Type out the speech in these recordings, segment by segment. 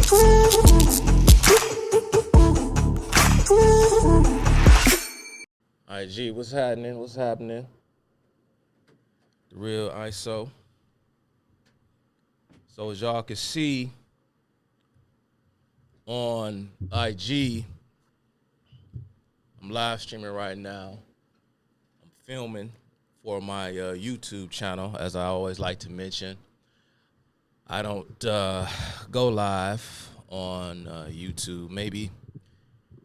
IG, what's happening? What's happening? The real ISO. So as y'all can see on IG, I'm live streaming right now. I'm filming for my YouTube channel, as I always like to mention. I don't go live on YouTube. Maybe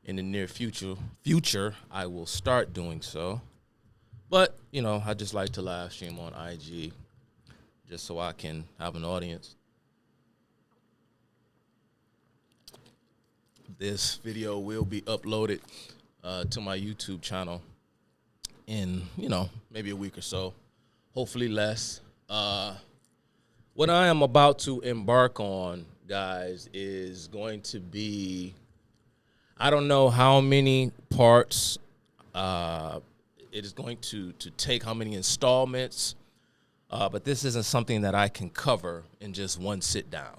in the near future, I will start doing so. But, you know, I just like to live stream on IG just so I can have an audience. This video will be uploaded to my YouTube channel in, you know, maybe a week or so, hopefully less. What I am about to embark on, guys, is going to be, I don't know how many parts it is going to take, how many installments, but this isn't something that I can cover in just one sit down.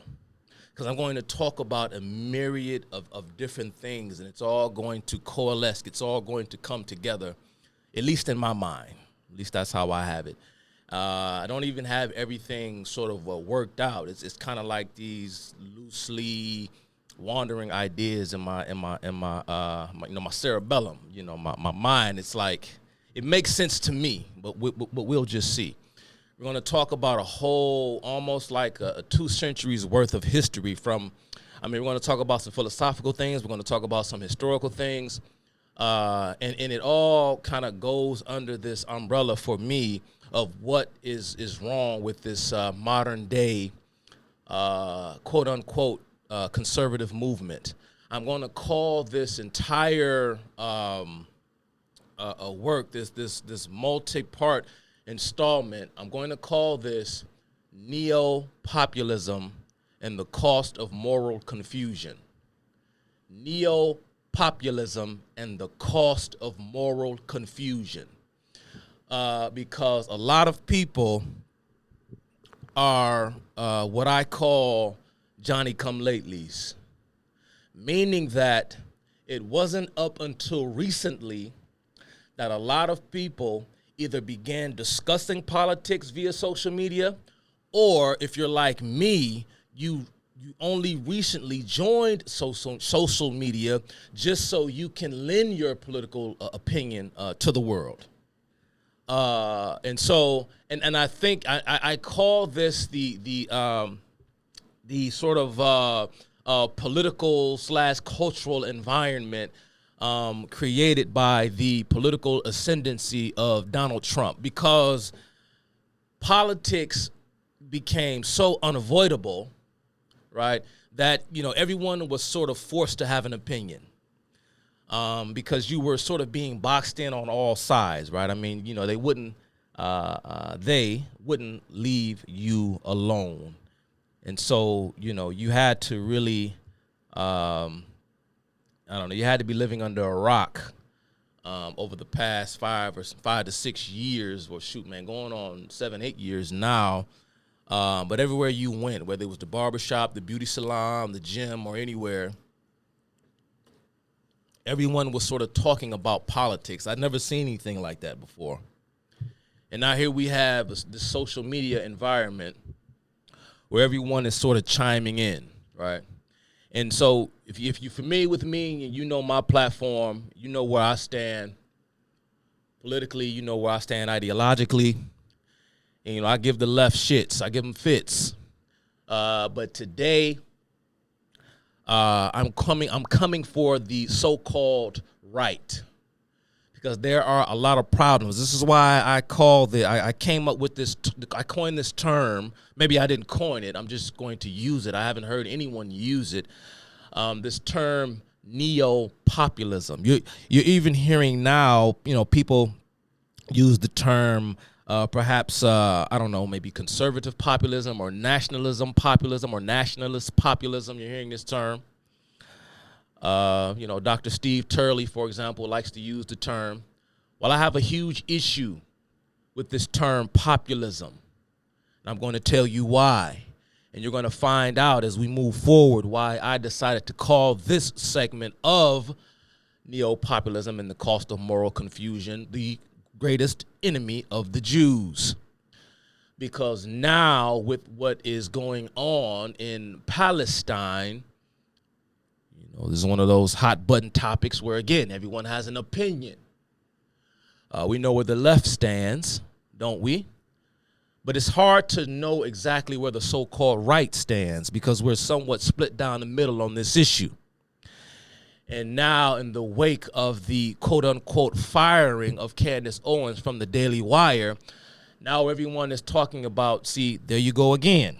Because I'm going to talk about a myriad of different things, and it's all going to coalesce. It's all going to come together, at least in my mind. At least that's how I have it. I don't even have everything sort of worked out. It's kind of like these loosely wandering ideas in my cerebellum. You know, my mind. It's like it makes sense to me, but we'll just see. We're going to talk about a whole, almost like a 2 centuries worth of history we're going to talk about some philosophical things. We're going to talk about some historical things. And it all kind of goes under this umbrella for me of what is wrong with this modern day, quote unquote, conservative movement. I'm going to call this entire work, this multi-part installment, I'm going to call this Neo-Populism and the Cost of Moral Confusion. Neo-Populism and the Cost of Moral Confusion. Because a lot of people are what I call Johnny-come-latelys, meaning that it wasn't up until recently that a lot of people either began discussing politics via social media, or if you're like me, you only recently joined social media just so you can lend your political opinion to the world. And I think I call this the sort of political / cultural environment created by the political ascendancy of Donald Trump, because politics became so unavoidable, right, that, you know, everyone was sort of forced to have an opinion, because you were sort of being boxed in on all sides, right? I mean, you know, they wouldn't leave you alone. And so, you know, you had to really, you had to be living under a rock over the past 5 to 6 years, or going on 7, 8 years now. But everywhere you went, whether it was the barbershop, the beauty salon, the gym, or anywhere, everyone was sort of talking about politics. I'd never seen anything like that before. And now here we have this social media environment where everyone is sort of chiming in, right? And so if you're familiar with me and you know my platform, you know where I stand politically, you know where I stand ideologically. And, you know, I give the left shits. I give them fits. But today, I'm coming for the so-called right, because there are a lot of problems. This is why I came up with this. I coined this term. Maybe I didn't coin it. I'm just going to use it. I haven't heard anyone use it. This term Neo-Populism. You're even hearing now, you know, people use the term perhaps, I don't know, maybe conservative populism or nationalism populism or nationalist populism. You're hearing this term. You know, Dr. Steve Turley, for example, likes to use the term. Well, I have a huge issue with this term populism, and I'm going to tell you why. And you're going to find out as we move forward why I decided to call this segment of Neo-Populism and the Cost of Moral Confusion the greatest enemy of the Jews. Because now with what is going on in Palestine, this is one of those hot button topics where, again, everyone has an opinion. We know where the left stands, don't we? But it's hard to know exactly where the so-called right stands because we're somewhat split down the middle on this issue. And now in the wake of the quote-unquote firing of Candace Owens from the Daily Wire, now everyone is talking about, see, there you go again.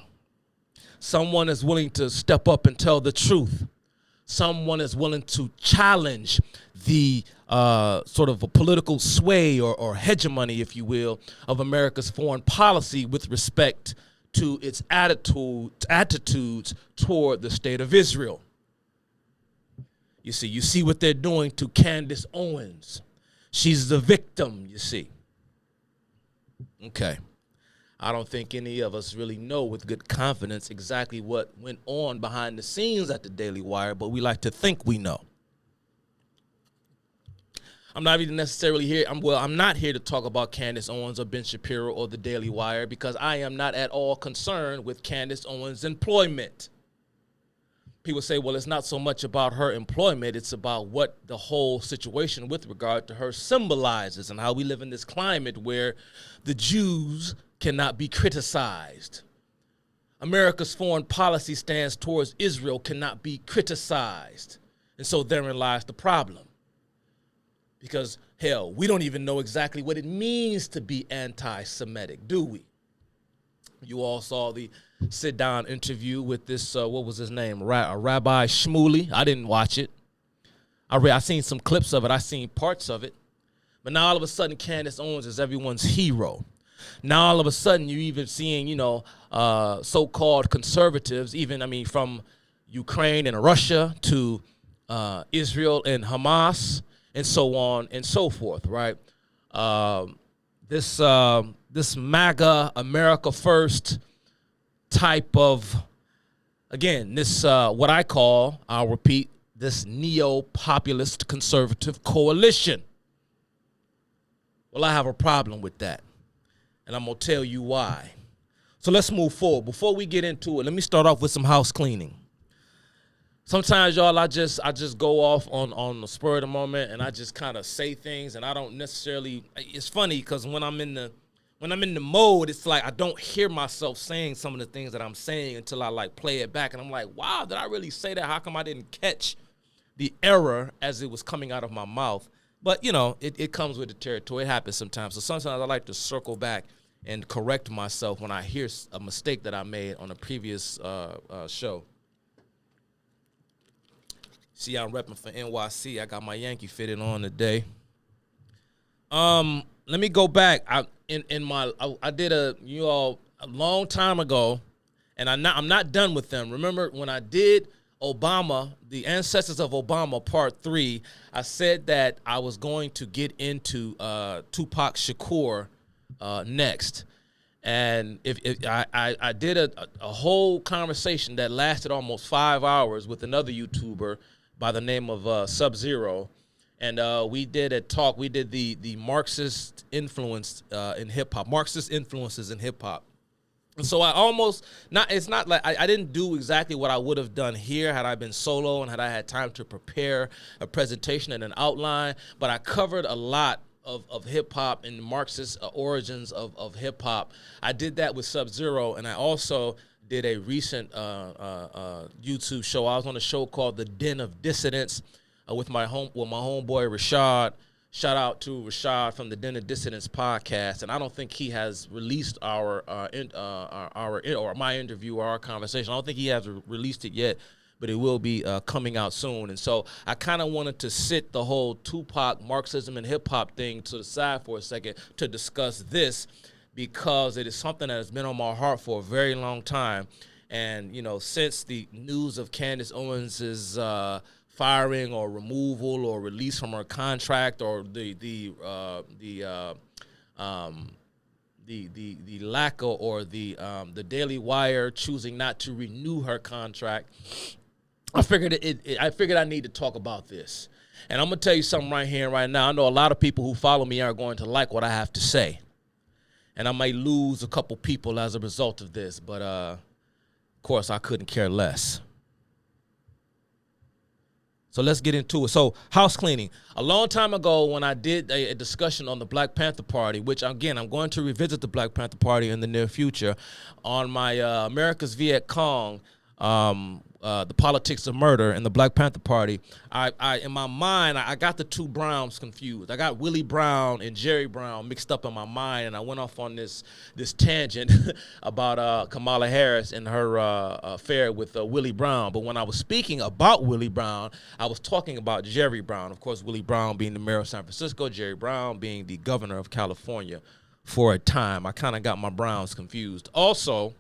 Someone is willing to step up and tell the truth. Someone is willing to challenge the sort of a political sway or hegemony, if you will, of America's foreign policy with respect to its attitudes toward the state of Israel. You see what they're doing to Candace Owens. She's the victim, you see. Okay. I don't think any of us really know with good confidence exactly what went on behind the scenes at the Daily Wire, but we like to think we know. I'm not even necessarily here. I'm not here to talk about Candace Owens or Ben Shapiro or the Daily Wire because I am not at all concerned with Candace Owens' employment. People say, well, it's not so much about her employment. It's about what the whole situation with regard to her symbolizes and how we live in this climate where the Jews cannot be criticized. America's foreign policy stance towards Israel cannot be criticized. And so therein lies the problem. Because, hell, we don't even know exactly what it means to be anti-Semitic, do we? You all saw the sit-down interview with this, what was his name, Rabbi Shmuley. I didn't watch it. I seen some clips of it. I seen parts of it. But now all of a sudden, Candace Owens is everyone's hero. Now all of a sudden, you're even seeing, so-called conservatives, from Ukraine and Russia to Israel and Hamas, and so on and so forth, right? This MAGA, America First type of, again, this what I call, I'll repeat, this neo-populist conservative coalition. Well, I have a problem with that, and I'm going to tell you why. So let's move forward. Before we get into it, let me start off with some house cleaning. Sometimes, y'all, I just go off on the spur of the moment, and I just kind of say things, and I don't necessarily. It's funny because when I'm in the mode, it's like I don't hear myself saying some of the things that I'm saying until I play it back, and I'm like, wow, did I really say that? How come I didn't catch the error as it was coming out of my mouth? But it comes with the territory. It happens sometimes. So sometimes I like to circle back and correct myself when I hear a mistake that I made on a previous show. See, I'm repping for NYC. I got my Yankee fitted on today. Let me go back. I did a long time ago, and I'm not done with them. Remember when I did Obama, the ancestors of Obama, part 3, I said that I was going to get into Tupac Shakur next. And if I did a whole conversation that lasted almost 5 hours with another YouTuber by the name of Sub-Zero, and we did a talk. We did the Marxist influence in hip hop, Marxist influences in hip hop. And so it's not like I didn't do exactly what I would have done here had I been solo and had I had time to prepare a presentation and an outline, but I covered a lot of hip hop and Marxist origins of hip hop. I did that with Sub-Zero, and I also did a recent YouTube show. I was on a show called The Den of Dissidents with my homeboy Rashad. Shout out to Rashad from the Den of Dissidents podcast, and I don't think he has released our my interview or our conversation. I don't think he has released it yet, but it will be coming out soon. And so I kind of wanted to sit the whole Tupac, Marxism, and hip hop thing to the side for a second to discuss this, because it is something that has been on my heart for a very long time. And since the news of Candace Owens's firing or removal or release from her contract, or the the lack or the Daily Wire choosing not to renew her contract, I figured I need to talk about this. And I'm gonna tell you something right here and right now. I know a lot of people who follow me are going to like what I have to say, and I may lose a couple people as a result of this, but of course I couldn't care less. So let's get into it. So house cleaning. A long time ago when I did a discussion on the Black Panther Party, which again, I'm going to revisit the Black Panther Party in the near future on my America's Viet Cong, the politics of murder and the Black Panther Party, I in my mind, I got the two Browns confused. I got Willie Brown and Jerry Brown mixed up in my mind, and I went off on this tangent about Kamala Harris and her affair with Willie Brown. But when I was speaking about Willie Brown, I was talking about Jerry Brown. Of course, Willie Brown being the mayor of San Francisco, Jerry Brown being the governor of California for a time. I kind of got my Browns confused. Also,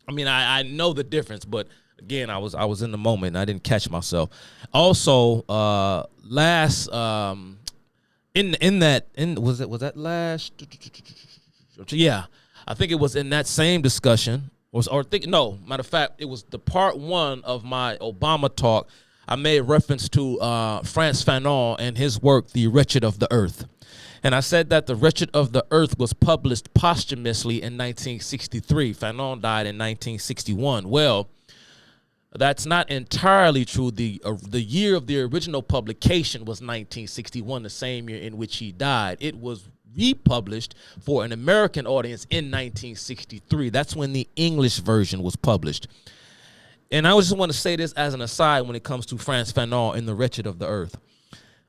I mean, I know the difference, but again, I was in the moment and I didn't catch myself. Also, was that last? Yeah, I think it was in that same discussion. Matter of fact, it was the part one of my Obama talk. I made reference to Frantz Fanon and his work, The Wretched of the Earth. And I said that The Wretched of the Earth was published posthumously in 1963. Fanon died in 1961. Well, that's not entirely true. The year of the original publication was 1961, the same year in which he died. It was republished for an American audience in 1963. That's when the English version was published. And I just want to say this as an aside when it comes to Frantz Fanon and The Wretched of the Earth.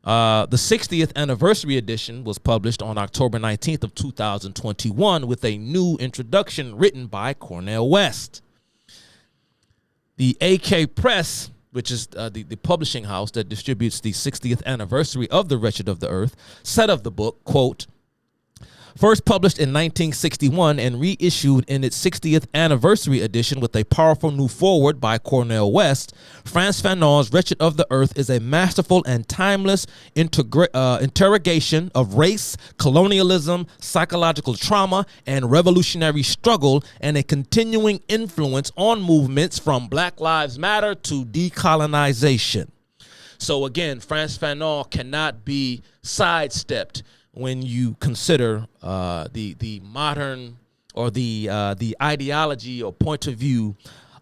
The 60th anniversary edition was published on October 19th of 2021 with a new introduction written by Cornel West. The AK Press, which is the publishing house that distributes the 60th anniversary of The Wretched of the Earth, said of the book, quote, first published in 1961 and reissued in its 60th anniversary edition with a powerful new foreword by Cornel West, Frantz Fanon's Wretched of the Earth is a masterful and timeless interrogation of race, colonialism, psychological trauma, and revolutionary struggle, and a continuing influence on movements from Black Lives Matter to decolonization. So again, Frantz Fanon cannot be sidestepped when you consider the modern or the ideology or point of view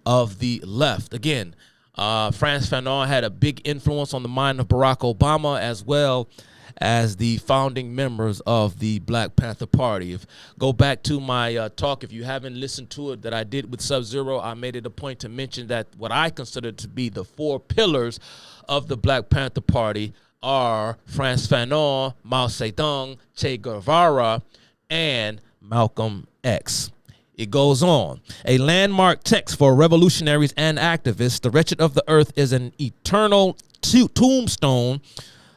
of the left. Again, Frantz Fanon had a big influence on the mind of Barack Obama as well as the founding members of the Black Panther Party. Go back to my talk, if you haven't listened to it, that I did with Sub-Zero, I made it a point to mention that what I consider to be the four pillars of the Black Panther Party are Frantz Fanon, Mao Zedong, Che Guevara, and Malcolm X. It goes on. A landmark text for revolutionaries and activists, The Wretched of the Earth is an eternal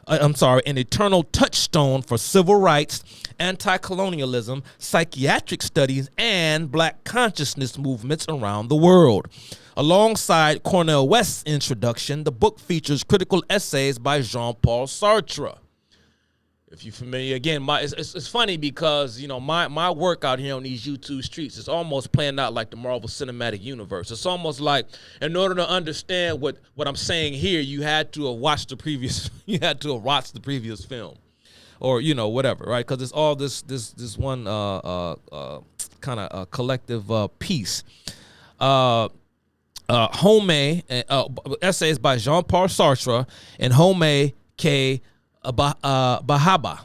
an eternal touchstone for civil rights, anti-colonialism, psychiatric studies, and Black consciousness movements around the world. Alongside Cornel West's introduction, the book features critical essays by Jean-Paul Sartre. If you're familiar, again, it's funny because, you know, my work out here on these YouTube streets is almost playing out like the Marvel Cinematic Universe. It's almost like, in order to understand what I'm saying here, you had to have watched the previous film, or, you know, whatever, right? Because it's all this one kind of collective piece. Essays by Jean-Paul Sartre and Home K. Bahaba.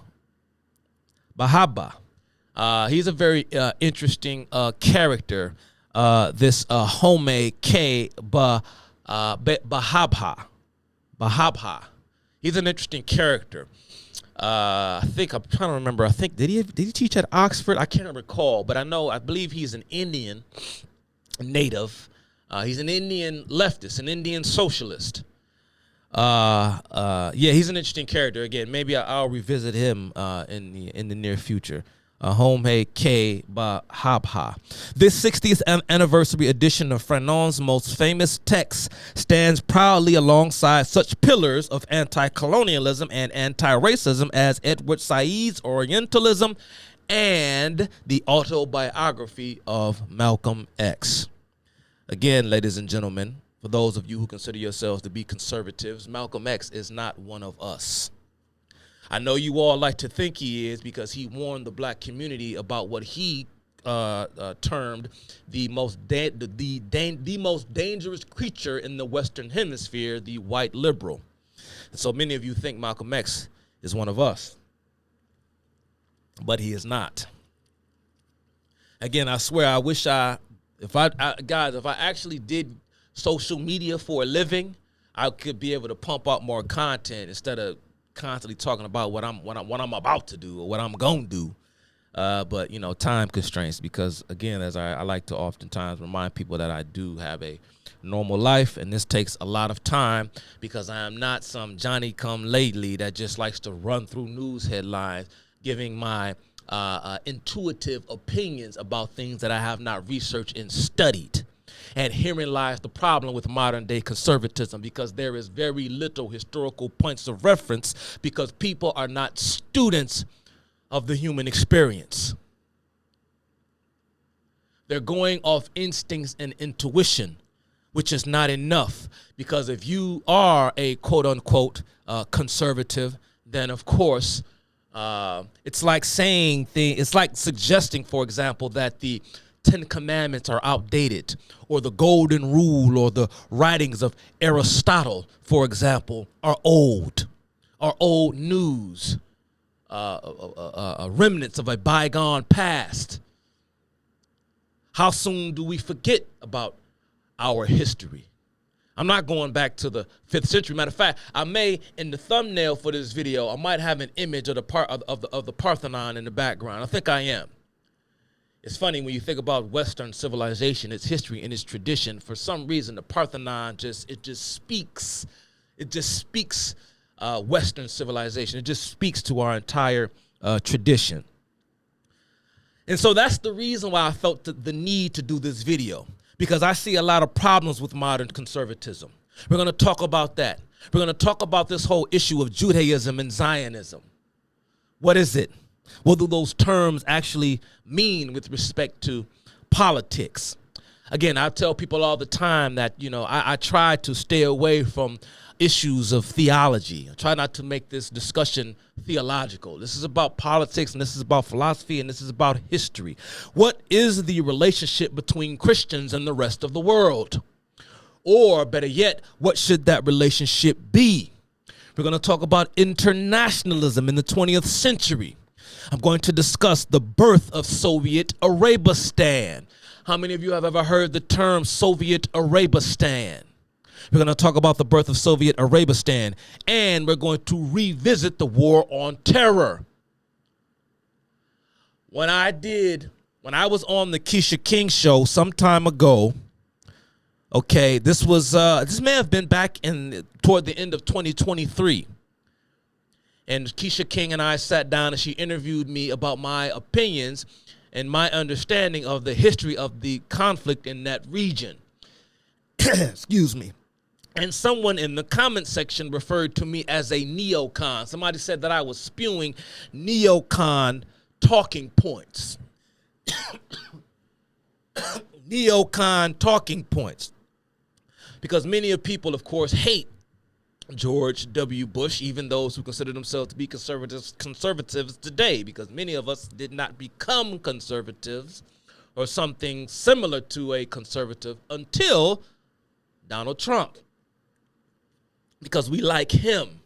He's a very interesting character. This Home K. Bahaba. He's an interesting character. I think I'm trying to remember. I think did he teach at Oxford? I can't recall, but I believe he's an Indian native. He's an Indian leftist, an Indian socialist. Yeah, he's an interesting character. Again, maybe I'll revisit him in the near future. Home K. Bahaba. This 60th anniversary edition of Fanon's most famous text stands proudly alongside such pillars of anti-colonialism and anti-racism as Edward Said's Orientalism and the autobiography of Malcolm X. Again, ladies and gentlemen, for those of you who consider yourselves to be conservatives, Malcolm X is not one of us. I know you all like to think he is because he warned the black community about what he termed the most dangerous creature in the Western Hemisphere, the white liberal. And so many of you think Malcolm X is one of us, but he is not. Again, I swear, I wish guys, if I actually did social media for a living, I could be able to pump out more content instead of constantly talking about what I'm about to do or what I'm gonna do. But you know, time constraints, because again, as I like to oftentimes remind people that I do have a normal life, and this takes a lot of time because I am not some Johnny come lately that just likes to run through news headlines giving my intuitive opinions about things that I have not researched and studied. And herein lies the problem with modern day conservatism, because there is very little historical points of reference because people are not students of the human experience. They're going off instincts and intuition, which is not enough, because if you are a quote unquote conservative, then of course it's like suggesting, for example, that the 10 Commandments are outdated, or the Golden Rule, or the writings of Aristotle, for example, are old news, remnants of a bygone past. How soon do we forget about our history? I'm not going back to the 5th century. Matter of fact, I may, in the thumbnail for this video, I might have an image of the Parthenon in the background. I think I am. It's funny when you think about Western civilization, its history and its tradition. For some reason, the Parthenon just speaks Western civilization. It just speaks to our entire tradition. And so that's the reason why I felt the need to do this video, because I see a lot of problems with modern conservatism. We're going to talk about that. We're going to talk about this whole issue of Judaism and Zionism. What is it? What do those terms actually mean with respect to politics? Again, I tell people all the time that, you know, I try to stay away from issues of theology. I try not to make this discussion theological. This is about politics, and this is about philosophy, and this is about history. What is the relationship between Christians and the rest of the world? Or better yet, what should that relationship be? We're going to talk about internationalism in the 20th century. I'm going to discuss the birth of Soviet Arabistan. How many of you have ever heard the term Soviet Arabistan? We're going to talk about the birth of Soviet Arabistan, and we're going to revisit the war on terror. When I was on the Keisha King show some time ago, okay, this may have been back toward the end of 2023. And Keisha King and I sat down and she interviewed me about my opinions and my understanding of the history of the conflict in that region. Excuse me. And someone in the comment section referred to me as a neocon. Somebody said that I was spewing neocon talking points. Neocon talking points. Because many people, of course, hate George W. Bush, even those who consider themselves to be conservatives today, because many of us did not become conservatives or something similar to a conservative until Donald Trump, because we like him,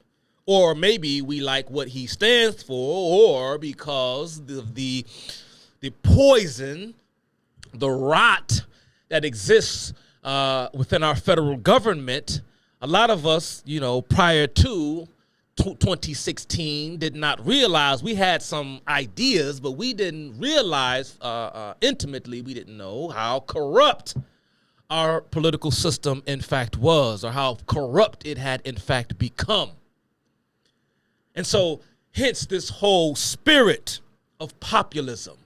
or maybe we like what he stands for, or because the poison, the rot that exists within our federal government. A lot of us, you know, prior to 2016 did not realize we had some ideas, but we didn't realize intimately, we didn't know how corrupt our political system in fact was, or how corrupt it had in fact become. And so hence this whole spirit of populism.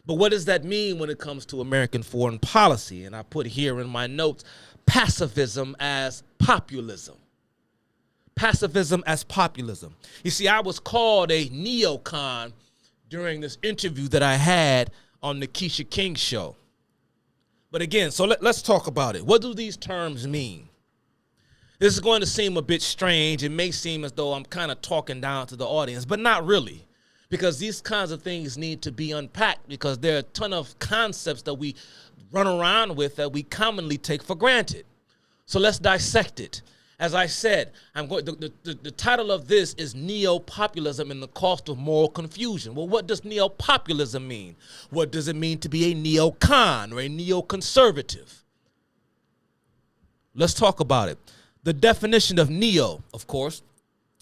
But what does that mean when it comes to American foreign policy? And I put here in my notes, pacifism as populism. Pacifism as populism. You see, I was called a neocon during this interview that I had on the Keisha King show. But again, so let's talk about it. What do these terms mean? This is going to seem a bit strange. It may seem as though I'm kind of talking down to the audience, but not really, because these kinds of things need to be unpacked, because there are a ton of concepts that we run around with that we commonly take for granted. So let's dissect it. As I said, the title of this is Neo-Populism and the Cost of Moral Confusion. Well, what does Neo-Populism mean? What does it mean to be a neocon or a neoconservative? Let's talk about it. The definition of neo, of course,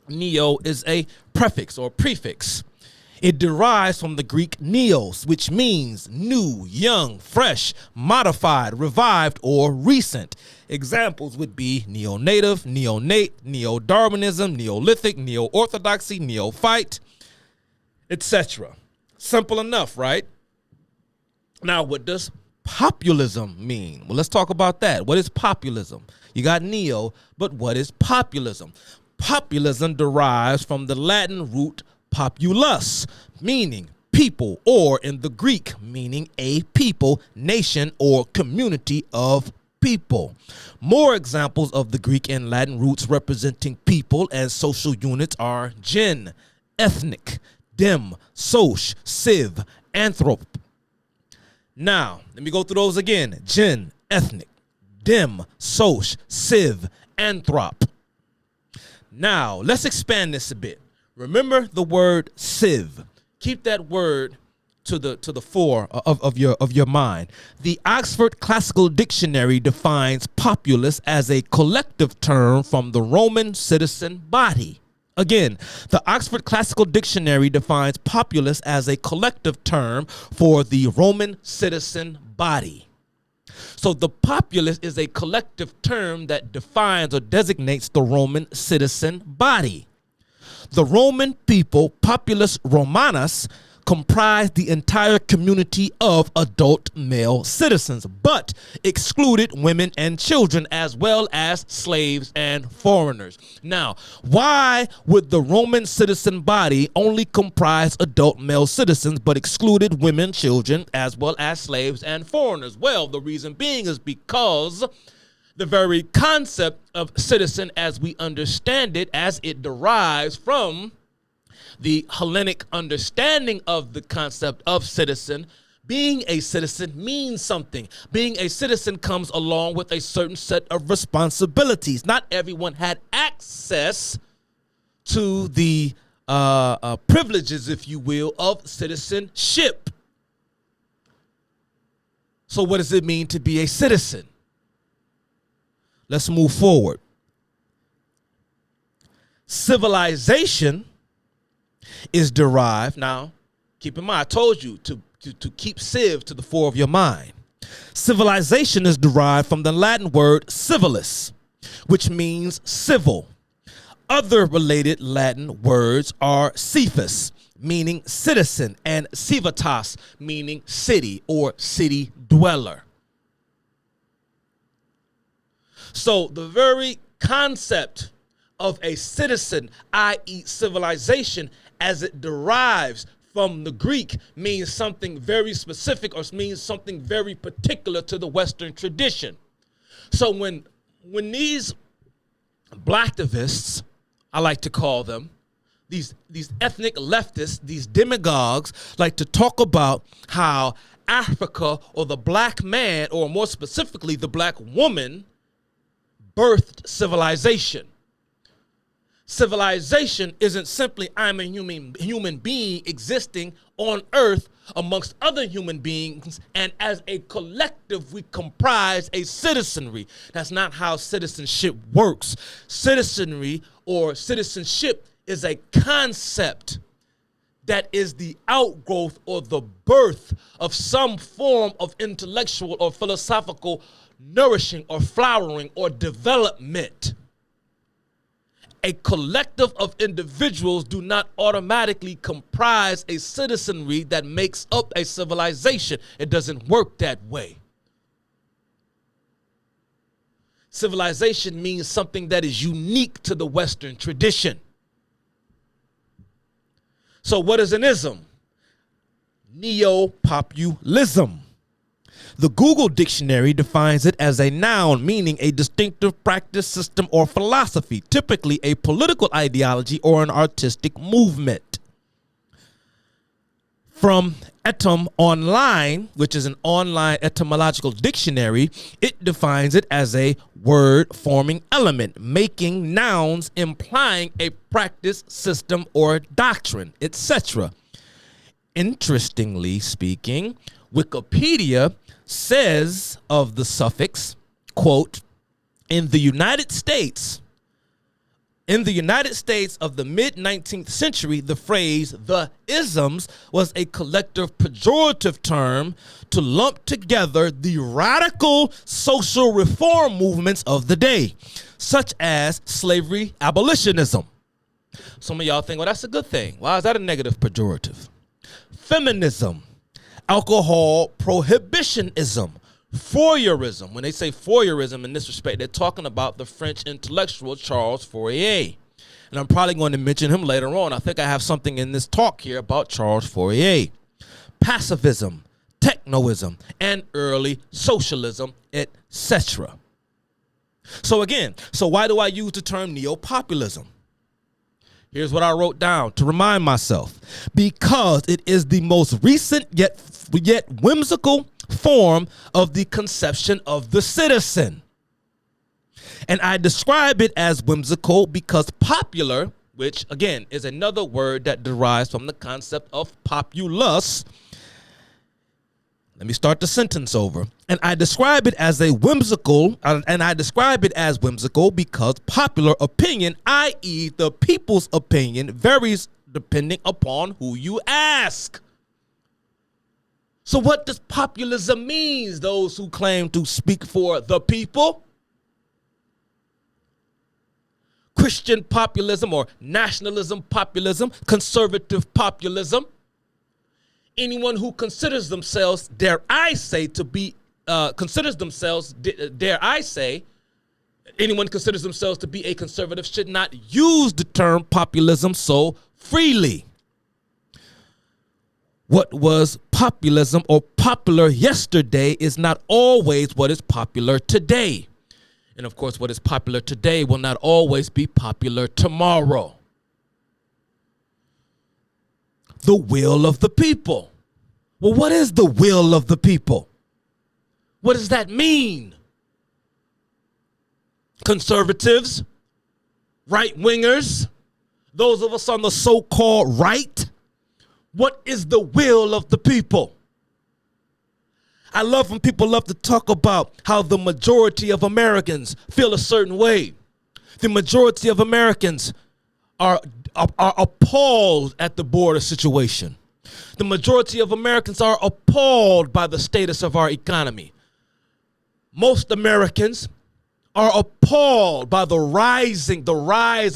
neo is a prefix or prefix. It derives from the Greek neos, which means new, young, fresh, modified, revived, or recent. Examples would be neo-native, neonate, neo-Darwinism, Neolithic, neo-orthodoxy, neophyte, etc. Simple enough, right? Now, what does populism mean? Well, let's talk about that. What is populism? You got neo, but what is populism? Populism derives from the Latin root populus, meaning people, or in the Greek, meaning a people, nation, or community of people. More examples of the Greek and Latin roots representing people and social units are gen, ethnic, dem, soc, civ, anthrop. Now, let me go through those again. Gen, ethnic, dem, soc, civ, anthrop. Now, let's expand this a bit. Remember the word civ. Keep that word to the fore of your mind. The Oxford Classical Dictionary defines populace as a collective term from the Roman citizen body. Again, the Oxford Classical Dictionary defines populace as a collective term for the Roman citizen body. So the populace is a collective term that defines or designates the Roman citizen body. The Roman people, populus Romanus, comprised the entire community of adult male citizens, but excluded women and children as well as slaves and foreigners. Now, why would the Roman citizen body only comprise adult male citizens but excluded women, children, as well as slaves and foreigners? Well, the reason being is because the very concept of citizen as we understand it, as it derives from the Hellenic understanding of the concept of citizen, being a citizen means something. Being a citizen comes along with a certain set of responsibilities. Not everyone had access to the privileges, if you will, of citizenship. So what does it mean to be a citizen? Let's move forward. Civilization is derived, now keep in mind, I told you to keep civ to the fore of your mind. Civilization is derived from the Latin word civilis, which means civil. Other related Latin words are civis, meaning citizen, and civitas, meaning city or city dweller. So the very concept of a citizen, i.e. civilization, as it derives from the Greek, means something very specific or means something very particular to the Western tradition. So when these blacktivists, I like to call them, these ethnic leftists, these demagogues, like to talk about how Africa or the black man, or more specifically the black woman, birthed civilization. Civilization isn't simply I'm a human being existing on earth amongst other human beings, and as a collective we comprise a citizenry. That's not how citizenship works. Citizenry or citizenship is a concept that is the outgrowth or the birth of some form of intellectual or philosophical nourishing or flowering or development. A collective of individuals do not automatically comprise a citizenry that makes up a civilization. It doesn't work that way. Civilization means something that is unique to the Western tradition. So what is an ism? Neo-Populism. The Google Dictionary defines it as a noun meaning a distinctive practice, system, or philosophy, typically a political ideology or an artistic movement. From Etym Online, which is an online etymological dictionary, it defines it as a word-forming element, making nouns implying a practice, system, or doctrine, etc. Interestingly speaking, Wikipedia says of the suffix, quote, in the United States of the mid-19th century, the phrase the isms was a collective pejorative term to lump together the radical social reform movements of the day, such as slavery abolitionism. Some of y'all think, well, that's a good thing. Why is that a negative pejorative? Feminism, alcohol prohibitionism, Fourierism. When they say Fourierism in this respect, they're talking about the French intellectual Charles Fourier. And I'm probably going to mention him later on. I think I have something in this talk here about Charles Fourier. Pacifism, technoism, and early socialism, etc. So again, why do I use the term neopopulism? Here's what I wrote down to remind myself. Because it is the most recent yet whimsical form of the conception of the citizen. And I describe it as whimsical because popular, which again is another word that derives from the concept of populace. Let me start the sentence over. And I describe it as whimsical because popular opinion, i.e. the people's opinion, varies depending upon who you ask. So what does populism mean, those who claim to speak for the people? Christian populism or nationalism populism, conservative populism. Anyone who considers themselves, anyone considers themselves to be a conservative should not use the term populism so freely. What was populism or popular yesterday is not always what is popular today. And of course, what is popular today will not always be popular tomorrow. The will of the people. Well, what is the will of the people? What does that mean? Conservatives, right-wingers, those of us on the so-called right. What is the will of the people? I love when people love to talk about how the majority of Americans feel a certain way. The majority of Americans are appalled at the border situation. The majority of Americans are appalled by the status of our economy. Most Americans are appalled by the rise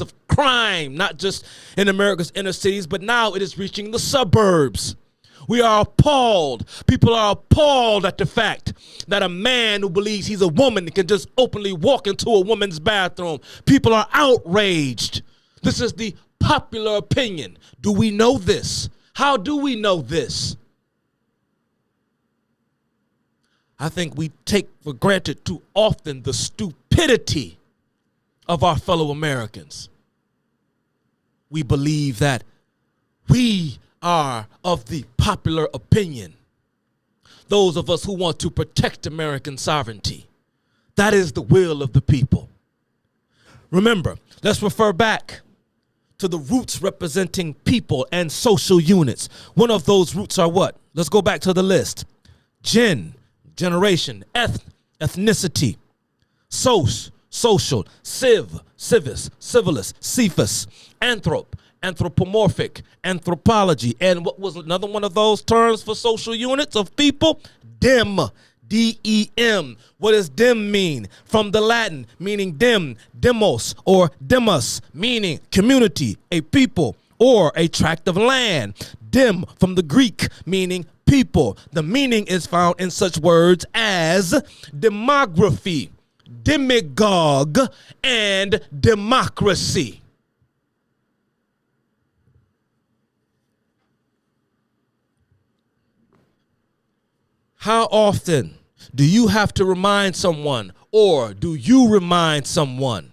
of crime, not just in America's inner cities, but now it is reaching the suburbs. We are appalled. People are appalled at the fact that a man who believes he's a woman can just openly walk into a woman's bathroom. People are outraged. This is the popular opinion. Do we know this? How do we know this? I think we take for granted too often the stupidity of our fellow Americans. We believe that we are of the popular opinion. Those of us who want to protect American sovereignty. That is the will of the people. Remember, let's refer back to the roots representing people and social units. One of those roots are what? Let's go back to the list. Generation, ethnicity, social, civis, civilis, cephas, anthropomorphic, anthropology, and what was another one of those terms for social units of people? Dem, D-E-M. What does dem mean? From the Latin, meaning dem, demos, or demus, meaning community, a people, or a tract of land. Dem from the Greek, meaning people. The meaning is found in such words as demography, demagogue, and democracy. How often do you have to remind someone, or do you remind someone,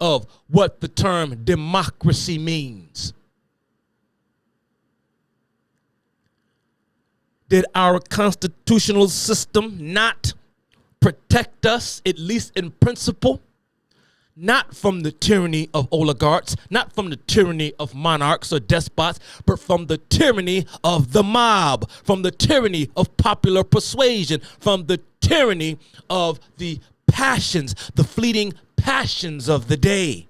of what the term democracy means? Did our constitutional system not protect us, at least in principle, not from the tyranny of oligarchs, not from the tyranny of monarchs or despots, but from the tyranny of the mob, from the tyranny of popular persuasion, from the tyranny of the passions, the fleeting passions of the day?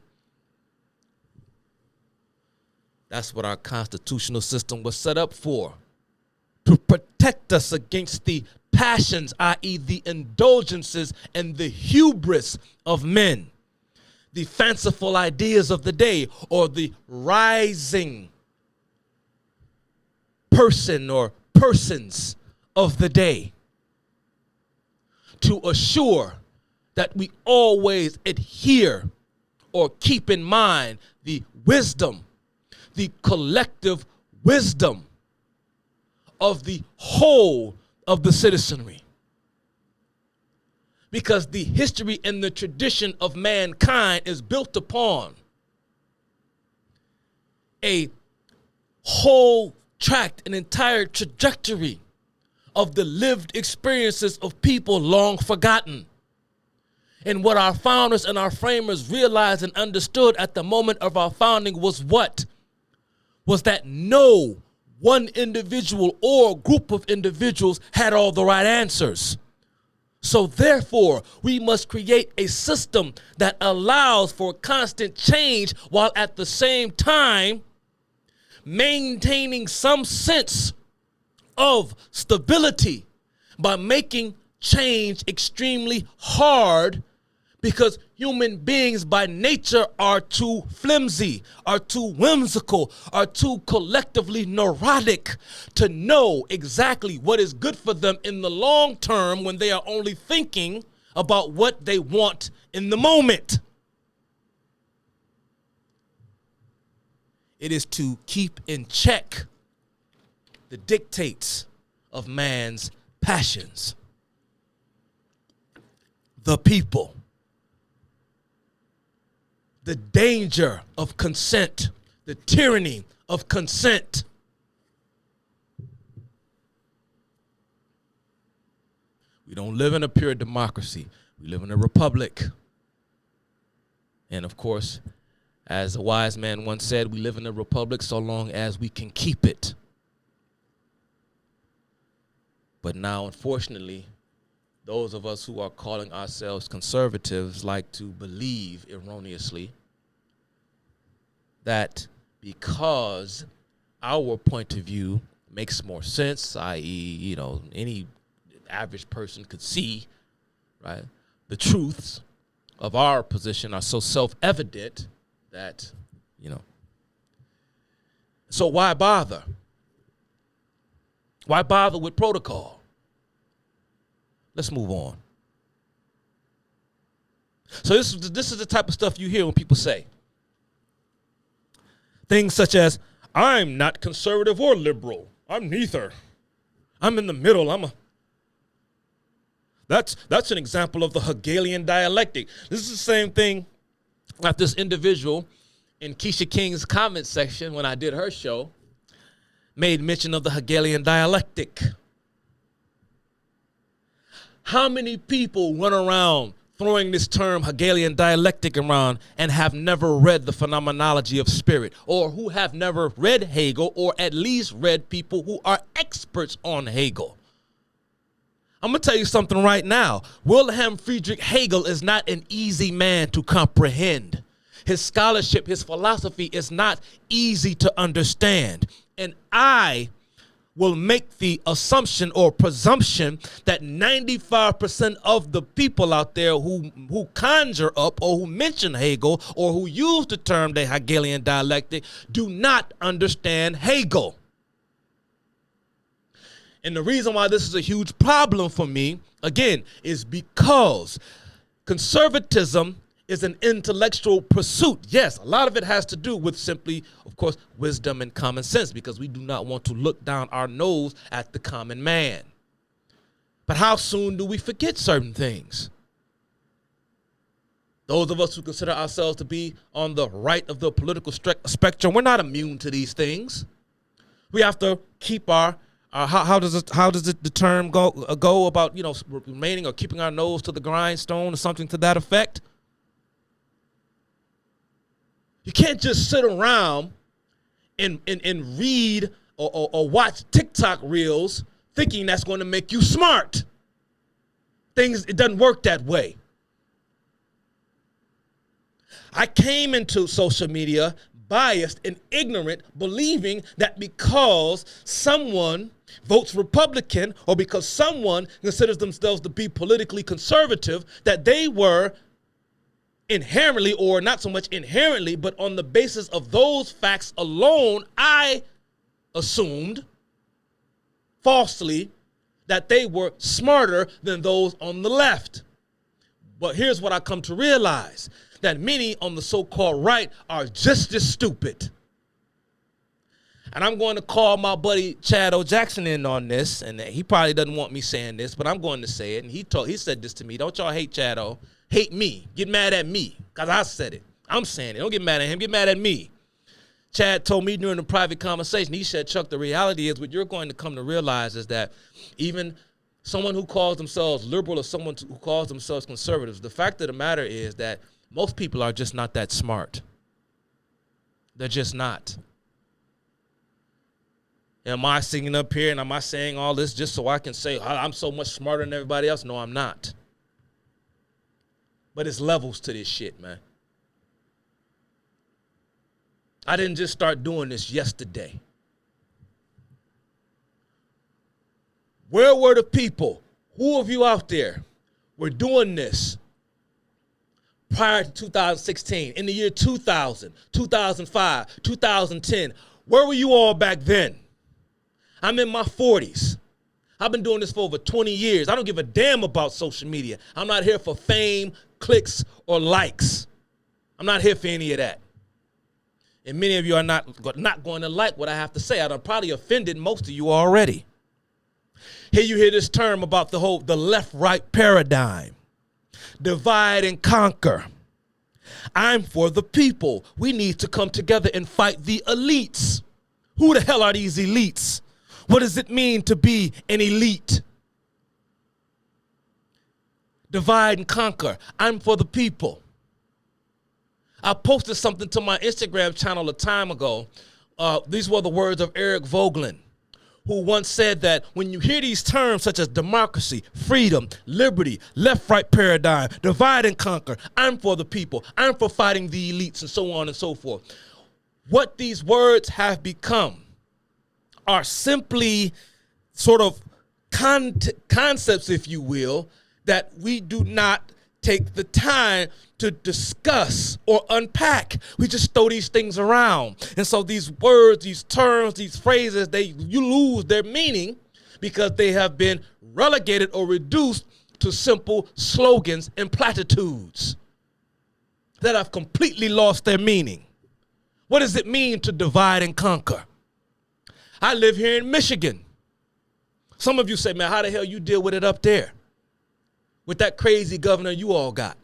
That's what our constitutional system was set up for, to protect us against the passions, i.e. the indulgences and the hubris of men, the fanciful ideas of the day, or the rising person or persons of the day, to assure that we always adhere or keep in mind the wisdom, the collective wisdom of the whole of the citizenry. Because the history and the tradition of mankind is built upon a whole tract, an entire trajectory of the lived experiences of people long forgotten. And what our founders and our framers realized and understood at the moment of our founding was what? Was that no one individual or group of individuals had all the right answers. So therefore, we must create a system that allows for constant change while at the same time maintaining some sense of stability by making change extremely hard, because human beings by nature are too flimsy, are too whimsical, are too collectively neurotic to know exactly what is good for them in the long term when they are only thinking about what they want in the moment. It is to keep in check the dictates of man's passions. The people. The danger of consent, the tyranny of consent. We don't live in a pure democracy. We live in a republic. And of course, as a wise man once said, we live in a republic so long as we can keep it. But now, unfortunately, those of us who are calling ourselves conservatives like to believe erroneously that because our point of view makes more sense, i.e., any average person could see, right? The truths of our position are so self-evident that, So why bother? Why bother with protocol? Let's move on. So this is the type of stuff you hear when people say things such as, I'm not conservative or liberal. I'm neither. I'm in the middle. That's an example of the Hegelian dialectic. This is the same thing that this individual in Keisha King's comment section when I did her show made mention of the Hegelian dialectic. How many people run around throwing this term Hegelian dialectic around and have never read the phenomenology of spirit, or who have never read Hegel, or at least read people who are experts on Hegel? I'm going to tell you something right now. Wilhelm Friedrich Hegel is not an easy man to comprehend. His scholarship, his philosophy is not easy to understand. And I will make the assumption or presumption that 95% of the people out there who conjure up or who mention Hegel or who use the term the Hegelian dialectic do not understand Hegel. And the reason why this is a huge problem for me, again, is because conservatism is an intellectual pursuit. Yes, a lot of it has to do with simply, of course, wisdom and common sense, because we do not want to look down our nose at the common man. But how soon do we forget certain things? Those of us who consider ourselves to be on the right of the political spectrum, we're not immune to these things. We have to keep our how does the term go about, you know, remaining or keeping our nose to the grindstone or something to that effect? You can't just sit around and read or watch TikTok reels thinking that's going to make you smart. It doesn't work that way. I came into social media biased and ignorant, believing that because someone votes Republican or because someone considers themselves to be politically conservative, that they were inherently, or not so much inherently, but on the basis of those facts alone, I assumed falsely that they were smarter than those on the left. But here's what I come to realize, that many on the so-called right are just as stupid. And I'm going to call my buddy Chad O. Jackson in on this, and he probably doesn't want me saying this, but I'm going to say it. And he said this to me: don't y'all hate Chad O. Hate me. Get mad at me, because I said it. I'm saying it. Don't get mad at him. Get mad at me. Chad told me during a private conversation, he said, Chuck, the reality is what you're going to come to realize is that even someone who calls themselves liberal or someone who calls themselves conservatives, the fact of the matter is that most people are just not that smart. They're just not. Am I singing up here and am I saying all this just so I can say I'm so much smarter than everybody else? No, I'm not. But it's levels to this shit, man. I didn't just start doing this yesterday. Where were the people? Who of you out there were doing this prior to 2016, in the year 2000, 2005, 2010? Where were you all back then? I'm in my 40s. I've been doing this for over 20 years. I don't give a damn about social media. I'm not here for fame, clicks, or likes. I'm not here for any of that. And many of you are not going to like what I have to say. I've probably offended most of you already. Here you hear this term about the left-right paradigm. Divide and conquer. I'm for the people. We need to come together and fight the elites. Who the hell are these elites? What does it mean to be an elite? Divide and conquer. I'm for the people. I posted something to my Instagram channel a time ago. These were the words of Eric Vogelin, who once said that when you hear these terms such as democracy, freedom, liberty, left-right paradigm, divide and conquer, I'm for the people, I'm for fighting the elites, and so on and so forth. What these words have become are simply sort of concepts, if you will, that we do not take the time to discuss or unpack. We just throw these things around. And so these words, these terms, these phrases, you lose their meaning because they have been relegated or reduced to simple slogans and platitudes that have completely lost their meaning. What does it mean to divide and conquer? I live here in Michigan. Some of you say, man, how the hell you deal with it up there with that crazy governor you all got?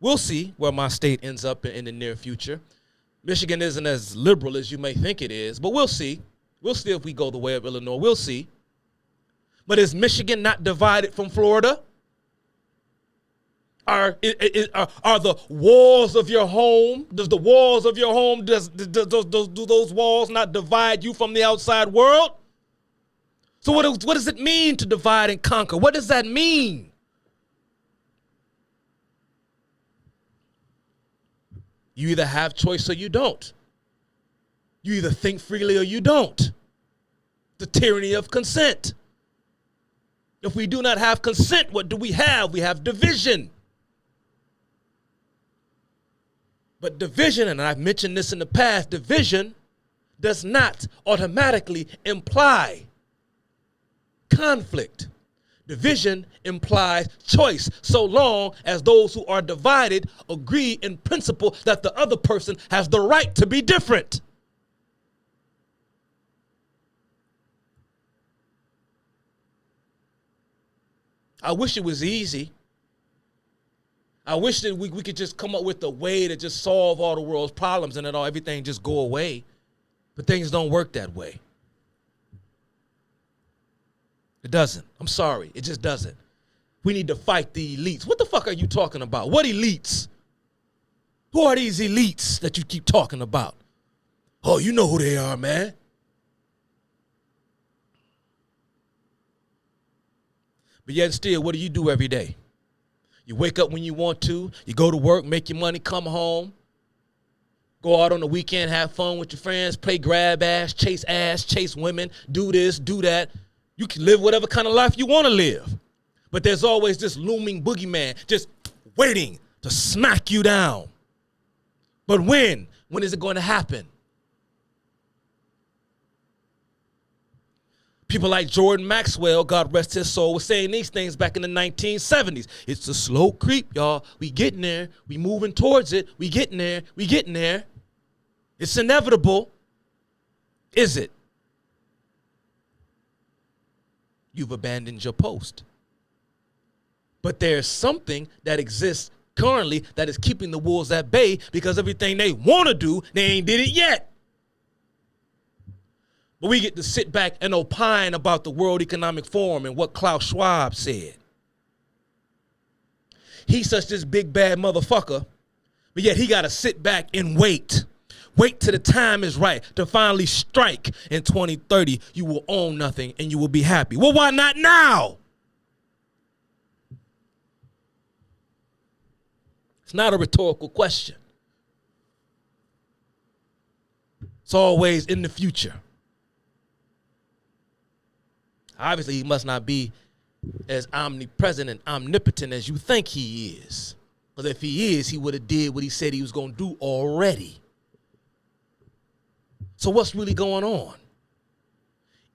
We'll see where my state ends up in the near future. Michigan isn't as liberal as you may think it is, but we'll see. We'll see if we go the way of Illinois. We'll see. But is Michigan not divided from Florida? Are the walls of your home, do those walls not divide you from the outside world? So what does it mean to divide and conquer? What does that mean? You either have choice or you don't. You either think freely or you don't. The tyranny of consent. If we do not have consent, what do we have? We have division. But division, and I've mentioned this in the past, division does not automatically imply conflict. Division implies choice, so long as those who are divided agree in principle that the other person has the right to be different. I wish it was easy. I wish that we could just come up with a way to just solve all the world's problems and everything just go away. But things don't work that way. It doesn't. I'm sorry. It just doesn't. We need to fight the elites. What the fuck are you talking about? What elites? Who are these elites that you keep talking about? Oh, you know who they are, man. But yet still, what do you do every day? You wake up when you want to. You go to work, make your money, come home. Go out on the weekend, have fun with your friends, play grab ass, chase women, do this, do that. You can live whatever kind of life you want to live. But there's always this looming boogeyman just waiting to smack you down. But when? When is it going to happen? People like Jordan Maxwell, God rest his soul, was saying these things back in the 1970s. It's a slow creep, y'all. We getting there. We moving towards it. We getting there. We getting there. It's inevitable. Is it? You've abandoned your post. But there's something that exists currently that is keeping the wolves at bay because everything they want to do, they ain't did it yet. But we get to sit back and opine about the World Economic Forum and what Klaus Schwab said. He's such this big bad motherfucker, but yet he got to sit back and wait. Wait till the time is right to finally strike. In 2030, you will own nothing and you will be happy. Well, why not now? It's not a rhetorical question. It's always in the future. Obviously, he must not be as omnipresent and omnipotent as you think he is. Because if he is, he would have did what he said he was going to do already. So what's really going on?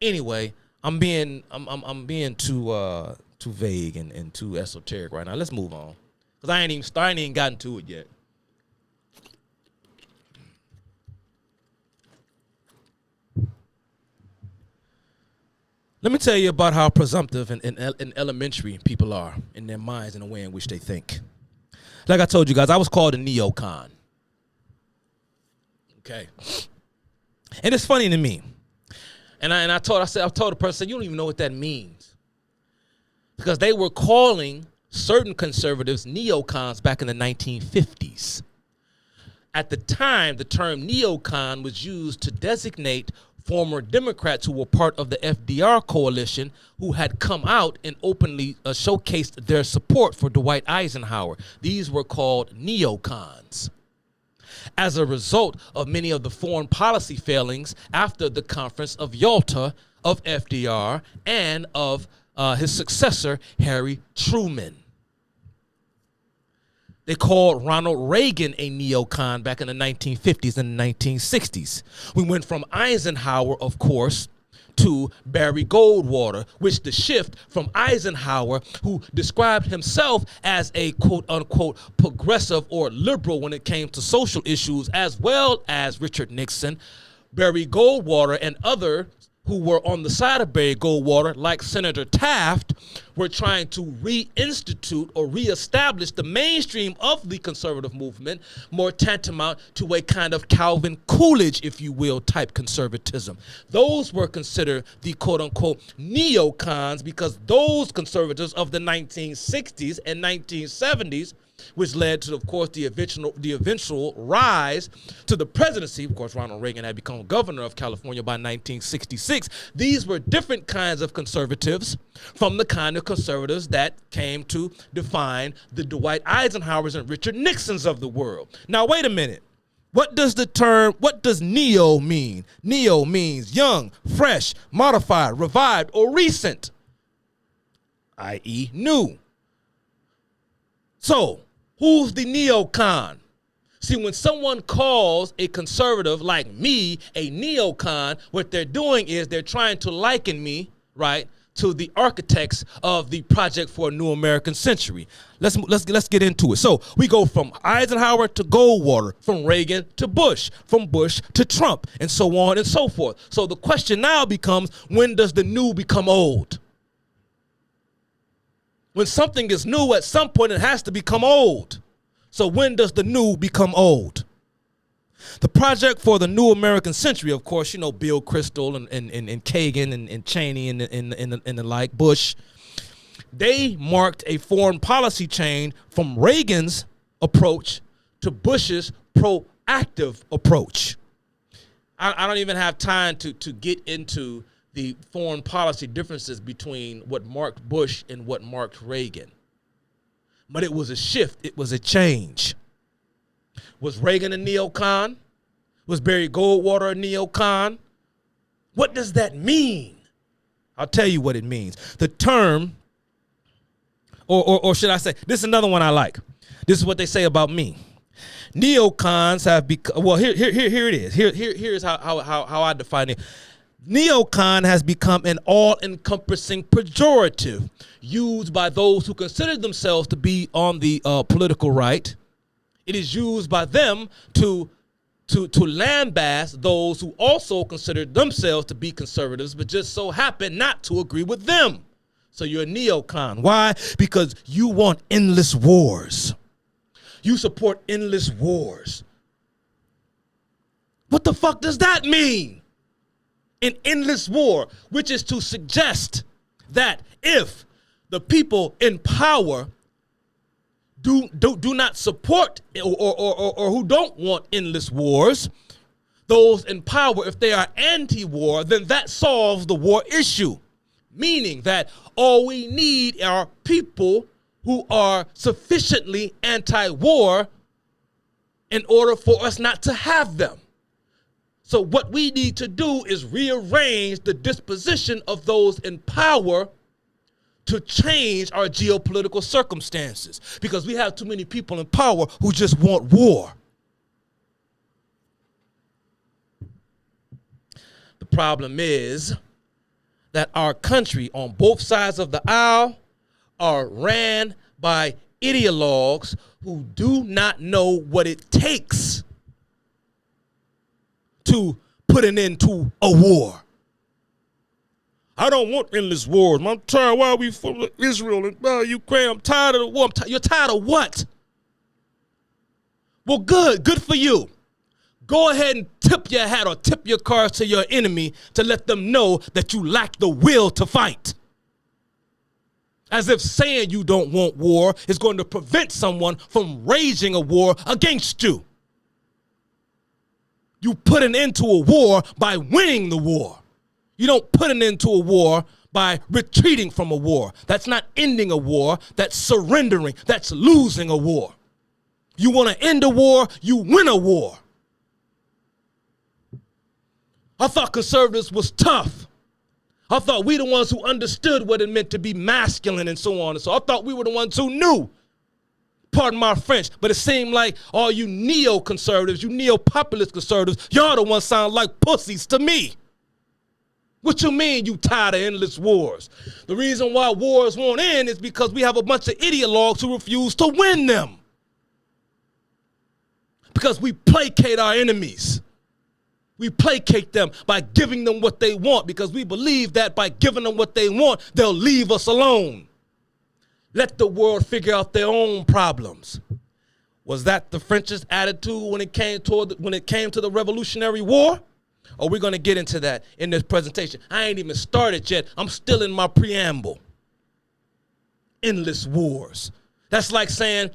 Anyway, I'm being too vague and too esoteric right now. Let's move on. Because I ain't even gotten to it yet. Let me tell you about how presumptive and elementary people are in their minds and the way in which they think. Like I told you guys, I was called a neocon. Okay. And it's funny to me. And I told the person, you don't even know what that means. Because they were calling certain conservatives neocons back in the 1950s. At the time, the term neocon was used to designate former Democrats who were part of the FDR coalition who had come out and openly showcased their support for Dwight Eisenhower. These were called neocons. As a result of many of the foreign policy failings after the Conference of Yalta of FDR and of his successor, Harry Truman. They called Ronald Reagan a neocon back in the 1950s and 1960s. We went from Eisenhower, of course, to Barry Goldwater, which the shift from Eisenhower, who described himself as a quote-unquote progressive or liberal when it came to social issues, as well as Richard Nixon, Barry Goldwater and others who were on the side of Barry Goldwater, like Senator Taft, were trying to reinstitute or reestablish the mainstream of the conservative movement, more tantamount to a kind of Calvin Coolidge, if you will, type conservatism. Those were considered the quote-unquote neocons because those conservatives of the 1960s and 1970s, which led to, of course, the eventual rise to the presidency. Of course, Ronald Reagan had become governor of California by 1966. These were different kinds of conservatives from the kind of conservatives that came to define the Dwight Eisenhowers and Richard Nixons of the world. Now, wait a minute. What does neo mean? Neo means young, fresh, modified, revived, or recent, i.e. new. So, who's the neocon? See, when someone calls a conservative like me a neocon, what they're doing is they're trying to liken me, right, to the architects of the Project for a New American Century. Let's get into it. So we go from Eisenhower to Goldwater, from Reagan to Bush, from Bush to Trump, and so on and so forth. So the question now becomes, when does the new become old? When something is new, at some point it has to become old. So when does the new become old? The project for the new American century, of course, you know, Bill Kristol and Kagan and Cheney and the like, Bush, they marked a foreign policy change from Reagan's approach to Bush's proactive approach. I don't even have time to get into the foreign policy differences between what marked Bush and what marked Reagan. But it was a shift. It was a change. Was Reagan a neocon? Was Barry Goldwater a neocon? What does that mean? I'll tell you what it means. The term, or should I say, this is another one I like. This is what they say about me. Neocons have become, well, here it is. Here's how I define it. Neocon has become an all-encompassing pejorative used by those who consider themselves to be on the political right. It is used by them to lambaste those who also consider themselves to be conservatives, but just so happen not to agree with them. So you're a neocon. Why? Because you want endless wars. You support endless wars. What the fuck does that mean? An endless war, which is to suggest that if the people in power do not support or who don't want endless wars, those in power, if they are anti-war, then that solves the war issue. Meaning that all we need are people who are sufficiently anti-war in order for us not to have them. So what we need to do is rearrange the disposition of those in power to change our geopolitical circumstances, because we have too many people in power who just want war. The problem is that our country on both sides of the aisle are ran by ideologues who do not know what it takes to put an end to a war. I don't want endless wars. I'm tired. Why are we for Israel and Ukraine? I'm tired of the war. You're tired of what? Well, good for you. Go ahead and tip your hat or tip your cards to your enemy to let them know that you lack the will to fight. As if saying you don't want war is going to prevent someone from waging a war against you. You put an end to a war by winning the war. You don't put an end to a war by retreating from a war. That's not ending a war. That's surrendering. That's losing a war. You want to end a war, you win a war. I thought conservatives was tough. I thought we the ones who understood what it meant to be masculine and so on and so. I thought we were the ones who knew. Pardon my French, but it seemed like all you neo-conservatives, you neo-populist conservatives, y'all the ones sound like pussies to me. What you mean you tired of endless wars? The reason why wars won't end is because we have a bunch of ideologues who refuse to win them. Because we placate our enemies. We placate them by giving them what they want, because we believe that by giving them what they want, they'll leave us alone. Let the world figure out their own problems. Was that the French's attitude when it came to the Revolutionary War? Or we're going to get into that in this presentation. I ain't even started yet. I'm still in my preamble. Endless wars. That's like saying,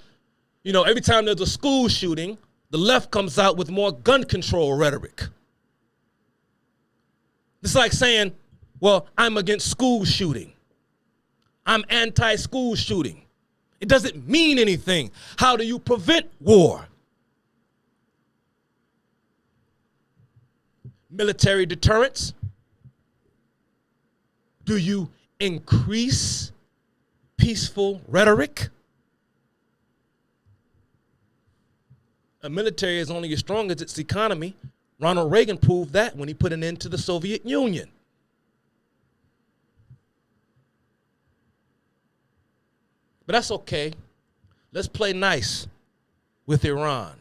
you know, every time there's a school shooting, the left comes out with more gun control rhetoric. It's like saying, well, I'm against school shooting. I'm anti-school shooting. It doesn't mean anything. How do you prevent war? Military deterrence? Do you increase peaceful rhetoric? A military is only as strong as its economy. Ronald Reagan proved that when he put an end to the Soviet Union. But that's okay. Let's play nice with Iran,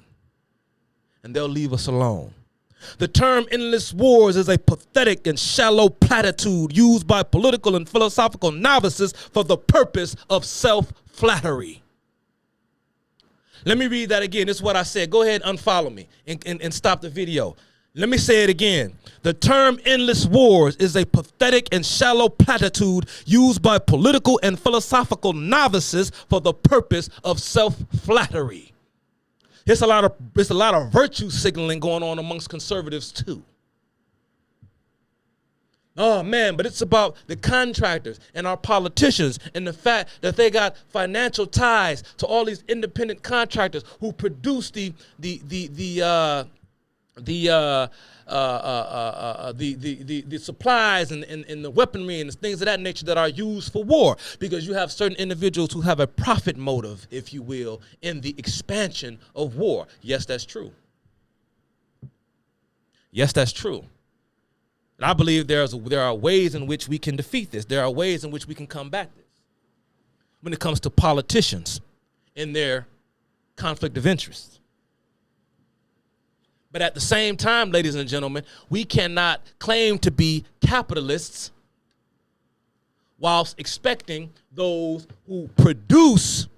and they'll leave us alone. The term endless wars is a pathetic and shallow platitude used by political and philosophical novices for the purpose of self-flattery. Let me read that again. This is what I said. Go ahead and unfollow me and stop the video. Let me say it again. The term endless wars is a pathetic and shallow platitude used by political and philosophical novices for the purpose of self-flattery. There's a lot of virtue signaling going on amongst conservatives too. Oh man, but it's about the contractors and our politicians and the fact that they got financial ties to all these independent contractors who produce the supplies and the weaponry and the things of that nature that are used for war, because you have certain individuals who have a profit motive, if you will, in the expansion of war. Yes, that's true. Yes, that's true. And I believe there are ways in which we can defeat this. There are ways in which we can combat this when it comes to politicians and their conflict of interest. But at the same time, ladies and gentlemen, we cannot claim to be capitalists whilst expecting those who produce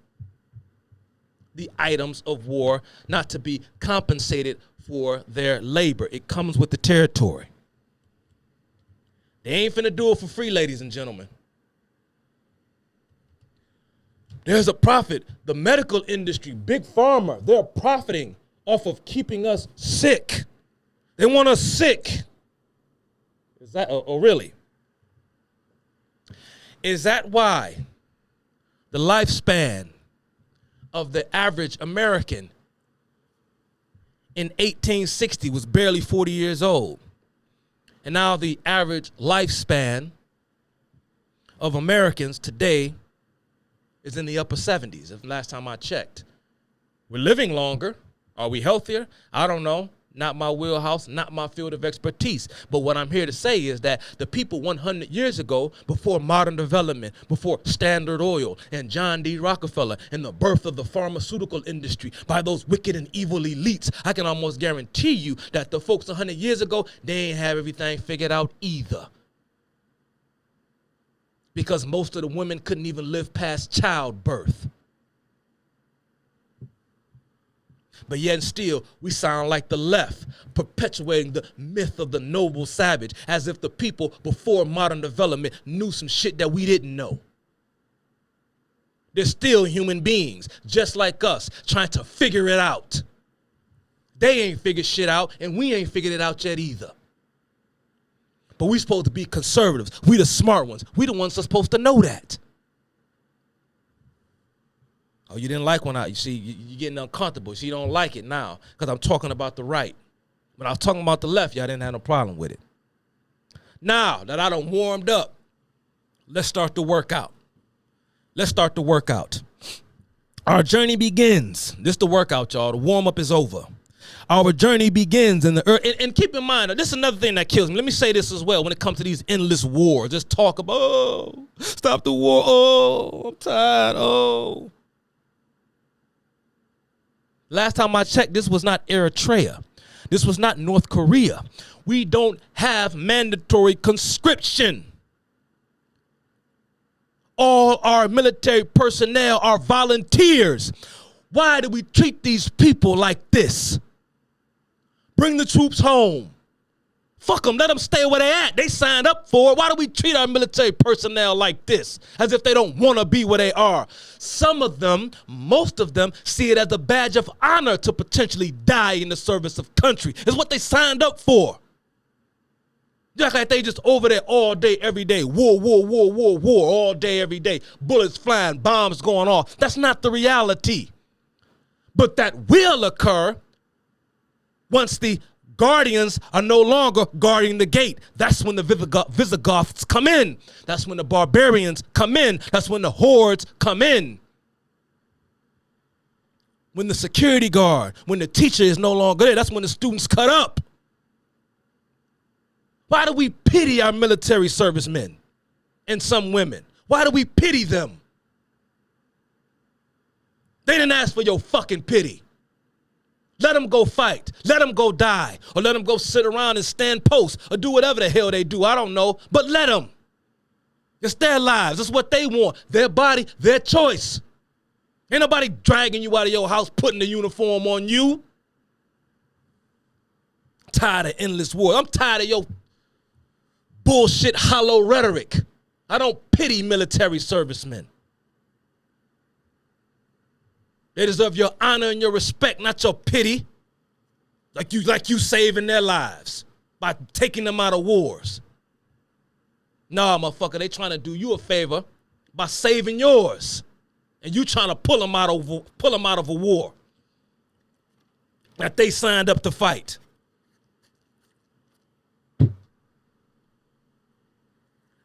the items of war not to be compensated for their labor. It comes with the territory. They ain't finna do it for free, ladies and gentlemen. There's a profit. The medical industry, big pharma, they're profiting off of keeping us sick. They want us sick. Is that, really? Is that why the lifespan of the average American in 1860 was barely 40 years old? And now the average lifespan of Americans today is in the upper 70s, last time I checked. We're living longer. Are we healthier? I don't know. Not my wheelhouse, not my field of expertise. But what I'm here to say is that the people 100 years ago, before modern development, before Standard Oil and John D. Rockefeller and the birth of the pharmaceutical industry by those wicked and evil elites, I can almost guarantee you that the folks 100 years ago, they ain't have everything figured out either. Because most of the women couldn't even live past childbirth. But yet and still, we sound like the left, perpetuating the myth of the noble savage, as if the people before modern development knew some shit that we didn't know. They're still human beings, just like us, trying to figure it out. They ain't figured shit out, and we ain't figured it out yet either. But we supposed to be conservatives. We the smart ones. We the ones that's supposed to know that. Oh, you didn't like when you see, you're getting uncomfortable. So you don't like it now because I'm talking about the right. When I was talking about the left, y'all didn't have no problem with it. Now that I done warmed up, let's start the workout. Let's start the workout. Our journey begins. This is the workout, y'all. The warm-up is over. Our journey begins in the earth. And keep in mind, this is another thing that kills me. Let me say this as well when it comes to these endless wars. Just talk about, oh, stop the war. Oh, I'm tired. Oh. Last time I checked, this was not Eritrea. This was not North Korea. We don't have mandatory conscription. All our military personnel are volunteers. Why do we treat these people like this? Bring the troops home. Fuck them. Let them stay where they at. They signed up for it. Why do we treat our military personnel like this? As if they don't want to be where they are. Some of them, most of them, see it as a badge of honor to potentially die in the service of country. It's what they signed up for. Just like they just over there all day, every day. War, war, war, war, war, all day, every day. Bullets flying, bombs going off. That's not the reality. But that will occur once the Guardians are no longer guarding the gate. That's when the Visigoths come in. That's when the barbarians come in. That's when the hordes come in. When the security guard, when the teacher is no longer there, that's when the students cut up. Why do we pity our military servicemen and some women? Why do we pity them? They didn't ask for your fucking pity. Let them go fight. Let them go die. Or let them go sit around and stand post or do whatever the hell they do. I don't know. But let them. It's their lives. It's what they want. Their body, their choice. Ain't nobody dragging you out of your house, putting the uniform on you. Tired of endless war. I'm tired of your bullshit, hollow rhetoric. I don't pity military servicemen. They deserve your honor and your respect, not your pity. Like you saving their lives by taking them out of wars. Nah, motherfucker, they trying to do you a favor by saving yours. And you trying to pull them out of a war that they signed up to fight.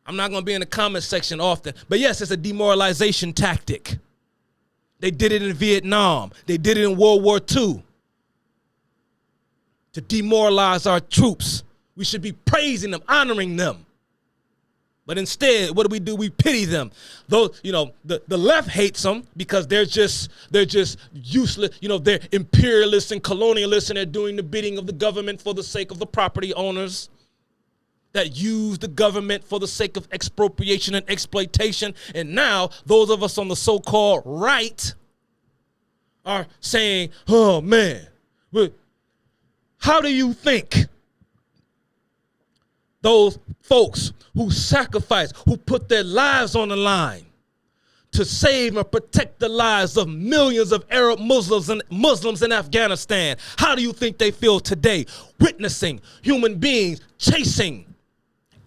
I'm not going to be in the comment section often, but yes, it's a demoralization tactic. They did it in Vietnam. They did it in World War II. To demoralize our troops. We should be praising them, honoring them. But instead, what do? We pity them. Those, the left hates them because they're just useless. They're imperialists and colonialists, and they're doing the bidding of the government for the sake of the property owners that use the government for the sake of expropriation and exploitation. And now those of us on the so-called right are saying, oh man, how do you think those folks who sacrifice, who put their lives on the line to save and protect the lives of millions of Arab Muslims in Afghanistan, how do you think they feel today witnessing human beings chasing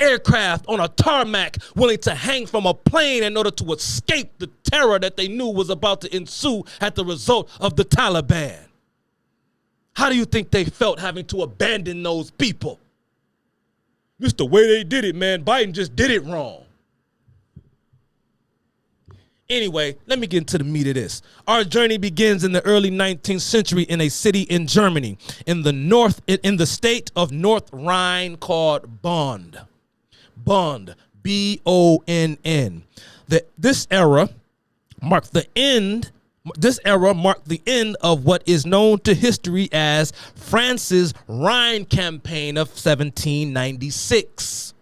aircraft on a tarmac, willing to hang from a plane in order to escape the terror that they knew was about to ensue at the result of the Taliban? How do you think they felt having to abandon those people? It's the way they did it, man. Biden just did it wrong. Anyway, let me get into the meat of this. Our journey begins in the early 19th century in a city in Germany, in the state of North Rhine called Bonn. Bonn, B-O-N-N. This era marked the end of what is known to history as France's Rhine Campaign of 1796.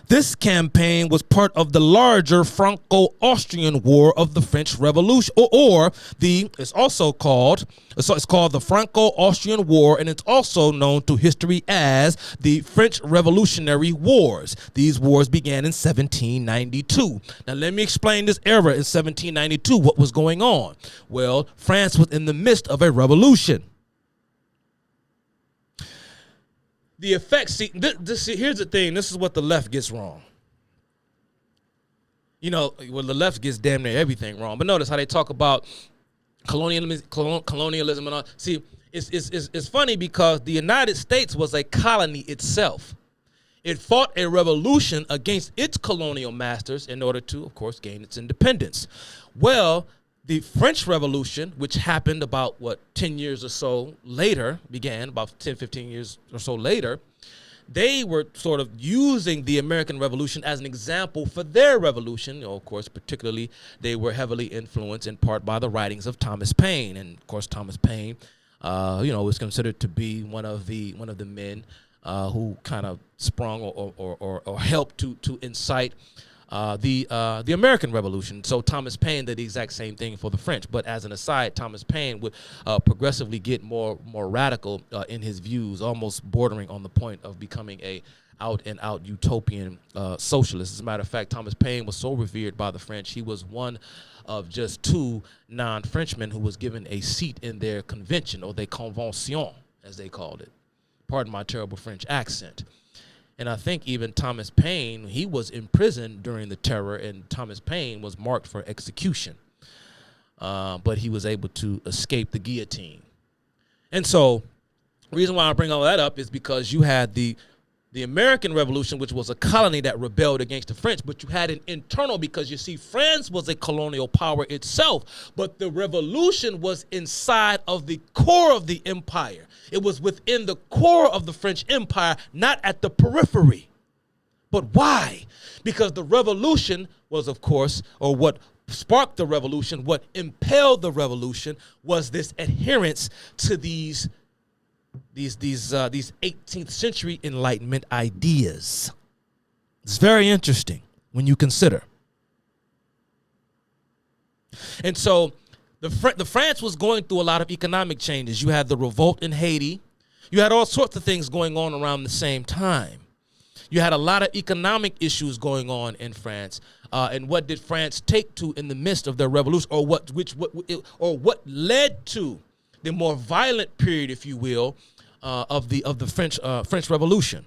This campaign was part of the larger Franco-Austrian War of the French Revolution, it's called the Franco-Austrian War, and it's also known to history as the French Revolutionary Wars. These wars began in 1792. Now let me explain this era in 1792, what was going on. Well, France was in the midst of a revolution. The effects, here's the thing, this is what the left gets wrong. The left gets damn near everything wrong. But notice how they talk about colonialism and all. See, it's funny because the United States was a colony itself. It fought a revolution against its colonial masters in order to, of course, gain its independence. Well, the French Revolution, which happened about, 10 years or so later, began about 10, 15 years or so later, they were sort of using the American Revolution as an example for their revolution. Of course, particularly, they were heavily influenced in part by the writings of Thomas Paine. And, of course, Thomas Paine, was considered to be one of the men who kind of sprung or helped to incite the American Revolution. So Thomas Paine did the exact same thing for the French. But as an aside, Thomas Paine would progressively get more radical in his views, almost bordering on the point of becoming a out-and-out utopian socialist. As a matter of fact, Thomas Paine was so revered by the French, he was one of just two non-Frenchmen who was given a seat in their convention, or their convention, as they called it. Pardon my terrible French accent. And I think even Thomas Paine, he was imprisoned during the terror, and Thomas Paine was marked for execution. But he was able to escape the guillotine. And so the reason why I bring all that up is because you had the American Revolution, which was a colony that rebelled against the French, but you had an internal, because you see, France was a colonial power itself, but the revolution was inside of the core of the empire. It was within the core of the French Empire, not at the periphery. But why? Because the revolution was, of course, or what sparked the revolution, what impelled the revolution, was this adherence to these 18th century Enlightenment ideas. It's very interesting when you consider. And so the France was going through a lot of economic changes. You had the revolt in Haiti. You had all sorts of things going on around the same time. You had a lot of economic issues going on in France. And what did France take to in the midst of their revolution, or what led to the more violent period, if you will, of the French Revolution?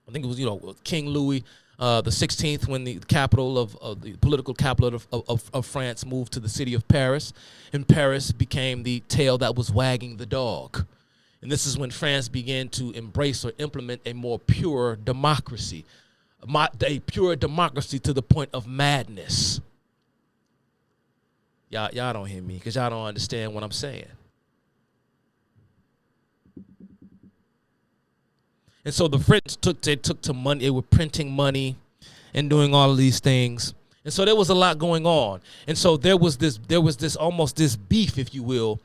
I think it was King Louis the 16th, when the capital of the political capital of France moved to the city of Paris, and Paris became the tail that was wagging the dog. And this is when France began to embrace or implement a more pure democracy, a pure democracy to the point of madness. Y'all don't hear me because y'all don't understand what I'm saying. And so the French took to money. They were printing money and doing all of these things. And so there was a lot going on. And so there was this almost this beef, if you will,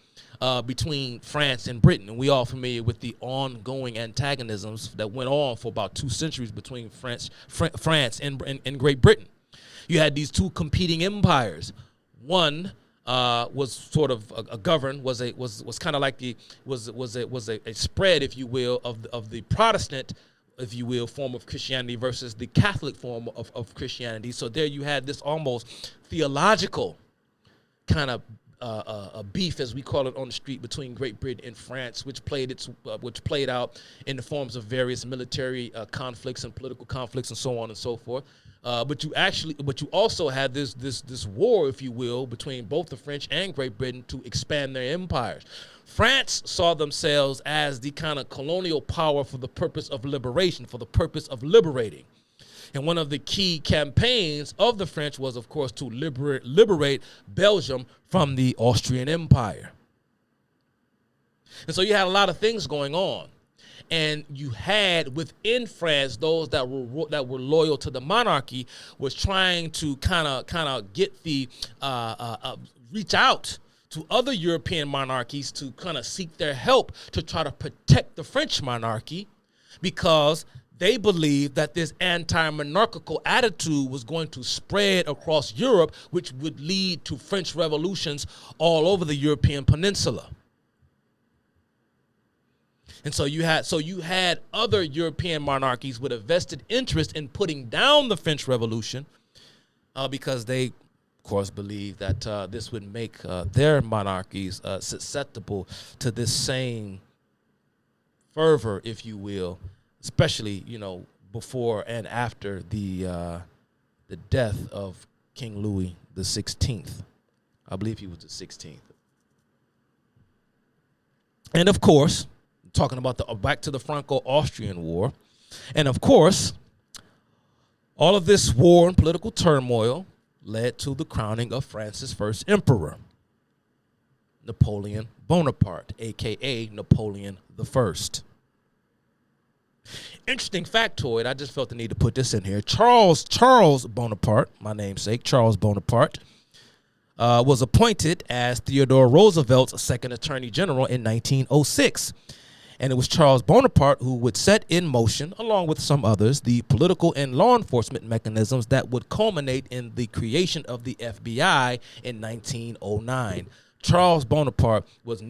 between France and Britain. And we all familiar with the ongoing antagonisms that went on for about 2 centuries between France and Great Britain. You had these two competing empires. One was sort of was kind of like a spread, if you will, of the Protestant, if you will, form of Christianity versus the Catholic form of Christianity. So there you had this almost theological kind of a beef, as we call it on the street, between Great Britain and France, which played out in the forms of various military conflicts and political conflicts and so on and so forth. But you also had this war, if you will, between both the French and Great Britain to expand their empires. France saw themselves as the kind of colonial power for the purpose of liberation, for the purpose of liberating. And one of the key campaigns of the French was, of course, to liberate Belgium from the Austrian Empire. And so you had a lot of things going on. And you had within France those that were loyal to the monarchy, was trying to kind of get the reach out to other European monarchies to kind of seek their help to try to protect the French monarchy, because they believed that this anti-monarchical attitude was going to spread across Europe, which would lead to French revolutions all over the European peninsula. And so you had other European monarchies with a vested interest in putting down the French Revolution, because they, of course, believed that this would make their monarchies susceptible to this same fervor, if you will, especially before and after the death of King Louis the 16th. I believe he was the 16th. And of course, talking about back to the Franco-Austrian War. And of course, all of this war and political turmoil led to the crowning of France's first emperor, Napoleon Bonaparte, a.k.a. Napoleon I. Interesting factoid, I just felt the need to put this in here. Charles Bonaparte, my namesake, Charles Bonaparte, was appointed as Theodore Roosevelt's second attorney general in 1906. And it was Charles Bonaparte who would set in motion, along with some others, the political and law enforcement mechanisms that would culminate in the creation of the FBI in 1909. Charles Bonaparte was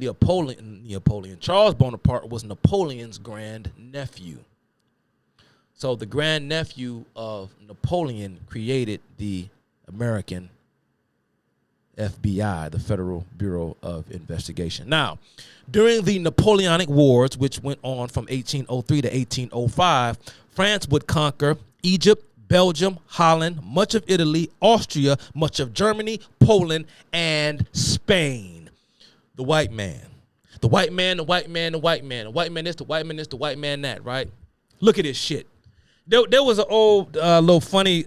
Charles Bonaparte was Napoleon's grandnephew. So the grandnephew of Napoleon created the American FBI, the Federal Bureau of Investigation. Now, during the Napoleonic Wars, which went on from 1803 to 1805, France would conquer Egypt, Belgium, Holland, much of Italy, Austria, much of Germany, Poland, and Spain. The white man. The white man, the white man, the white man. The white man this, the white man this, the white man that, right? Look at this shit. There was an old little funny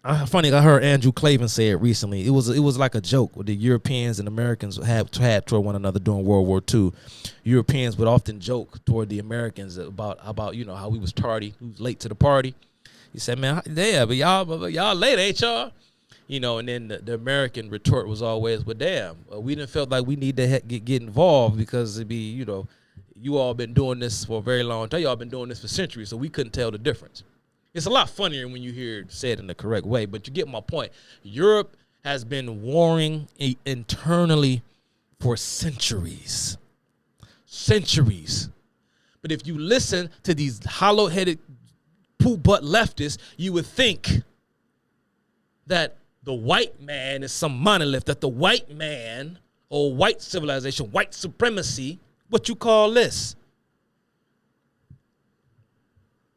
I heard Andrew Clavin say it recently. It was like a joke what the Europeans and Americans had toward one another during World War II. Europeans would often joke toward the Americans about how we was tardy, we was late to the party. He said, "Man, yeah, but y'all late, ain't y'all?" And then the American retort was always, well, damn, we didn't felt like we need to get involved because it'd be, you all been doing this for a very long time. Y'all been doing this for centuries, so we couldn't tell the difference. It's a lot funnier when you hear it said in the correct way, but you get my point. Europe has been warring internally for centuries. Centuries. But if you listen to these hollow-headed poo-butt leftists, you would think that the white man is some monolith, that the white man or white civilization, white supremacy, what you call this?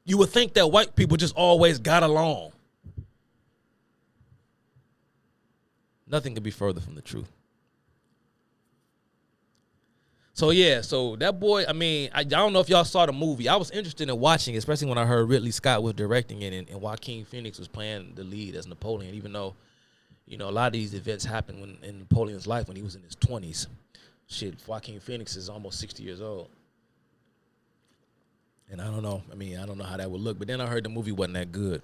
You would think that white people just always got along. Nothing could be further from the truth. So, yeah, so that boy, I don't know if y'all saw the movie. I was interested in watching it, especially when I heard Ridley Scott was directing it and Joaquin Phoenix was playing the lead as Napoleon, even though, a lot of these events happened in Napoleon's life when he was in his 20s. Shit, Joaquin Phoenix is almost 60 years old. And I don't know. I don't know how that would look. But then I heard the movie wasn't that good.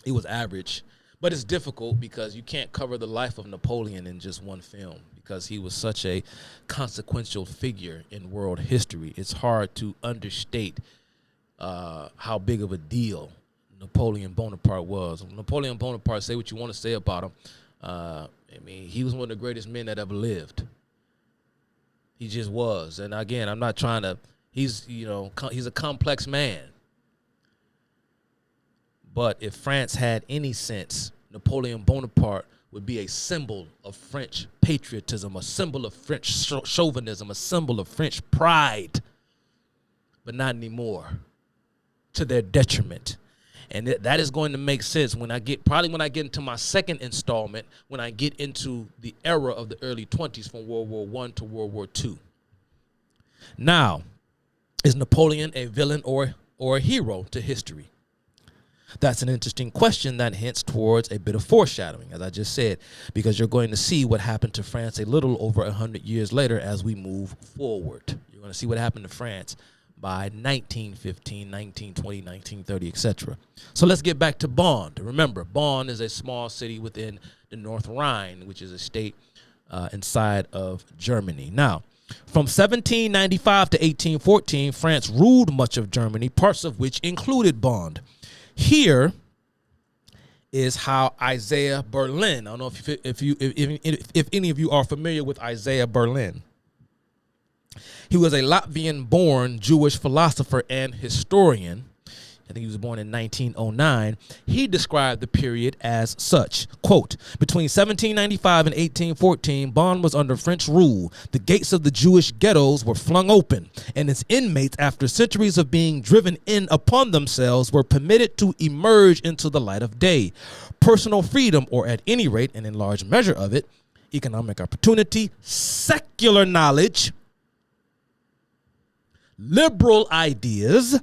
It was average. But it's difficult because you can't cover the life of Napoleon in just one film because he was such a consequential figure in world history. It's hard to understate how big of a deal Napoleon Bonaparte was. Napoleon Bonaparte, say what you want to say about him. He was one of the greatest men that ever lived. He just was. And again, I'm not trying to, he's a complex man. But if France had any sense, Napoleon Bonaparte would be a symbol of French patriotism, a symbol of French chauvinism, a symbol of French pride. But not anymore, to their detriment. And that is going to make sense when I get into my second installment, when I get into the era of the early 20s from World War I to World War II. Now, is Napoleon a villain or a hero to history? That's an interesting question that hints towards a bit of foreshadowing, as I just said, because you're going to see what happened to France a little over 100 years later as we move forward. You're going to see what happened to France by 1915, 1920, 1930, etc. So let's get back to Bonn. Remember, Bonn is a small city within the North Rhine, which is a state inside of Germany. Now, from 1795 to 1814, France ruled much of Germany, parts of which included Bonn. Here is how Isaiah Berlin, I don't know if any of you are familiar with Isaiah Berlin. He was a Latvian-born Jewish philosopher and historian. I think he was born in 1909. He described the period as such, quote, between 1795 and 1814, Bonn was under French rule. The gates of the Jewish ghettos were flung open, and its inmates, after centuries of being driven in upon themselves, were permitted to emerge into the light of day. Personal freedom, or at any rate, and in large measure of it, economic opportunity, secular knowledge, liberal ideas,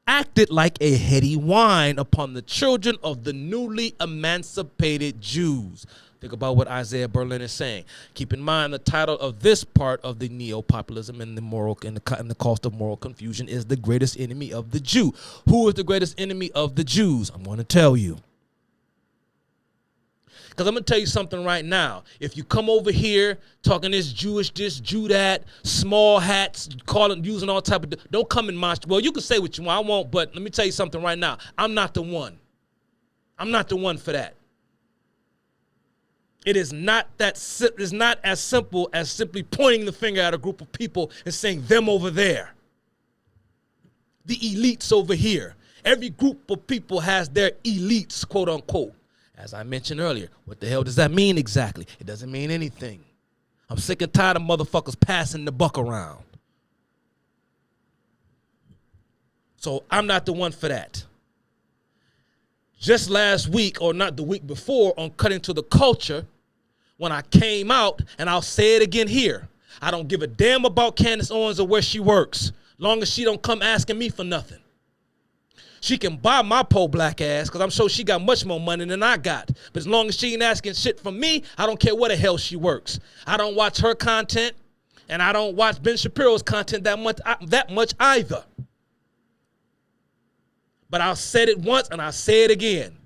acted like a heady wine upon the children of the newly emancipated Jews. Think about what Isaiah Berlin is saying. Keep in mind the title of this part of the Neo-Populism and the cost of moral confusion is the greatest enemy of the Jew. Who is the greatest enemy of the Jews? I'm going to tell you. Because I'm going to tell you something right now. If you come over here talking this Jewish, this, Jew that, small hats, using all type of, don't come in my, well, you can say what you want, I won't, but let me tell you something right now. I'm not the one. I'm not the one for that. It is not it's not as simple as simply pointing the finger at a group of people and saying them over there. The elites over here. Every group of people has their elites, quote unquote. As I mentioned earlier, what the hell does that mean exactly? It doesn't mean anything. I'm sick and tired of motherfuckers passing the buck around. So I'm not the one for that. Just last week, or not the week before, on Cutting to the Culture, when I came out, and I'll say it again here, I don't give a damn about Candace Owens or where she works, long as she don't come asking me for nothing. She can buy my poor black ass because I'm sure she got much more money than I got. But as long as she ain't asking shit from me, I don't care where the hell she works. I don't watch her content, and I don't watch Ben Shapiro's content that much either. But I'll say it once, and I'll say it again.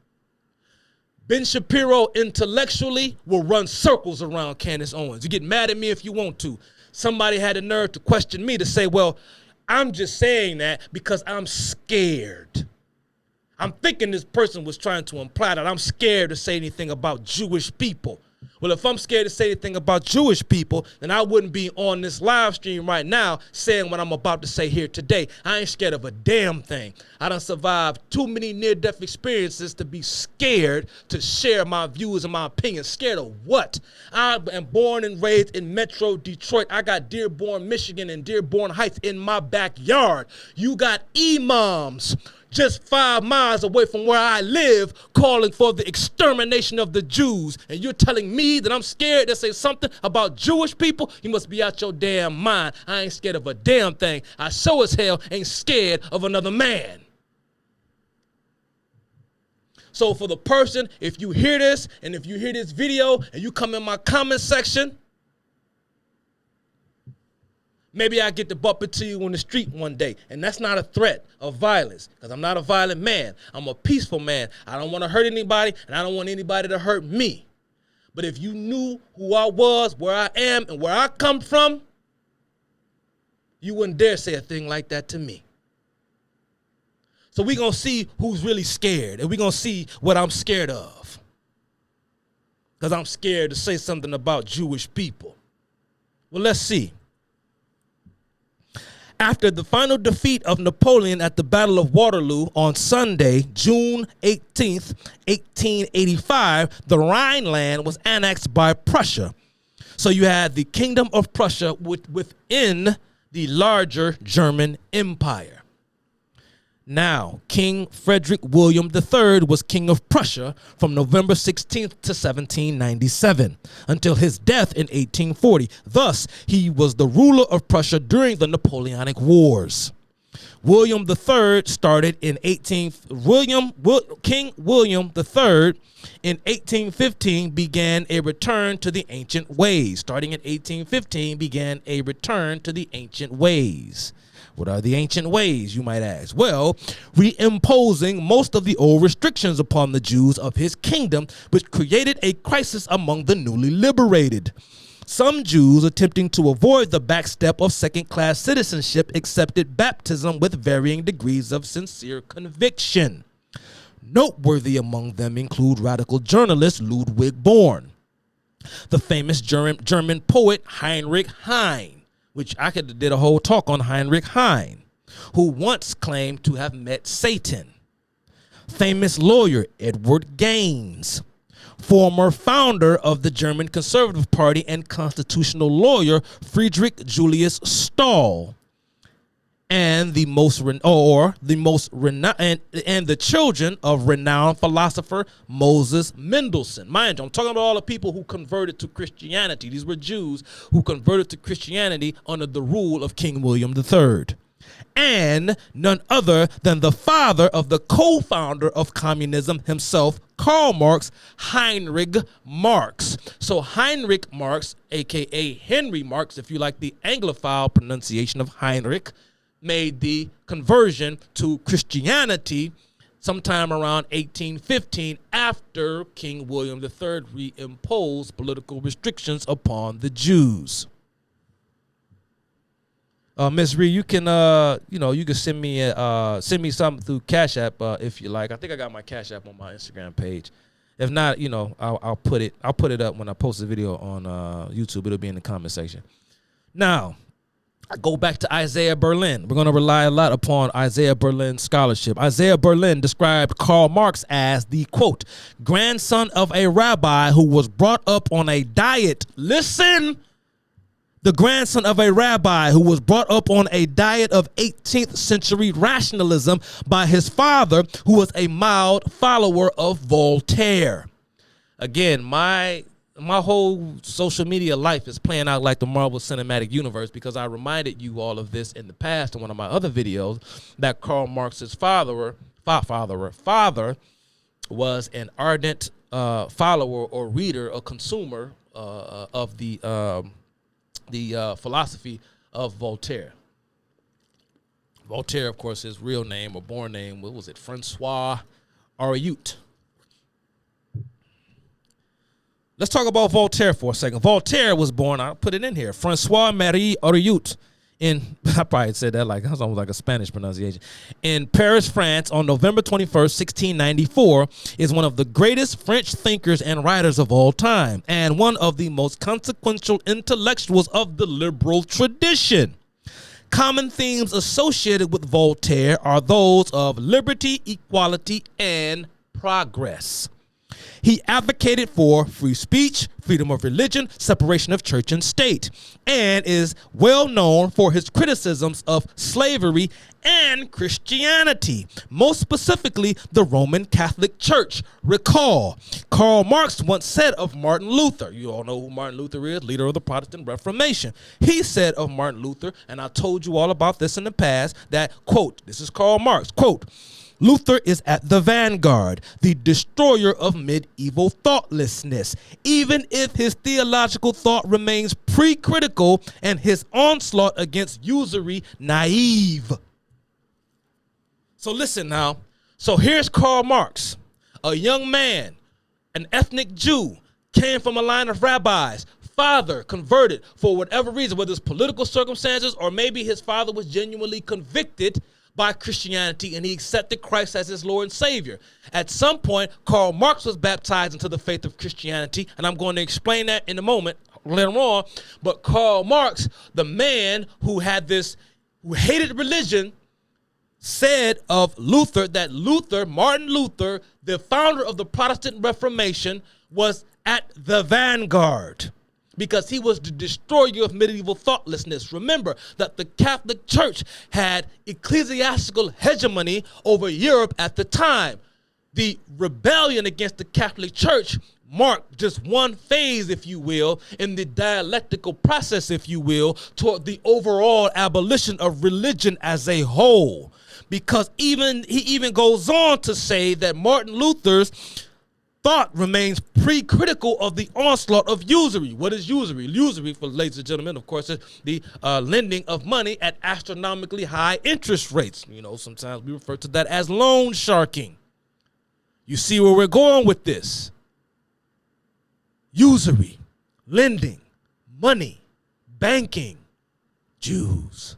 Ben Shapiro intellectually will run circles around Candace Owens. You get mad at me if you want to. Somebody had the nerve to question me to say, well, I'm just saying that because I'm scared. I'm thinking this person was trying to imply that I'm scared to say anything about Jewish people. Well, if I'm scared to say anything about Jewish people, then I wouldn't be on this live stream right now saying what I'm about to say here today. I ain't scared of a damn thing. I done survived too many near-death experiences to be scared to share my views and my opinions. Scared of what? I am born and raised in Metro Detroit. I got Dearborn, Michigan and Dearborn Heights in my backyard. You got imams just 5 miles away from where I live calling for the extermination of the Jews. And you're telling me that I'm scared to say something about Jewish people? You must be out your damn mind. I ain't scared of a damn thing. I sure as hell ain't scared of another man. So for the person, if you hear this and if you hear this video and you come in my comment section, maybe I get to bump into you on the street one day. And that's not a threat of violence, because I'm not a violent man. I'm a peaceful man. I don't want to hurt anybody, and I don't want anybody to hurt me. But if you knew who I was, where I am, and where I come from, you wouldn't dare say a thing like that to me. So we're going to see who's really scared, and we're going to see what I'm scared of. Because I'm scared to say something about Jewish people. Well, let's see. After the final defeat of Napoleon at the Battle of Waterloo on Sunday, June 18th, 1885, the Rhineland was annexed by Prussia. So you had the Kingdom of Prussia within the larger German Empire. Now, King Frederick William III was King of Prussia from November 16th to 1797 until his death in 1840. Thus, he was the ruler of Prussia during the Napoleonic Wars. William III started in King William III in 1815 began a return to the ancient ways. Starting in 1815 began a return to the ancient ways. What are the ancient ways, you might ask? Well, reimposing most of the old restrictions upon the Jews of his kingdom, which created a crisis among the newly liberated. Some Jews, attempting to avoid the backstep of second-class citizenship, accepted baptism with varying degrees of sincere conviction. Noteworthy among them include radical journalist Ludwig Born, the famous German poet Heinrich Heine, which I could did a whole talk on Heinrich Heine, who once claimed to have met Satan. Famous lawyer Edward Gaines, former founder of the German Conservative Party and constitutional lawyer Friedrich Julius Stahl, and the children of renowned philosopher Moses Mendelssohn. Mind you, I'm talking about all the people who converted to Christianity. These were Jews who converted to Christianity under the rule of King William III. And none other than the father of the co-founder of communism himself, Karl Marx, Heinrich Marx. So Heinrich Marx, aka Henry Marx, if you like the Anglophile pronunciation of Heinrich, made the conversion to Christianity sometime around 1815 after King William III reimposed political restrictions upon the Jews. Ms. Reed, you can you can send me something through Cash App if you like. I think I got my Cash App on my Instagram page. If not, I'll put it up when I post the video on YouTube. It'll be in the comment section. Now, I go back to Isaiah Berlin. We're going to rely a lot upon Isaiah Berlin's scholarship. Isaiah Berlin described Karl Marx as the, quote, grandson of a rabbi who was brought up on a diet. Listen, the grandson of a rabbi who was brought up on a diet of 18th century rationalism by his father, who was a mild follower of Voltaire. Again, my whole social media life is playing out like the Marvel Cinematic Universe, because I reminded you all of this in the past in one of my other videos, that Karl Marx's father was an ardent follower or reader or consumer of the philosophy of Voltaire. Voltaire, of course, his real name or born name, what was it, Francois Arouet. Let's talk about Voltaire for a second. Voltaire was born, I'll put it in here, Francois-Marie Auriot I probably said that like, that's almost like a Spanish pronunciation, in Paris, France on November 21st, 1694, is one of the greatest French thinkers and writers of all time, and one of the most consequential intellectuals of the liberal tradition. Common themes associated with Voltaire are those of liberty, equality, and progress. He advocated for free speech, freedom of religion, separation of church and state, and is well known for his criticisms of slavery and Christianity, most specifically the Roman Catholic Church. Recall, Karl Marx once said of Martin Luther, you all know who Martin Luther is, leader of the Protestant Reformation. He said of Martin Luther, and I told you all about this in the past, that, quote, this is Karl Marx, quote, Luther is at the vanguard, the destroyer of medieval thoughtlessness, even if his theological thought remains pre-critical and his onslaught against usury naive. So listen now. So here's Karl Marx, a young man, an ethnic Jew, came from a line of rabbis, father converted for whatever reason, whether it's political circumstances or maybe his father was genuinely convicted by Christianity, and he accepted Christ as his Lord and Savior. At some point, Karl Marx was baptized into the faith of Christianity, and I'm going to explain that in a moment later on. But Karl Marx, the man who hated religion, said of Luther that Martin Luther, the founder of the Protestant Reformation, was at the vanguard, because he was the destroyer of medieval thoughtlessness. Remember that the Catholic Church had ecclesiastical hegemony over Europe at the time. The rebellion against the Catholic Church marked just one phase, if you will, in the dialectical process, if you will, toward the overall abolition of religion as a whole. Because he even goes on to say that Martin Luther's thought remains pre-critical of the onslaught of usury. What is usury? Usury, for ladies and gentlemen, of course, is the lending of money at astronomically high interest rates. You know, sometimes we refer to that as loan sharking. You see where we're going with this. Usury, lending, money, banking, Jews.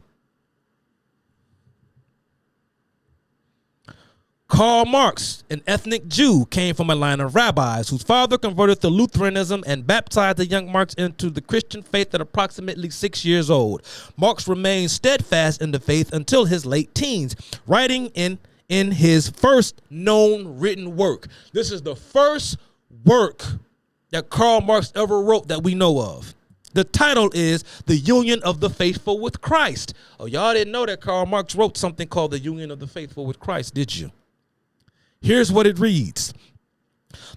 Karl Marx, an ethnic Jew, came from a line of rabbis whose father converted to Lutheranism and baptized the young Marx into the Christian faith at approximately 6 years old. Marx remained steadfast in the faith until his late teens, writing in his first known written work. This is the first work that Karl Marx ever wrote that we know of. The title is The Union of the Faithful with Christ. Oh, y'all didn't know that Karl Marx wrote something called The Union of the Faithful with Christ, did you? Here's what it reads.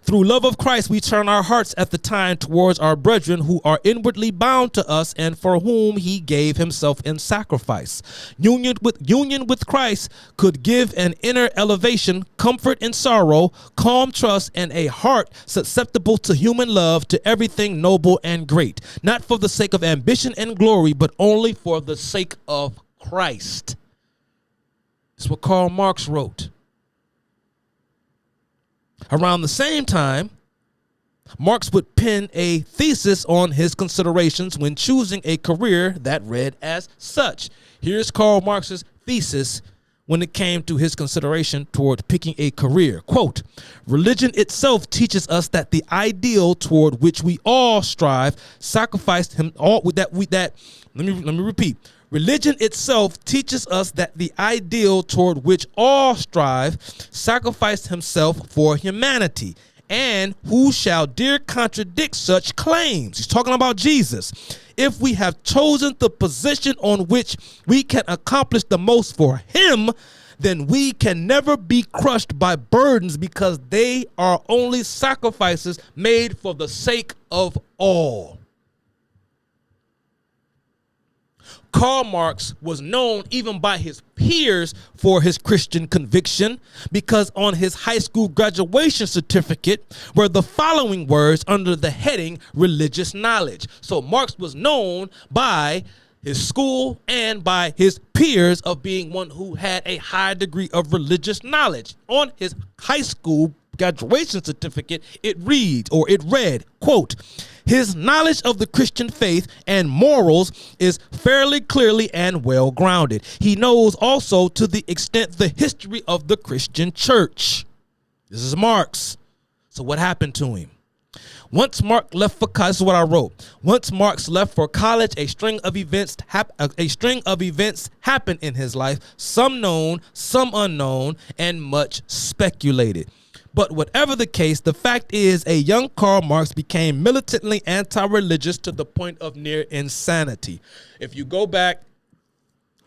Through love of Christ, we turn our hearts at the time towards our brethren who are inwardly bound to us and for whom he gave himself in sacrifice. Union with Christ could give an inner elevation, comfort in sorrow, calm trust, and a heart susceptible to human love, to everything noble and great, not for the sake of ambition and glory, but only for the sake of Christ. That's what Karl Marx wrote. Around the same time, Marx would pen a thesis on his considerations when choosing a career that read as such. Here's Karl Marx's thesis when it came to his consideration toward picking a career. Quote, religion itself teaches us that the ideal toward which we all strive sacrificed him all let me repeat. Religion itself teaches us that the ideal toward which all strive sacrificed himself for humanity. And who shall dare contradict such claims? He's talking about Jesus. If we have chosen the position on which we can accomplish the most for him, then we can never be crushed by burdens, because they are only sacrifices made for the sake of all. Karl Marx was known even by his peers for his Christian conviction, because on his high school graduation certificate were the following words under the heading religious knowledge. So Marx was known by his school and by his peers of being one who had a high degree of religious knowledge. On his high school graduation certificate, it read, quote, his knowledge of the Christian faith and morals is fairly clearly and well grounded. He knows also to the extent the history of the Christian church. This is Marx. So what happened to him? Once Marx left for college, this is what I wrote. Once Marx left for college, a string of events happened in his life, some known, some unknown, and much speculated. But whatever the case, the fact is a young Karl Marx became militantly anti-religious to the point of near insanity. If you go back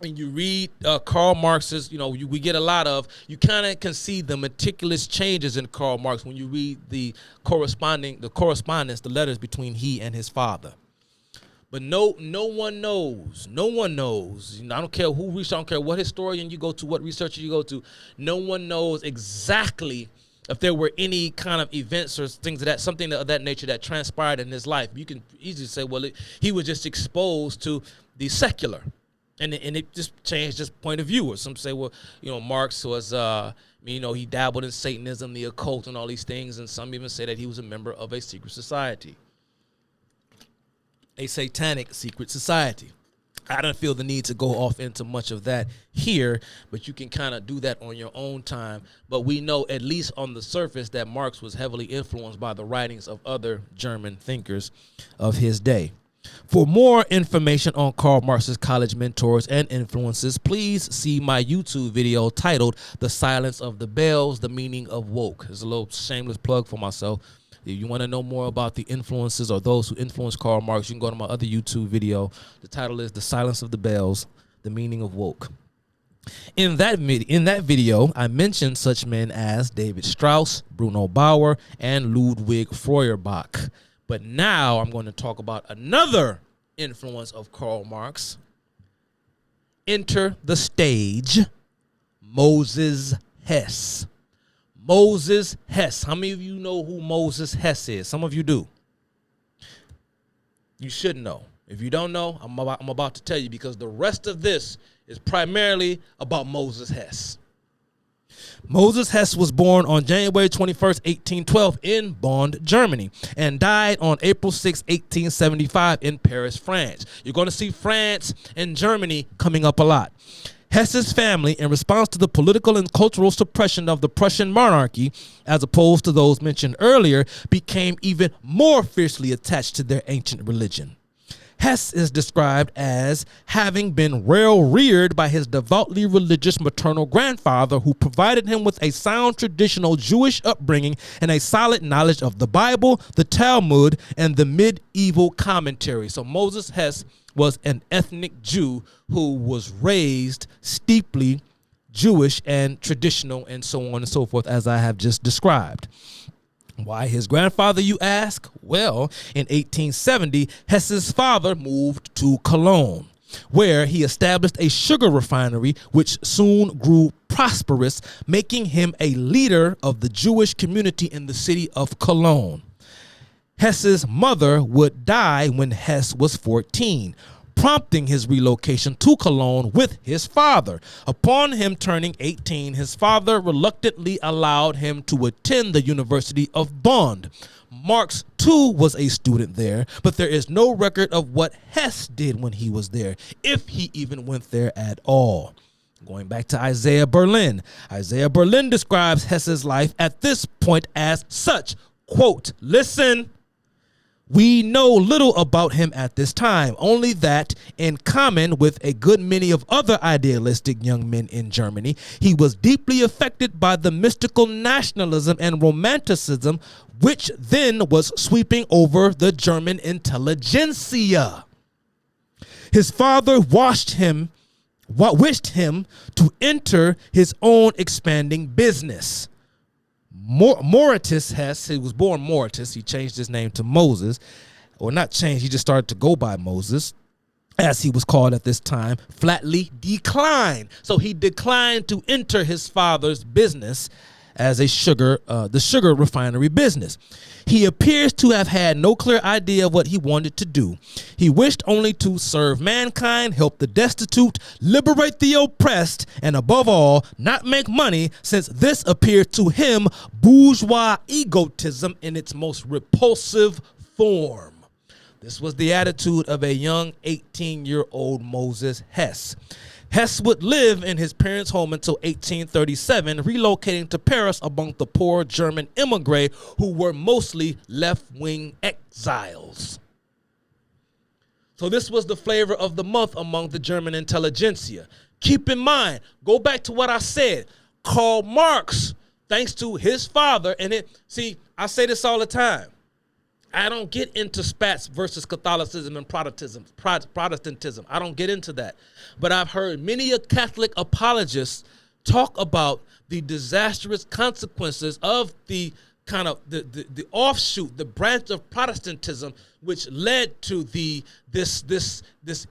and you read Karl Marx's, we get a lot of, you kind of can see the meticulous changes in Karl Marx when you read the correspondence, the letters between he and his father. But no one knows. No one knows. I don't care who research, I don't care what historian you go to, what researcher you go to. No one knows exactly if there were any kind of events or something of that nature that transpired in his life. You can easily say, well, he was just exposed to the secular. And it just changed his point of view. Or some say, well, Marx was, he dabbled in Satanism, the occult, and all these things. And some even say that he was a member of a secret society, a satanic secret society. I don't feel the need to go off into much of that here, but you can kind of do that on your own time. But we know, at least on the surface, that Marx was heavily influenced by the writings of other German thinkers of his day. For more information on Karl Marx's college mentors and influences, please see my YouTube video titled The Silence of the Bells, The Meaning of Woke. It's a little shameless plug for myself. If you want to know more about the influences or those who influenced Karl Marx, you can go to my other YouTube video. The title is The Silence of the Bells, The Meaning of Woke. In that video, I mentioned such men as David Strauss, Bruno Bauer, and Ludwig Feuerbach. But now I'm going to talk about another influence of Karl Marx. Enter the stage, Moses Hess. Moses Hess. How many of you know who Moses Hess is? Some of you do. You should know. If you don't know, I'm about to tell you, because the rest of this is primarily about Moses Hess. Moses Hess was born on January 21st, 1812 in Bonn, Germany, and died on April 6, 1875 in Paris, France. You're going to see France and Germany coming up a lot. Hess's family, in response to the political and cultural suppression of the Prussian monarchy, as opposed to those mentioned earlier, became even more fiercely attached to their ancient religion. Hess is described as having been well-reared by his devoutly religious maternal grandfather, who provided him with a sound traditional Jewish upbringing and a solid knowledge of the Bible, the Talmud, and the medieval commentary. So Moses Hess was an ethnic Jew who was raised steeply Jewish and traditional and so on and so forth, as I have just described. Why his grandfather, you ask? Well, in 1870, Hess's father moved to Cologne, where he established a sugar refinery, which soon grew prosperous, making him a leader of the Jewish community in the city of Cologne. Hess's mother would die when Hess was 14, prompting his relocation to Cologne with his father. Upon him turning 18, his father reluctantly allowed him to attend the University of Bonn. Marx, too, was a student there, but there is no record of what Hess did when he was there, if he even went there at all. Going back to Isaiah Berlin. Isaiah Berlin describes Hess's life at this point as such, quote, "Listen, we know little about him at this time, only that, in common with a good many of other idealistic young men in Germany, he was deeply affected by the mystical nationalism and romanticism which then was sweeping over the German intelligentsia. His father wished him to enter his own expanding business. Moritz Hess, he was born Moritz, he changed his name to Moses, or not changed, he just started to go by Moses, as he was called at this time, flatly declined. So he declined to enter his father's business as the sugar refinery business. He appears to have had no clear idea of what he wanted to do. He wished only to serve mankind, help the destitute, liberate the oppressed, and above all, not make money, since this appeared to him bourgeois egotism in its most repulsive form. This was the attitude of a young 18-year-old Moses Hess. Hess would live in his parents' home until 1837, relocating to Paris among the poor German immigrants who were mostly left-wing exiles. So this was the flavor of the month among the German intelligentsia. Keep in mind, go back to what I said. Karl Marx, thanks to his father, I say this all the time. I don't get into spats versus Catholicism and Protestantism. I don't get into that. But I've heard many a Catholic apologists talk about the disastrous consequences of the kind of the offshoot, the branch of Protestantism, which led to this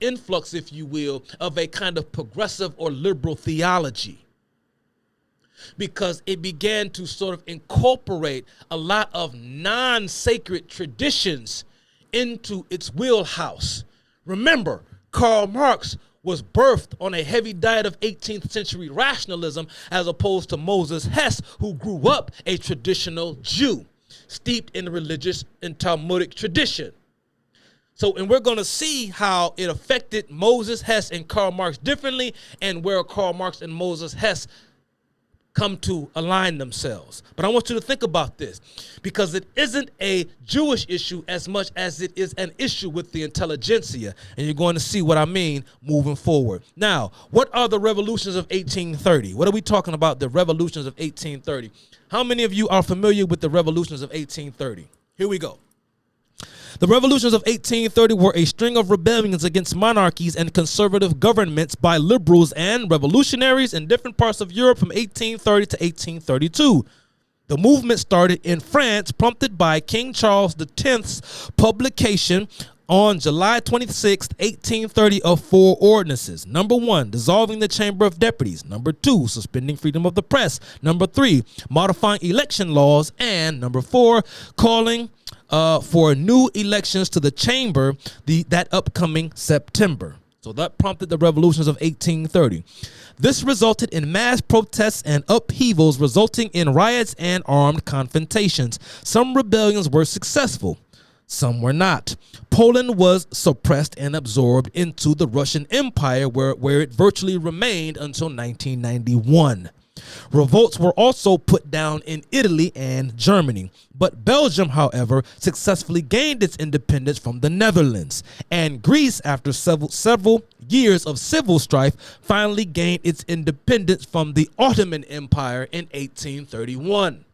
influx, if you will, of a kind of progressive or liberal theology. Because it began to sort of incorporate a lot of non-sacred traditions into its wheelhouse. Remember, Karl Marx was birthed on a heavy diet of 18th century rationalism, as opposed to Moses Hess, who grew up a traditional Jew, steeped in religious and Talmudic tradition. And we're going to see how it affected Moses Hess and Karl Marx differently, and where Karl Marx and Moses Hess come to align themselves. But I want you to think about this, because it isn't a Jewish issue as much as it is an issue with the intelligentsia, and you're going to see what I mean moving forward. Now, what are the revolutions of 1830? What are we talking about, the revolutions of 1830? How many of you are familiar with the revolutions of 1830? Here we go. The revolutions of 1830 were a string of rebellions against monarchies and conservative governments by liberals and revolutionaries in different parts of Europe from 1830 to 1832. The movement started in France, prompted by King Charles X's publication on July 26, 1830, of 4 ordinances. Number 1, dissolving the Chamber of Deputies. Number 2, suspending freedom of the press. Number 3, modifying election laws. And number 4, calling for new elections to the chamber that upcoming September. So that prompted the revolutions of 1830. This resulted in mass protests and upheavals, resulting in riots and armed confrontations. Some rebellions were successful, some were not. Poland was suppressed and absorbed into the Russian Empire, where it virtually remained until 1991. Revolts were also put down in Italy and Germany, but Belgium, however, successfully gained its independence from the Netherlands, and Greece, after several years of civil strife, finally gained its independence from the Ottoman Empire in 1831.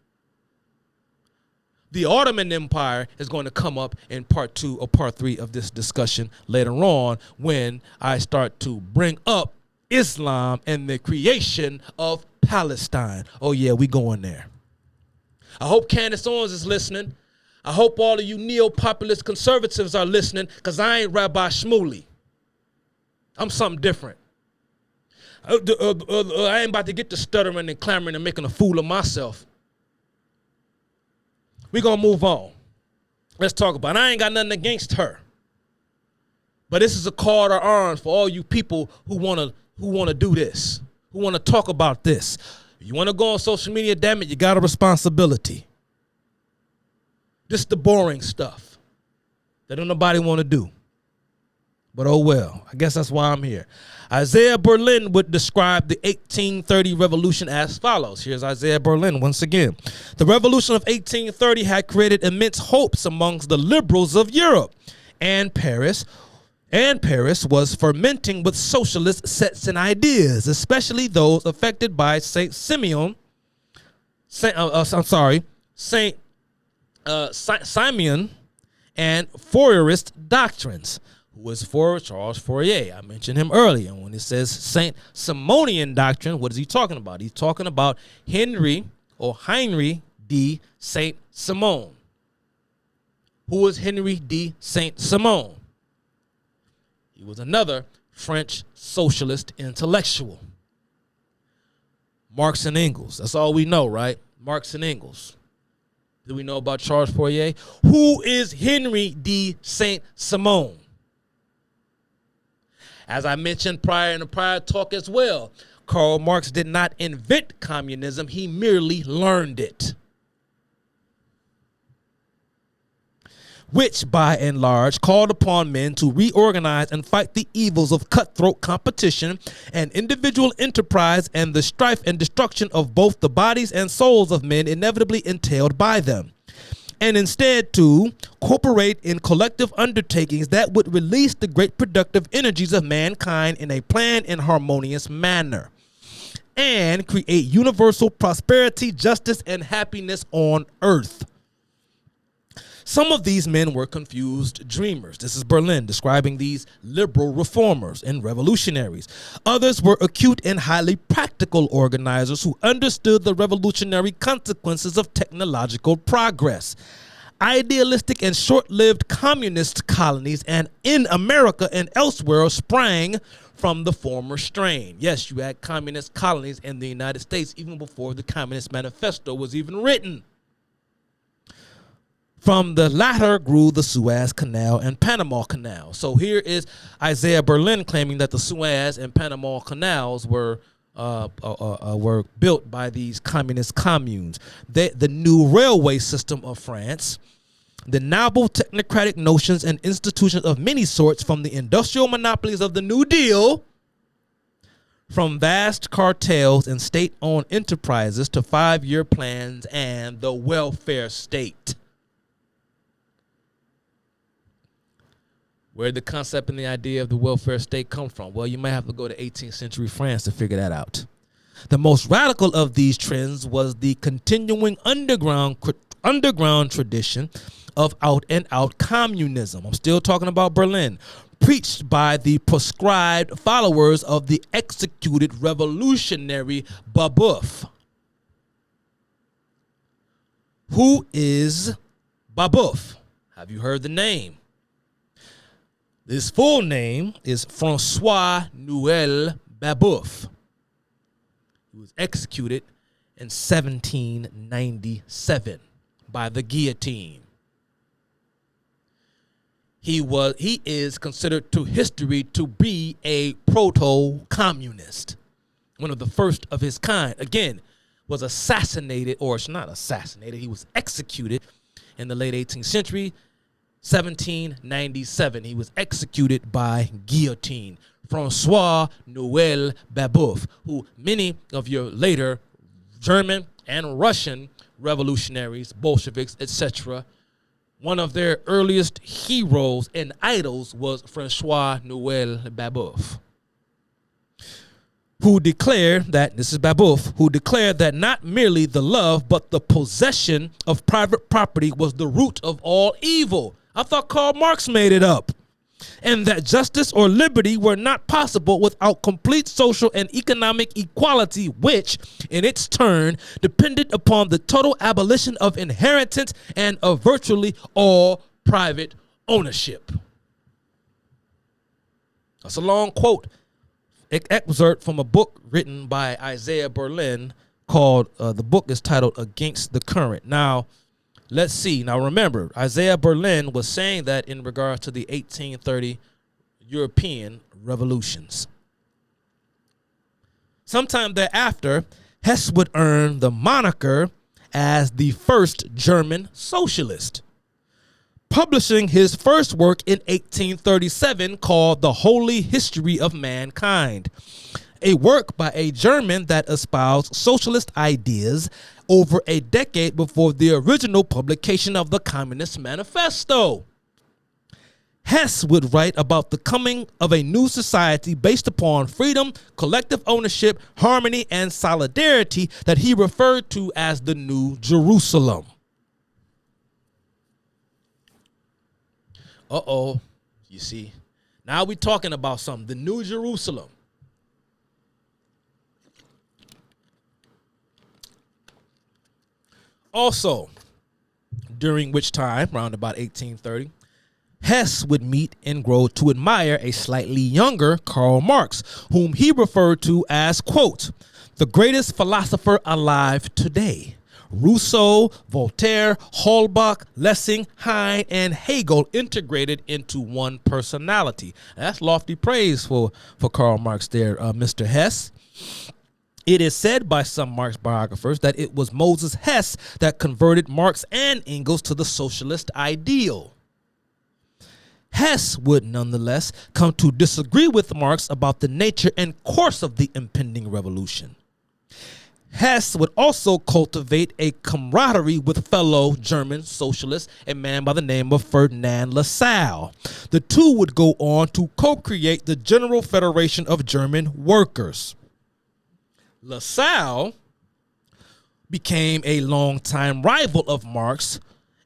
The Ottoman Empire is going to come up in part 2 or part 3 of this discussion later on, when I start to bring up Islam and the creation of Palestine. Oh yeah, we going there. I hope Candace Owens is listening. I hope all of you neo-populist conservatives are listening, because I ain't Rabbi Shmuley. I'm something different. I ain't about to get to stuttering and clamoring and making a fool of myself. We're going to move on. Let's talk about it. I ain't got nothing against her. But this is a call to arms for all you people who want to do this, who want to talk about this. If you want to go on social media, damn it, you got a responsibility. This is the boring stuff that don't nobody want to do. But oh well, I guess that's why I'm here. Isaiah Berlin would describe the 1830 revolution as follows. Here's Isaiah Berlin once again. The revolution of 1830 had created immense hopes amongst the liberals of Europe, and Paris was fermenting with socialist sets and ideas, especially those affected by Simeon and Fourierist doctrines. Who was for Charles Fourier? I mentioned him earlier. When it says Saint Simonian doctrine, what is he talking about? He's talking about Henry D. Saint Simon. Who was Henry D. Saint Simon? He was another French socialist intellectual. Marx and Engels. That's all we know, right? Marx and Engels. Do we know about Charles Fourier? Who is Henry de Saint-Simon? As I mentioned in a prior talk as well, Karl Marx did not invent communism, he merely learned it, which by and large called upon men to reorganize and fight the evils of cutthroat competition and individual enterprise and the strife and destruction of both the bodies and souls of men inevitably entailed by them, and instead to cooperate in collective undertakings that would release the great productive energies of mankind in a planned and harmonious manner, and create universal prosperity, justice, and happiness on earth. Some of these men were confused dreamers. This is Berlin describing these liberal reformers and revolutionaries. Others were acute and highly practical organizers who understood the revolutionary consequences of technological progress. Idealistic and short-lived communist colonies and in America and elsewhere sprang from the former strain. Yes, you had communist colonies in the United States even before the Communist Manifesto was even written. From the latter grew the Suez Canal and Panama Canal. So here is Isaiah Berlin claiming that the Suez and Panama Canals were built by these communist communes. The new railway system of France, the novel technocratic notions and institutions of many sorts, from the industrial monopolies of the New Deal, from vast cartels and state-owned enterprises to 5-year plans and the welfare state. Where did the concept and the idea of the welfare state come from? Well, you might have to go to 18th century France to figure that out. The most radical of these trends was the continuing underground tradition of out-and-out communism. I'm still talking about Berlin, preached by the proscribed followers of the executed revolutionary Babeuf. Who is Babeuf? Have you heard the name? His full name is François-Noël Babeuf. He was executed in 1797 by the guillotine. He is considered to history to be a proto-communist, one of the first of his kind. Again, was assassinated, or it's not assassinated, he was executed in the late 18th century, 1797. He was executed by guillotine. François-Noël Babeuf, who many of your later German and Russian revolutionaries, Bolsheviks, etc., one of their earliest heroes and idols was François-Noël Babeuf, who declared that, this is Babeuf, who declared that not merely the love but the possession of private property was the root of all evil. I thought Karl Marx made it up. And that justice or liberty were not possible without complete social and economic equality, which, in its turn, depended upon the total abolition of inheritance and of virtually all private ownership. That's a long quote, excerpt from a book written by Isaiah Berlin called, the book is titled Against the Current. Now, let's see. Now, remember, Isaiah Berlin was saying that in regards to the 1830 European revolutions. Sometime thereafter, Hess would earn the moniker as the first German socialist, publishing his first work in 1837 called The Holy History of Mankind, a work by a German that espoused socialist ideas over a decade before the original publication of the Communist Manifesto. Hess would write about the coming of a new society based upon freedom, collective ownership, harmony, and solidarity that he referred to as the New Jerusalem. Uh-oh, you see, now we're talking about something, the New Jerusalem. Also, during which time, around about 1830, Hess would meet and grow to admire a slightly younger Karl Marx, whom he referred to as, quote, the greatest philosopher alive today, Rousseau, Voltaire, Holbach, Lessing, Heine, and Hegel integrated into one personality. That's lofty praise for Karl Marx there, Mr. Hess. It is said by some Marx biographers that it was Moses Hess that converted Marx and Engels to the socialist ideal. Hess would nonetheless come to disagree with Marx about the nature and course of the impending revolution. Hess would also cultivate a camaraderie with fellow German socialists, a man by the name of Ferdinand Lassalle. The two would go on to co-create the General Federation of German Workers. Lassalle became a longtime rival of Marx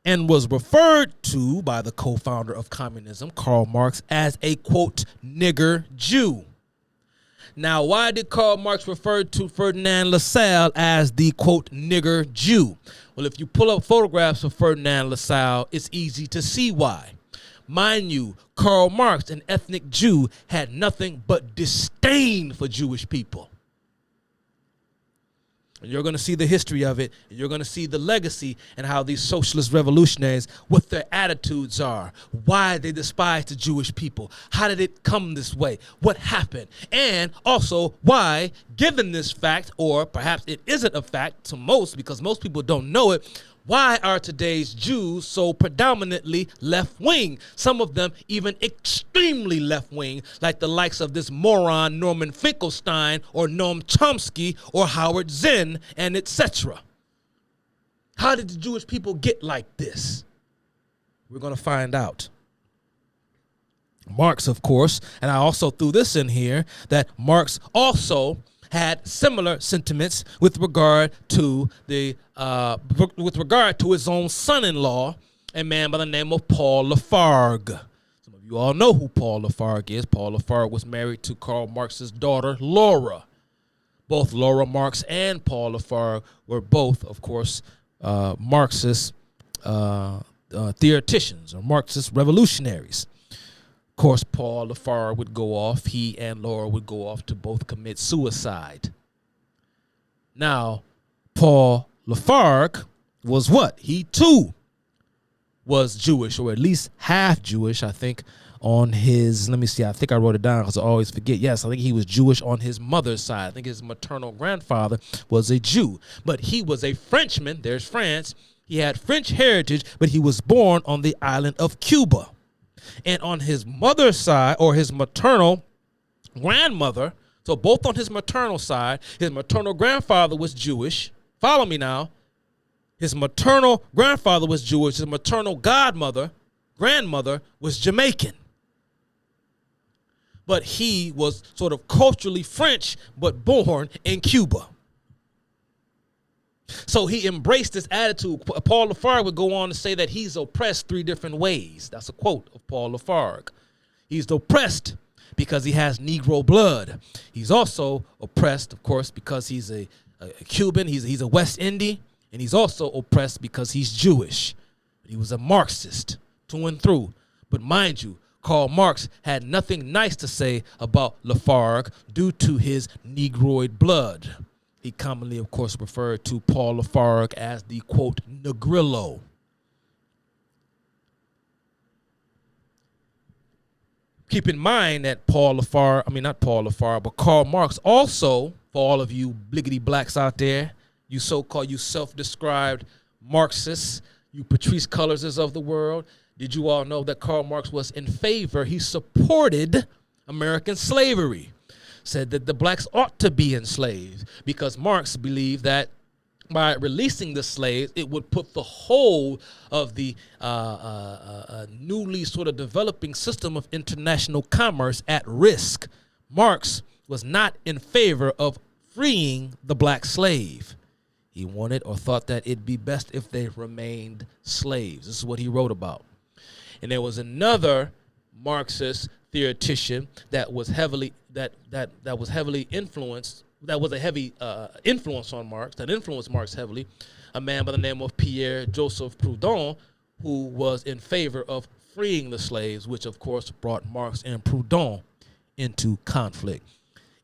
and was referred to by the co-founder of communism, Karl Marx, as a, quote, nigger Jew. Now, why did Karl Marx refer to Ferdinand Lassalle as the, quote, nigger Jew? Well, if you pull up photographs of Ferdinand Lassalle, it's easy to see why. Mind you, Karl Marx, an ethnic Jew, had nothing but disdain for Jewish people. And you're going to see the history of it, and you're going to see the legacy and how these socialist revolutionaries, what their attitudes are, why they despise the Jewish people, how did it come this way, what happened, and also why, given this fact, or perhaps it isn't a fact to most because most people don't know it, why are today's Jews so predominantly left-wing? Some of them even extremely left-wing, like the likes of this moron Norman Finkelstein or Noam Chomsky or Howard Zinn and etc. How did the Jewish people get like this? We're going to find out. Marx, of course, and I also threw this in here, that Marx also had similar sentiments with regard to his own son-in-law, a man by the name of Paul Lafargue. Some of you all know who Paul Lafargue is. Paul Lafargue was married to Karl Marx's daughter, Laura. Both Laura Marx and Paul Lafargue were both, of course, Marxist theoreticians or Marxist revolutionaries. Of course, Paul Lafargue would go off. He and Laura would go off to both commit suicide. Now, Paul Lafargue was what? He too was Jewish, or at least half Jewish, I think, on his, let me see, I think I wrote it down because I always forget. Yes, I think he was Jewish on his mother's side. I think his maternal grandfather was a Jew. But he was a Frenchman. There's France. He had French heritage, but he was born on the island of Cuba. And on his mother's side, or his maternal grandmother, so both on his maternal side, his maternal grandfather was Jewish. Follow me now. His maternal grandfather was Jewish. His maternal grandmother was Jamaican. But he was sort of culturally French, but born in Cuba. So he embraced this attitude. Paul Lafargue would go on to say that he's oppressed 3 different ways. That's a quote of Paul Lafargue. He's oppressed because he has Negro blood. He's also oppressed, of course, because he's a Cuban. He's a West Indian. And he's also oppressed because he's Jewish. He was a Marxist through and through. But mind you, Karl Marx had nothing nice to say about Lafargue due to his Negroid blood. He commonly, of course, referred to Paul Lafargue as the, quote, Negrillo. Keep in mind that Karl Marx also, for all of you bliggity blacks out there, you so-called, you self-described Marxists, you Patrice Cullerses of the world, did you all know that Karl Marx was in favor, he supported American slavery? Said that the blacks ought to be enslaved because Marx believed that by releasing the slaves, it would put the whole of the newly sort of developing system of international commerce at risk. Marx was not in favor of freeing the black slave. He wanted or thought that it'd be best if they remained slaves. This is what he wrote about. And there was another Marxist theoretician that was heavily influenced, that was a heavy influence on Marx, that influenced Marx heavily, a man by the name of Pierre Joseph Proudhon, who was in favor of freeing the slaves, which of course brought Marx and Proudhon into conflict.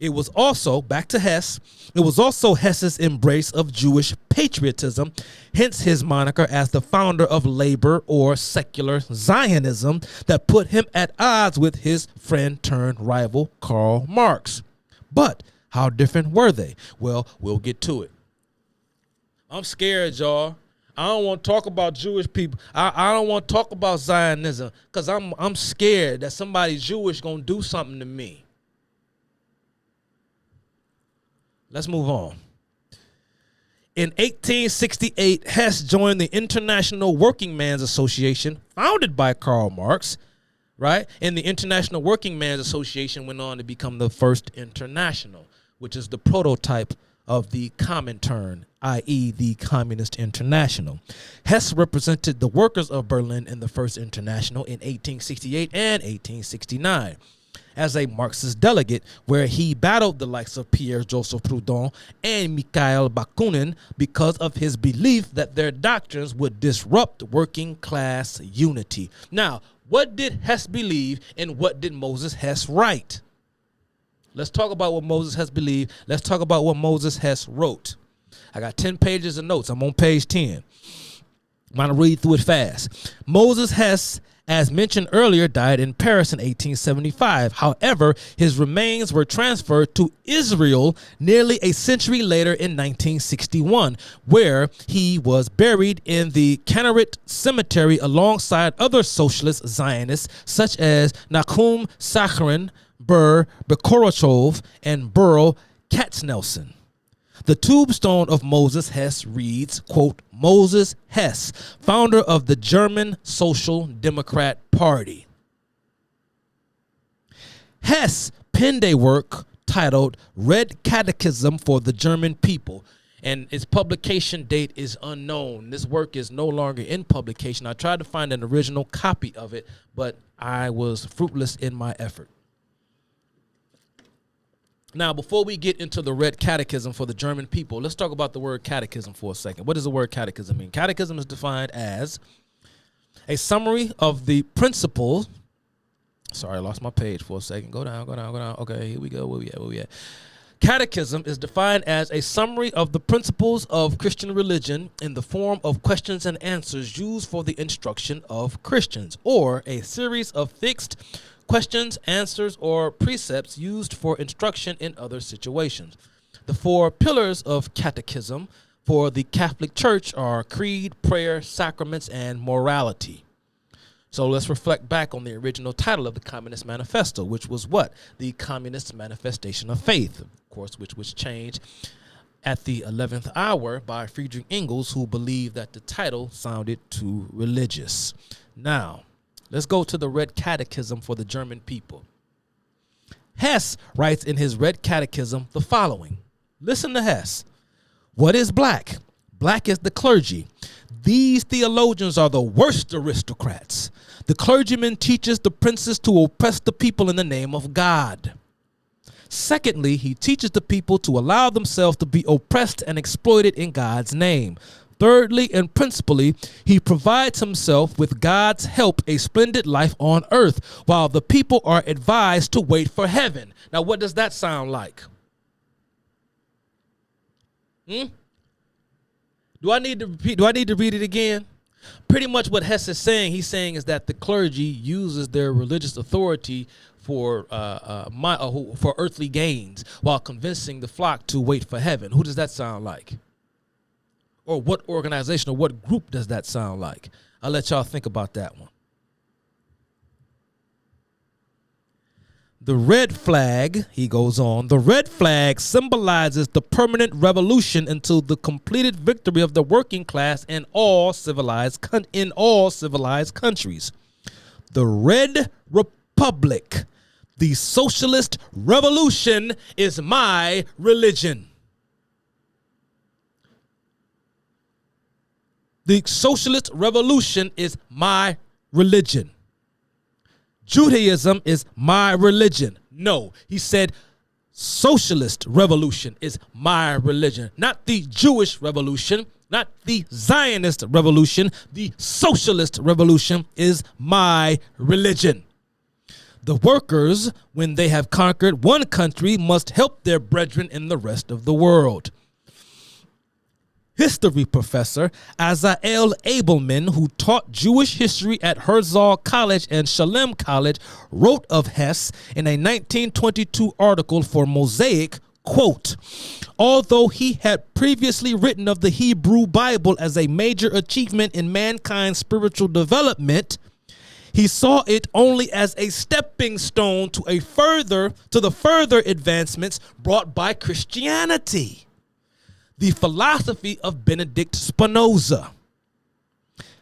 It was also, back to Hess, it was also Hess's embrace of Jewish patriotism, hence his moniker as the founder of labor or secular Zionism that put him at odds with his friend turned rival Karl Marx. But how different were they? Well, we'll get to it. I'm scared, y'all. I don't want to talk about Jewish people. I don't want to talk about Zionism because I'm scared that somebody Jewish gonna do something to me. Let's move on. In 1868, Hess joined the International Workingmen's Association, founded by Karl Marx, right? And the International Workingmen's Association went on to become the first international, which is the prototype of the Comintern, i.e. the Communist International. Hess represented the workers of Berlin in the First International in 1868 and 1869 as a Marxist delegate, where he battled the likes of Pierre-Joseph Proudhon and Mikhail Bakunin because of his belief that their doctrines would disrupt working class unity. Now, what did Hess believe and what did Moses Hess write? Let's talk about what Moses Hess believed. Let's talk about what Moses Hess wrote. I got 10 pages of notes. I'm on page 10. I'm going to read through it fast. Moses Hess, as mentioned earlier, died in Paris in 1875. However, his remains were transferred to Israel nearly a century later in 1961, where he was buried in the Kinneret Cemetery alongside other socialist Zionists such as Nachum Sakharin, Ber Bekorachov, and Burl Katznelson. The tombstone of Moses Hess reads, quote, Moses Hess, founder of the German Social Democrat Party. Hess penned a work titled Red Catechism for the German People, and its publication date is unknown. This work is no longer in publication. I tried to find an original copy of it, but I was fruitless in my effort. Now, before we get into the Red Catechism for the German people, let's talk about the word catechism for a second. What does the word catechism mean? Catechism is defined as a summary of the principles. Sorry, I lost my page for a second. Go down. Okay, here we go. Where we at? Catechism is defined as a summary of the principles of Christian religion in the form of questions and answers used for the instruction of Christians, or a series of fixed questions, answers, or precepts used for instruction in other situations. The four pillars of catechism for the Catholic Church are creed, prayer, sacraments, and morality. So let's reflect back on the original title of the Communist Manifesto, which was what? The Communist Manifestation of Faith, of course, which was changed at the 11th hour by Friedrich Engels, who believed that the title sounded too religious. Now, let's go to the Red Catechism for the German people. Hess writes in his Red Catechism the following. Listen to Hess. What is black? Black is the clergy. These theologians are the worst aristocrats. The clergyman teaches the princes to oppress the people in the name of God. Secondly, he teaches the people to allow themselves to be oppressed and exploited in God's name. Thirdly and principally, he provides himself with God's help a splendid life on earth, while the people are advised to wait for heaven. Now, what does that sound like? Do I need to repeat? Do I need to read it again? Pretty much what Hess is saying, he's saying is that the clergy uses their religious authority for earthly gains while convincing the flock to wait for heaven. Who does that sound like? Or what organization or what group does that sound like? I'll let y'all think about that one. The red flag, he goes on, the red flag symbolizes the permanent revolution until the completed victory of the working class in all civilized countries. The Red Republic, the socialist revolution, is my religion. The socialist revolution is my religion. Judaism is my religion. No, he said socialist revolution is my religion. Not the Jewish revolution, not the Zionist revolution. The socialist revolution is my religion. The workers, when they have conquered one country, must help their brethren in the rest of the world. History professor Azael Abelman, who taught Jewish history at Herzog College and Shalem College, wrote of Hess in a 1922 article for Mosaic, quote, although he had previously written of the Hebrew Bible as a major achievement in mankind's spiritual development, he saw it only as a stepping stone to the further advancements brought by Christianity. The philosophy of Benedict Spinoza.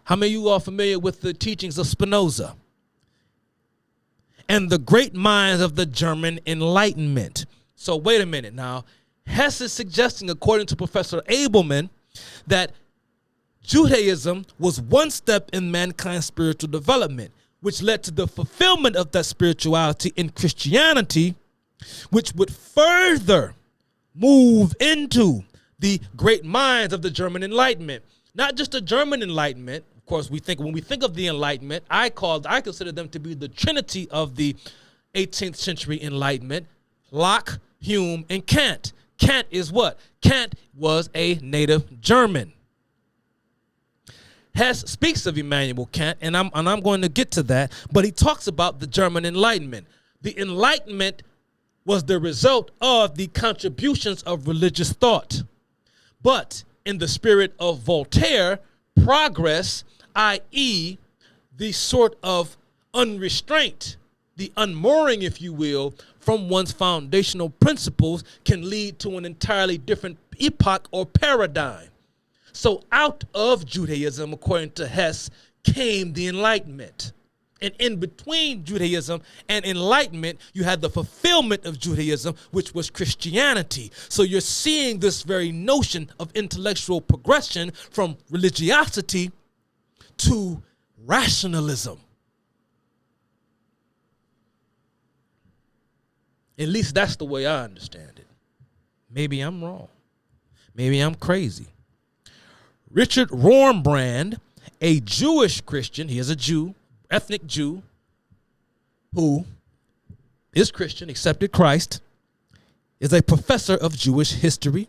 How many of you are familiar with the teachings of Spinoza? And the great minds of the German Enlightenment. So wait a minute now. Hess is suggesting, according to Professor Abelman, that Judaism was one step in mankind's spiritual development, which led to the fulfillment of that spirituality in Christianity, which would further move into the great minds of the German Enlightenment. Not just the German Enlightenment. Of course, when we think of the Enlightenment, I consider them to be the trinity of the 18th century Enlightenment: Locke, Hume, and Kant. Kant is what? Kant was a native German. Hess speaks of Immanuel Kant, and I'm going to get to that, but he talks about the German Enlightenment. The Enlightenment was the result of the contributions of religious thought. But in the spirit of Voltaire, progress, i.e., the sort of unrestraint, the unmooring, if you will, from one's foundational principles, can lead to an entirely different epoch or paradigm. So out of Judaism, according to Hess, came the Enlightenment. And in between Judaism and Enlightenment, you had the fulfillment of Judaism, which was Christianity. So you're seeing this very notion of intellectual progression from religiosity to rationalism. At least that's the way I understand it. Maybe I'm wrong. Maybe I'm crazy. Richard Rormbrand, a Jewish Christian, he is a Jew, ethnic Jew, who is Christian, accepted Christ, is a professor of Jewish history,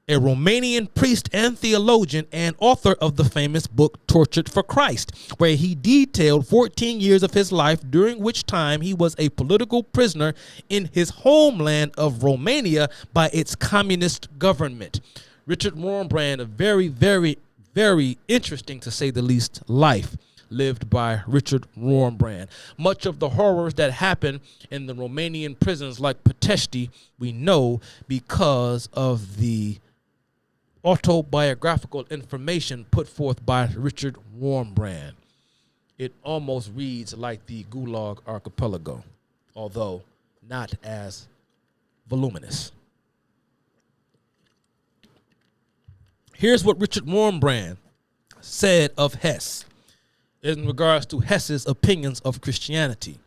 a Romanian priest and theologian, and author of the famous book Tortured for Christ, where he detailed 14 years of his life, during which time he was a political prisoner in his homeland of Romania by its communist government. Richard Rormbrand, a very, very, very interesting, to say the least, life lived by Richard Rormbrand. Much of the horrors that happened in the Romanian prisons like Pitești, we know because of the autobiographical information put forth by Richard Rormbrand. It almost reads like the Gulag Archipelago, although not as voluminous. Here's what Richard Rormbrand said of Hess in regards to Hess's opinions of Christianity.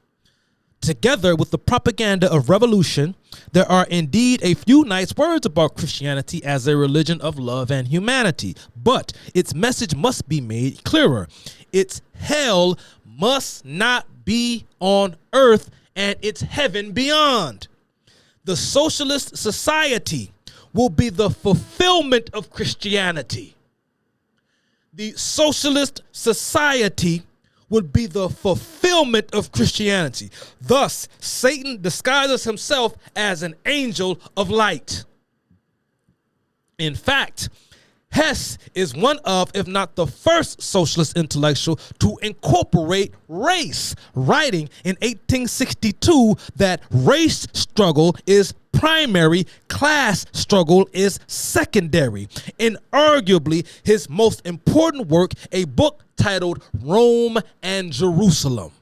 Together with the propaganda of revolution, there are indeed a few nice words about Christianity as a religion of love and humanity, but its message must be made clearer. Its hell must not be on earth and its heaven beyond. The socialist society will be the fulfillment of Christianity. The socialist society would be the fulfillment of Christianity. Thus, Satan disguises himself as an angel of light. In fact, Hess is one of, if not the first socialist intellectual to incorporate race, writing in 1862 that race struggle is primary, class struggle is secondary. In arguably his most important work, a book titled Rome and Jerusalem,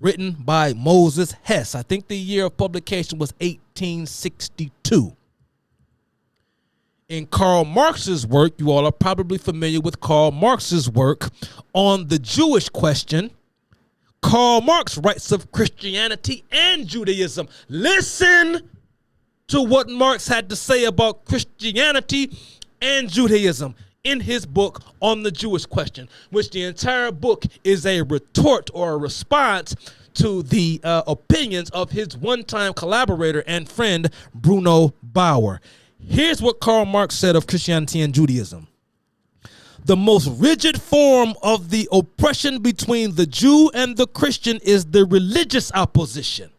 written by Moses Hess. I think the year of publication was 1862. In Karl Marx's work, you all are probably familiar with Karl Marx's work on the Jewish question. Karl Marx writes of Christianity and Judaism. Listen to what Marx had to say about Christianity and Judaism in his book on the Jewish question, which the entire book is a retort or a response to the opinions of his one-time collaborator and friend, Bruno Bauer. Here's what Karl Marx said of Christianity and Judaism. The most rigid form of the oppression between the Jew and the Christian is the religious opposition.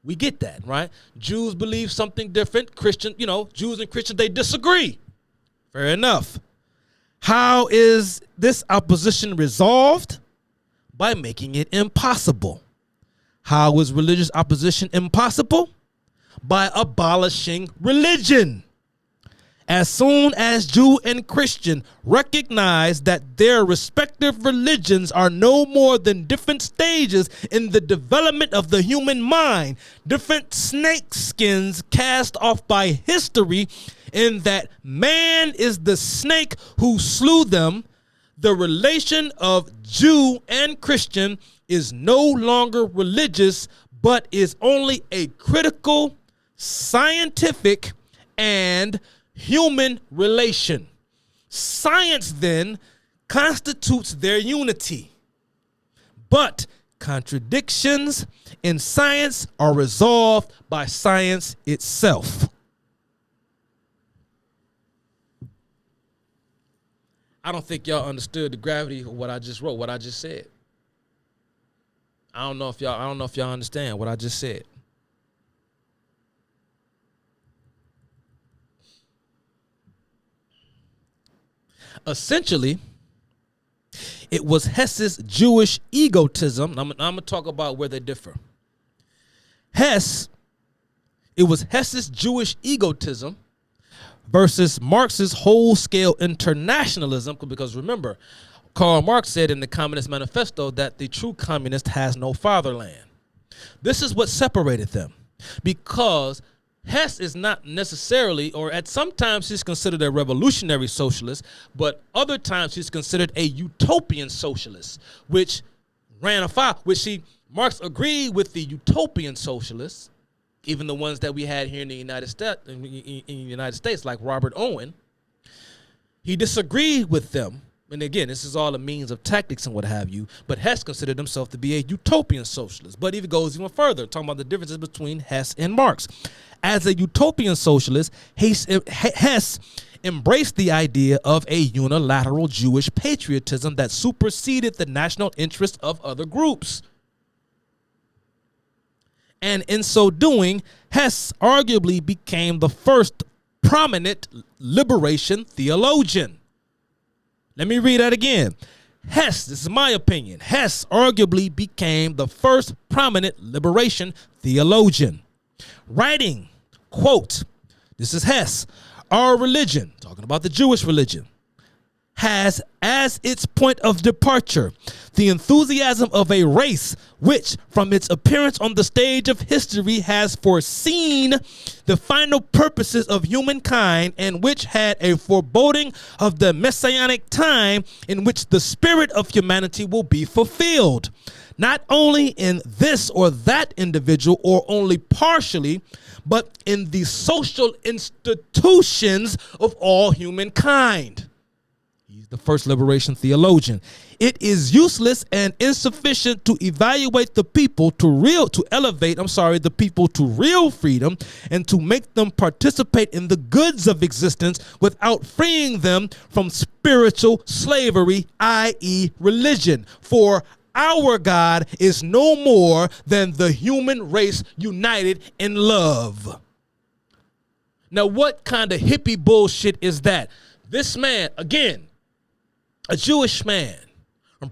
We get that, right? Jews believe something different. Jews and Christians, they disagree. Fair enough. How is this opposition resolved? By making it impossible. How is religious opposition impossible? By abolishing religion. As soon as Jew and Christian recognize that their respective religions are no more than different stages in the development of the human mind, different snake skins cast off by history, in that man is the snake who slew them, the relation of Jew and Christian is no longer religious, but is only a critical, scientific, and human relation. Science then constitutes their unity, but contradictions in science are resolved by science itself. I don't think y'all understood the gravity of what I just wrote, what I just said. I don't know if y'all understand what I just said. Essentially, it was Hess's Jewish egotism. I'm going to talk about where they differ. It was Hess's Jewish egotism versus Marx's whole-scale internationalism, because remember, Karl Marx said in the Communist Manifesto that the true communist has no fatherland. This is what separated them, because Hess is not necessarily, or at some times he's considered a revolutionary socialist, but other times he's considered a utopian socialist, which ran afoul, Marx agreed with the utopian socialists, even the ones that we had here in the United States, like Robert Owen. He disagreed with them. And again, this is all a means of tactics and what have you, but Hess considered himself to be a utopian socialist. But he goes even further, talking about the differences between Hess and Marx. As a utopian socialist, Hess embraced the idea of a unilateral Jewish patriotism that superseded the national interests of other groups. And in so doing, Hess arguably became the first prominent liberation theologian. Let me read that again. Hess, this is my opinion, Hess arguably became the first prominent liberation theologian. Writing, quote, this is Hess, our religion, talking about the Jewish religion, has as its point of departure the enthusiasm of a race which, from its appearance on the stage of history, has foreseen the final purposes of humankind, and which had a foreboding of the messianic time in which the spirit of humanity will be fulfilled, not only in this or that individual or only partially, but in the social institutions of all humankind. He's the first liberation theologian. It is useless and insufficient to evaluate the people elevate the people to real freedom and to make them participate in the goods of existence without freeing them from spiritual slavery, i.e. religion. For our God is no more than the human race united in love. Now, what kind of hippie bullshit is that? This man, again, a Jewish man,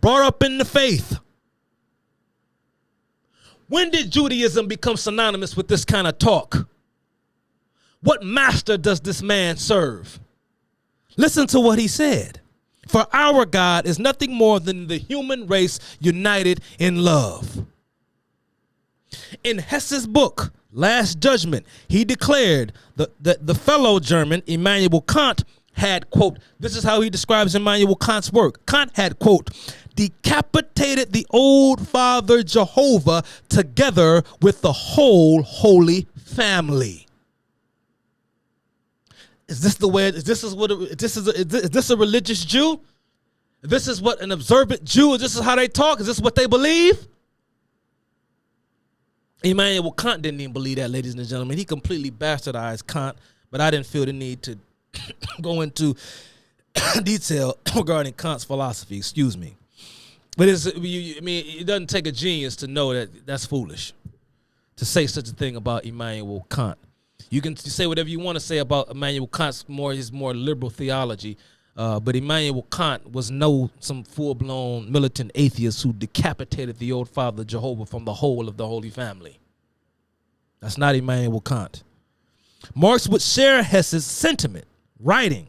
brought up in the faith. When did Judaism become synonymous with this kind of talk? What master does this man serve? Listen to what he said. For our God is nothing more than the human race united in love. In Hess's book, Last Judgment, he declared that the fellow German, Immanuel Kant, had, quote, this is how he describes Immanuel Kant's work. Kant had, quote, decapitated the old father Jehovah together with the whole holy family. Is this the way? Is this a religious Jew? This is what an observant Jew, is this is how they talk? Is this what they believe? Immanuel Kant didn't even believe that, ladies and gentlemen. He completely bastardized Kant, but I didn't feel the need to go into detail regarding Kant's philosophy. Excuse me. But it doesn't take a genius to know that that's foolish to say such a thing about Immanuel Kant. You can say whatever you want to say about Immanuel Kant's his more liberal theology, but Immanuel Kant was some full-blown militant atheist who decapitated the old father Jehovah from the whole of the Holy Family. That's not Immanuel Kant. Marx would share Hess's sentiment, writing,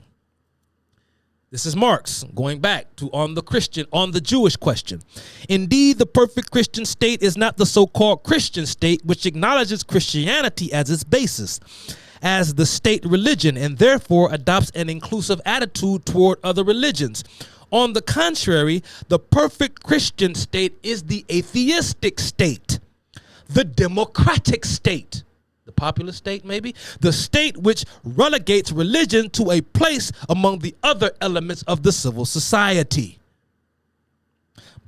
this is Marx, going back to on the Jewish question. Indeed, the perfect Christian state is not the so-called Christian state, which acknowledges Christianity as its basis, as the state religion, and therefore adopts an inclusive attitude toward other religions. On the contrary, the perfect Christian state is the atheistic state, the democratic state, the popular state maybe, the state which relegates religion to a place among the other elements of the civil society.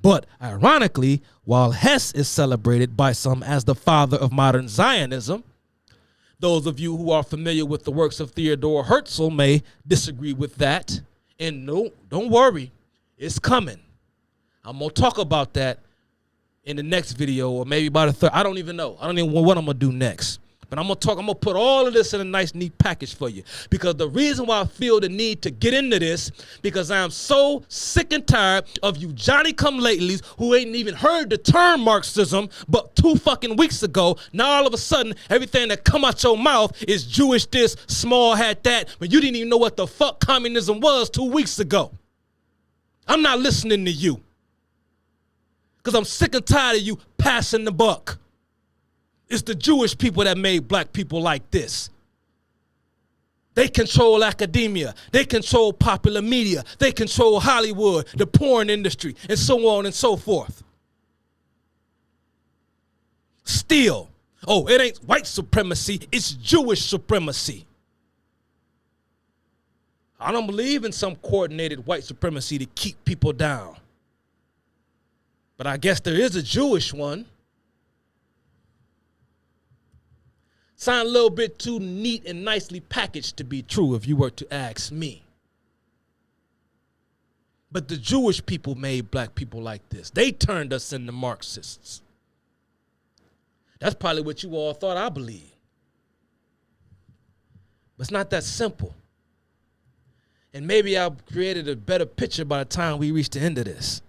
But ironically, while Hess is celebrated by some as the father of modern Zionism, those of you who are familiar with the works of Theodore Herzl may disagree with that. And no, don't worry, it's coming. I'm going to talk about that in the next video, or maybe by the third. I don't even know. I don't even know what I'm going to do next. But I'm going to put all of this in a nice, neat package for you. Because the reason why I feel the need to get into this, because I am so sick and tired of you Johnny-come-latelys who ain't even heard the term Marxism but 2 fucking weeks ago. Now all of a sudden, everything that come out your mouth is Jewish this, small hat that, but you didn't even know what the fuck communism was 2 weeks ago. I'm not listening to you. Because I'm sick and tired of you passing the buck. It's the Jewish people that made black people like this. They control academia. They control popular media. They control Hollywood, the porn industry, and so on and so forth. Still, it ain't white supremacy, it's Jewish supremacy. I don't believe in some coordinated white supremacy to keep people down. But I guess there is a Jewish one. Sound a little bit too neat and nicely packaged to be true if you were to ask me. But the Jewish people made black people like this. They turned us into Marxists. That's probably what you all thought I believed. But it's not that simple. And maybe I've created a better picture by the time we reach the end of this.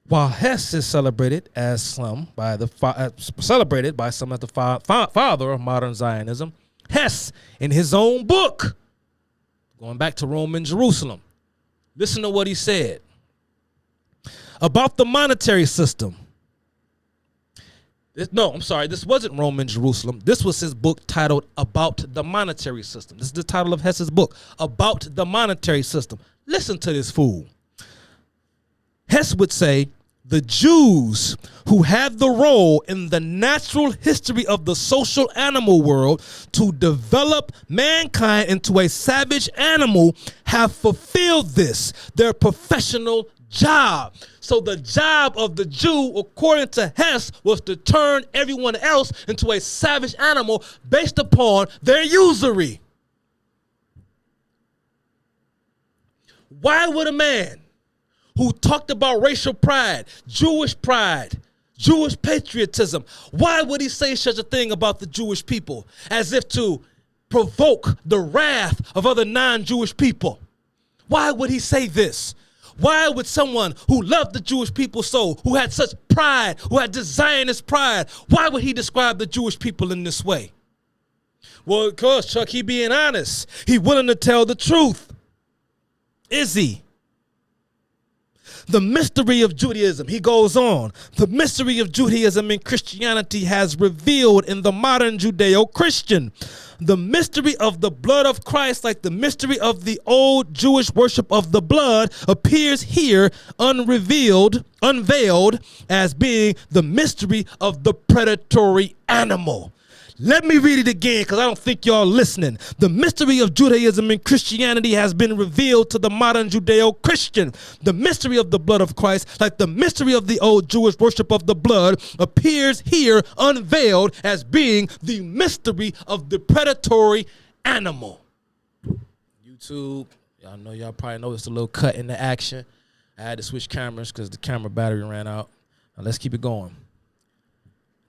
While Hess is celebrated by some as the father of modern Zionism, Hess, in his own book, going back to Rome and Jerusalem, listen to what he said about the monetary system. This wasn't Rome and Jerusalem. This was his book titled About the Monetary System. This is the title of Hess's book, About the Monetary System. Listen to this fool. Hess would say, the Jews who had the role in the natural history of the social animal world to develop mankind into a savage animal have fulfilled this, their professional job. So the job of the Jew, according to Hess, was to turn everyone else into a savage animal based upon their usury. Why would a man who talked about racial pride, Jewish patriotism, why would he say such a thing about the Jewish people as if to provoke the wrath of other non-Jewish people? Why would he say this? Why would someone who loved the Jewish people so, who had such pride, who had this Zionist pride, why would he describe the Jewish people in this way? Well, because, Chuck, he being honest. He willing to tell the truth. Is he? The mystery of Judaism, he goes on, the mystery of Judaism and Christianity has revealed in the modern Judeo-Christian. The mystery of the blood of Christ, like the mystery of the old Jewish worship of the blood, appears here unveiled as being the mystery of the predatory animal. Let me read it again because I don't think y'all listening. The mystery of Judaism and Christianity has been revealed to the modern Judeo-Christian. The mystery of the blood of Christ, like the mystery of the old Jewish worship of the blood, appears here unveiled as being the mystery of the predatory animal. YouTube, y'all know, y'all probably noticed a little cut in the action. I had to switch cameras because the camera battery ran out. Now let's keep it going.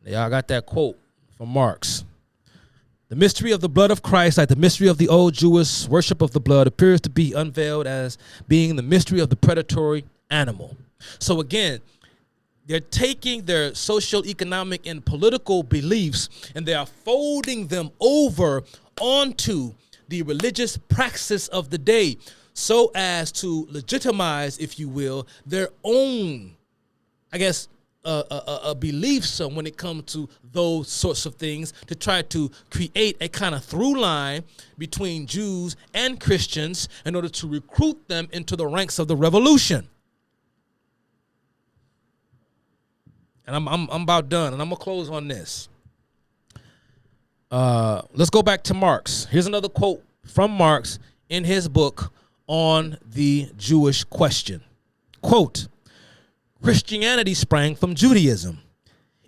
Y'all got that quote from Marx. The mystery of the blood of Christ, like the mystery of the old Jewish worship of the blood, appears to be unveiled as being the mystery of the predatory animal. So again, they're taking their social, economic, and political beliefs and they are folding them over onto the religious praxis of the day so as to legitimize, if you will, their own, I guess, a belief system when it comes to those sorts of things, to try to create a kind of through line between Jews and Christians in order to recruit them into the ranks of the revolution. And I'm about done, and I'm gonna close on this. Let's go back to Marx. Here's another quote from Marx in his book on the Jewish question. Quote, Christianity sprang from Judaism.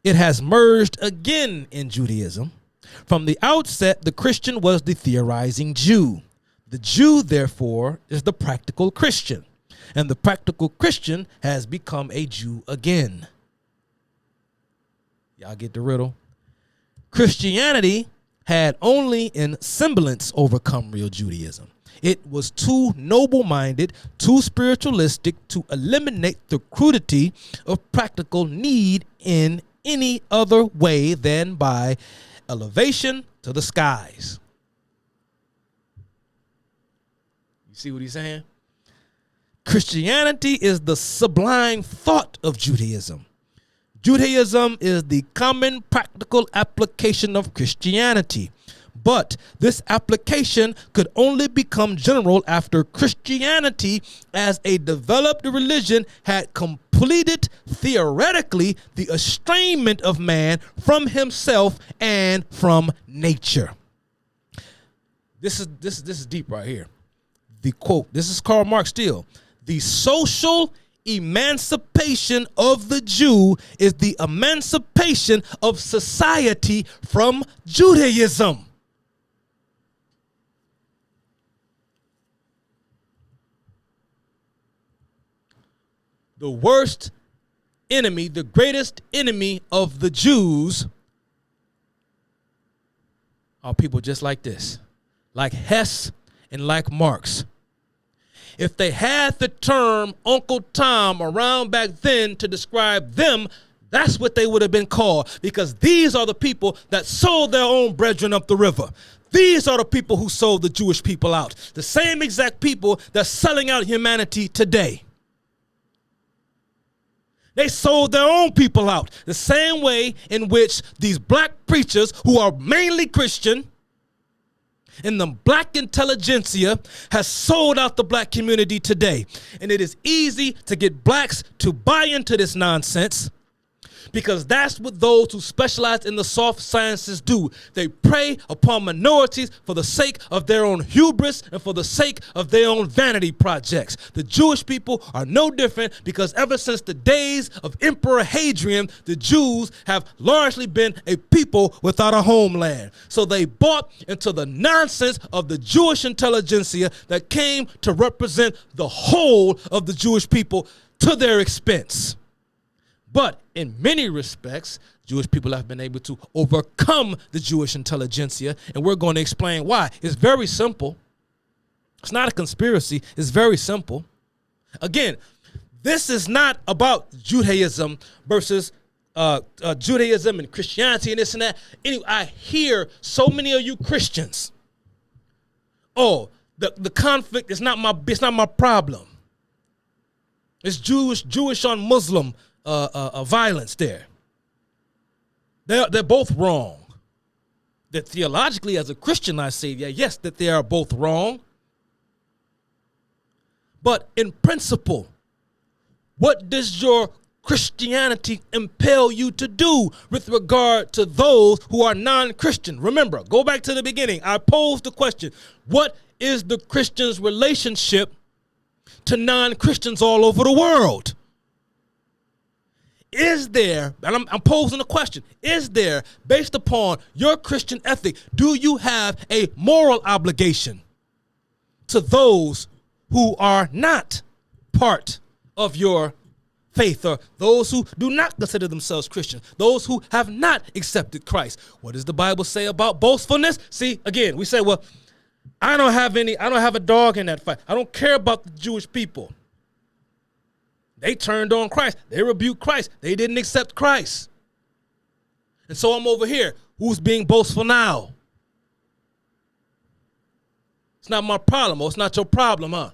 It has merged again in Judaism. From the outset, the Christian was the theorizing Jew. The Jew, therefore, is the practical Christian, and the practical Christian has become a Jew again. Y'all get the riddle? Christianity had only in semblance overcome real Judaism. It was too noble-minded, too spiritualistic to eliminate the crudity of practical need in any other way than by elevation to the skies. You see what he's saying? Christianity is the sublime thought of Judaism. Judaism is the common practical application of Christianity. But this application could only become general after Christianity as a developed religion had completed theoretically the estrangement of man from himself and from nature. This is deep right here. The quote, this is Karl Marx still. The social emancipation of the Jew is the emancipation of society from Judaism. The worst enemy, the greatest enemy of the Jews are people just like this, like Hess and like Marx. If they had the term Uncle Tom around back then to describe them, that's what they would have been called, because these are the people that sold their own brethren up the river. These are the people who sold the Jewish people out, the same exact people that's selling out humanity today. They sold their own people out the same way in which these black preachers who are mainly Christian and the black intelligentsia has sold out the black community today. And it is easy to get blacks to buy into this nonsense because that's what those who specialize in the soft sciences do. They prey upon minorities for the sake of their own hubris and for the sake of their own vanity projects. The Jewish people are no different because ever since the days of Emperor Hadrian, the Jews have largely been a people without a homeland. So they bought into the nonsense of the Jewish intelligentsia that came to represent the whole of the Jewish people to their expense. But in many respects, Jewish people have been able to overcome the Jewish intelligentsia, and we're going to explain why. It's very simple. It's not a conspiracy. It's very simple. Again, this is not about Judaism versus Judaism and Christianity and this and that. Anyway, I hear so many of you Christians, oh, the conflict is not my problem. It's Jewish on Muslim violence there. They're both wrong. That theologically, as a Christian, I say, yeah, yes, that they are both wrong. But in principle, what does your Christianity impel you to do with regard to those who are non-Christian? Remember, go back to the beginning. I posed the question, what is the Christian's relationship to non-Christians all over the world? Is there, and I'm posing a question, is there, based upon your Christian ethic, do you have a moral obligation to those who are not part of your faith, or those who do not consider themselves Christian, those who have not accepted Christ? What does the Bible say about boastfulness? See, again, we say, well, I don't have a dog in that fight. I don't care about the Jewish people. They turned on Christ. They rebuked Christ. They didn't accept Christ. And so I'm over here. Who's being boastful now? It's not my problem, or it's not your problem, huh?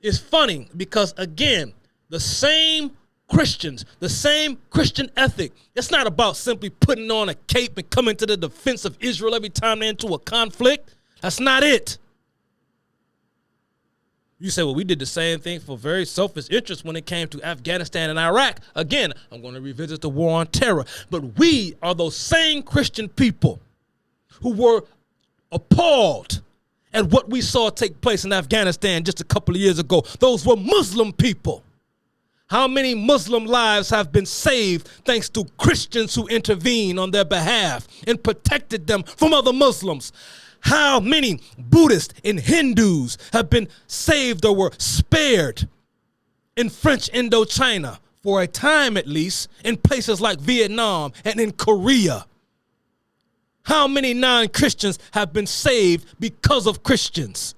It's funny because, again, the same Christians, the same Christian ethic, it's not about simply putting on a cape and coming to the defense of Israel every time they're into a conflict. That's not it. You say, well, we did the same thing for very selfish interests when it came to Afghanistan and Iraq. Again, I'm going to revisit the war on terror. But we are those same Christian people who were appalled at what we saw take place in Afghanistan just a couple of years ago. Those were Muslim people. How many Muslim lives have been saved thanks to Christians who intervened on their behalf and protected them from other Muslims? How many Buddhists and Hindus have been saved or were spared in French Indochina, for a time at least, in places like Vietnam and in Korea? How many non-Christians have been saved because of Christians?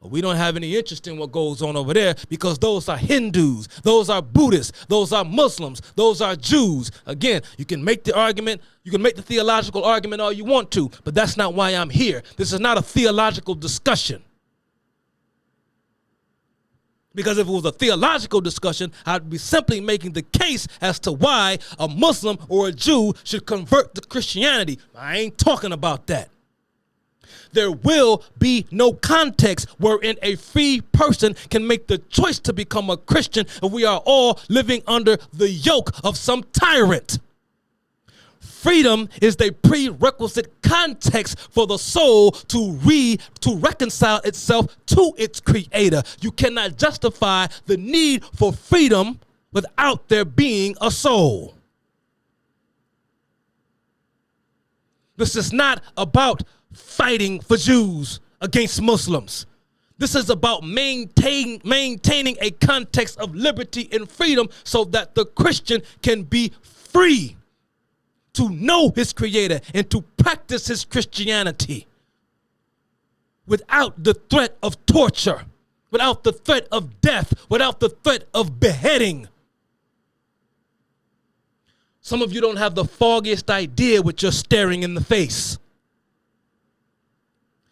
But we don't have any interest in what goes on over there because those are Hindus, those are Buddhists, those are Muslims, those are Jews. Again, you can make the argument, you can make the theological argument all you want to, but that's not why I'm here. This is not a theological discussion. Because if it was a theological discussion, I'd be simply making the case as to why a Muslim or a Jew should convert to Christianity. I ain't talking about that. There will be no context wherein a free person can make the choice to become a Christian if we are all living under the yoke of some tyrant. Freedom is the prerequisite context for the soul to reconcile itself to its creator. You cannot justify the need for freedom without there being a soul. This is not about fighting for Jews against Muslims. This is about maintaining a context of liberty and freedom so that the Christian can be free to know his creator and to practice his Christianity without the threat of torture, without the threat of death, without the threat of beheading. Some of you don't have the foggiest idea what you're staring in the face.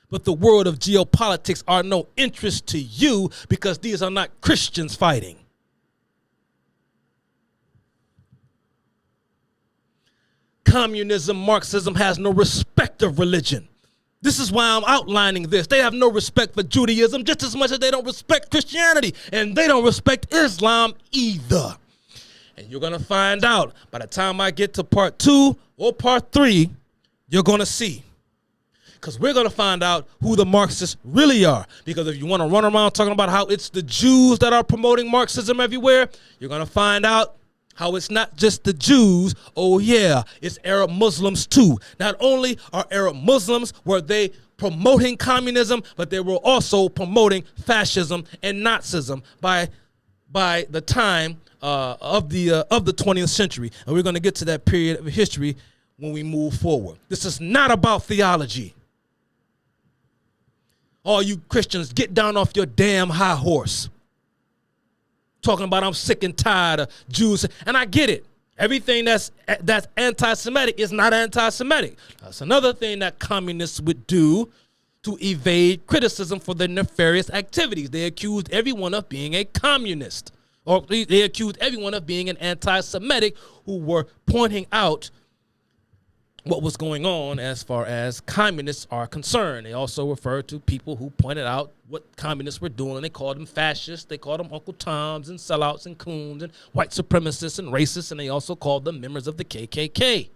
But the world of geopolitics are no interest to you because these are not Christians fighting. Communism, Marxism has no respect of religion. This is why I'm outlining this. They have no respect for Judaism just as much as they don't respect Christianity, and they don't respect Islam either. And you're going to find out by the time I get to part 2 or part 3, you're going to see. Because we're going to find out who the Marxists really are. Because if you want to run around talking about how it's the Jews that are promoting Marxism everywhere, you're going to find out how it's not just the Jews. Oh yeah, it's Arab Muslims too. Not only are Arab Muslims were they promoting communism, but they were also promoting fascism and Nazism by the time of the 20th century. And we're going to get to that period of history when we move forward. This is not about theology. All you Christians, get down off your damn high horse. Talking about I'm sick and tired of Jews. And I get it. Everything that's anti-Semitic is not anti-Semitic. That's another thing that communists would do to evade criticism for their nefarious activities. They accused everyone of being a communist. Or they accused everyone of being an anti-Semitic who were pointing out what was going on as far as communists are concerned. They also referred to people who pointed out what communists were doing. They called them fascists. They called them Uncle Toms and sellouts and coons and white supremacists and racists. And they also called them members of the KKK.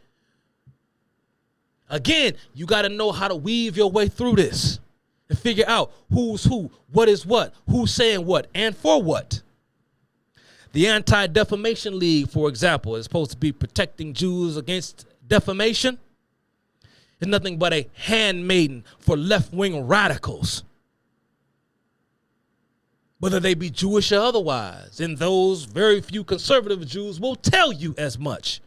Again, you got to know how to weave your way through this and figure out who's who, what is what, who's saying what, and for what. The Anti-Defamation League, for example, is supposed to be protecting Jews against defamation. It's nothing but a handmaiden for left-wing radicals, whether they be Jewish or otherwise. And those very few conservative Jews will tell you as much.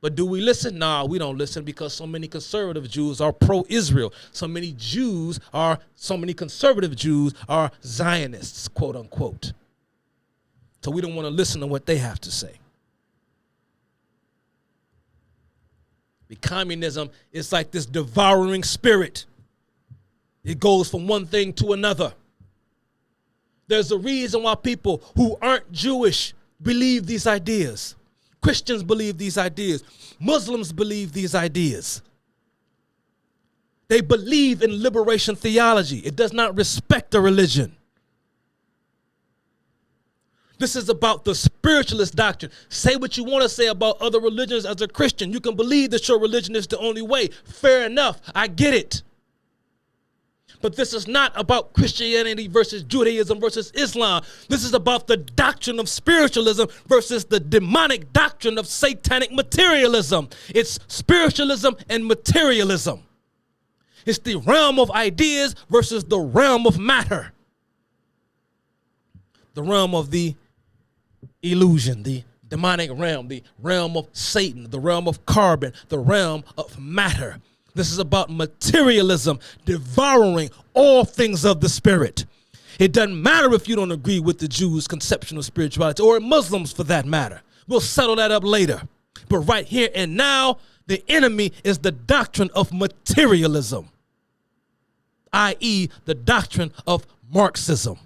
But do we listen? Nah, we don't listen, because so many conservative Jews are pro-Israel. So many conservative Jews are Zionists, quote unquote. So we don't want to listen to what they have to say. The communism is like this devouring spirit. It goes from one thing to another. There's a reason why people who aren't Jewish believe these ideas. Christians believe these ideas. Muslims believe these ideas. They believe in liberation theology. It does not respect a religion. This is about the spiritualist doctrine. Say what you want to say about other religions as a Christian. You can believe that your religion is the only way. Fair enough. I get it. But this is not about Christianity versus Judaism versus Islam. This is about the doctrine of spiritualism versus the demonic doctrine of satanic materialism. It's spiritualism and materialism. It's the realm of ideas versus the realm of matter. The realm of the illusion, the demonic realm, the realm of Satan, the realm of carbon, the realm of matter. This is about materialism devouring all things of the spirit. It doesn't matter if you don't agree with the Jews' conception of spirituality, or Muslims for that matter. We'll settle that up later. But right here and now, the enemy is the doctrine of materialism, i.e., the doctrine of Marxism.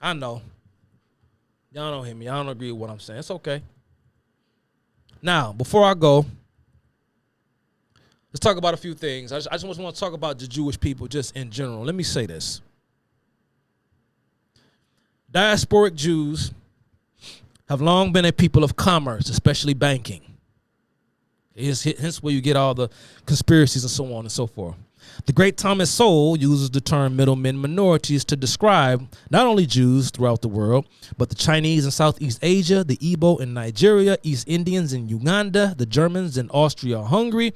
I know. Y'all don't hear me. Y'all don't agree with what I'm saying. It's okay. Now, before I go, let's talk about a few things. I just want to talk about the Jewish people just in general. Let me say this. Diasporic Jews have long been a people of commerce, especially banking. Hence where you get all the conspiracies and so on and so forth. The great Thomas Sowell uses the term middlemen minorities to describe not only Jews throughout the world, but the Chinese in Southeast Asia, the Igbo in Nigeria, East Indians in Uganda, the Germans in Austria-Hungary,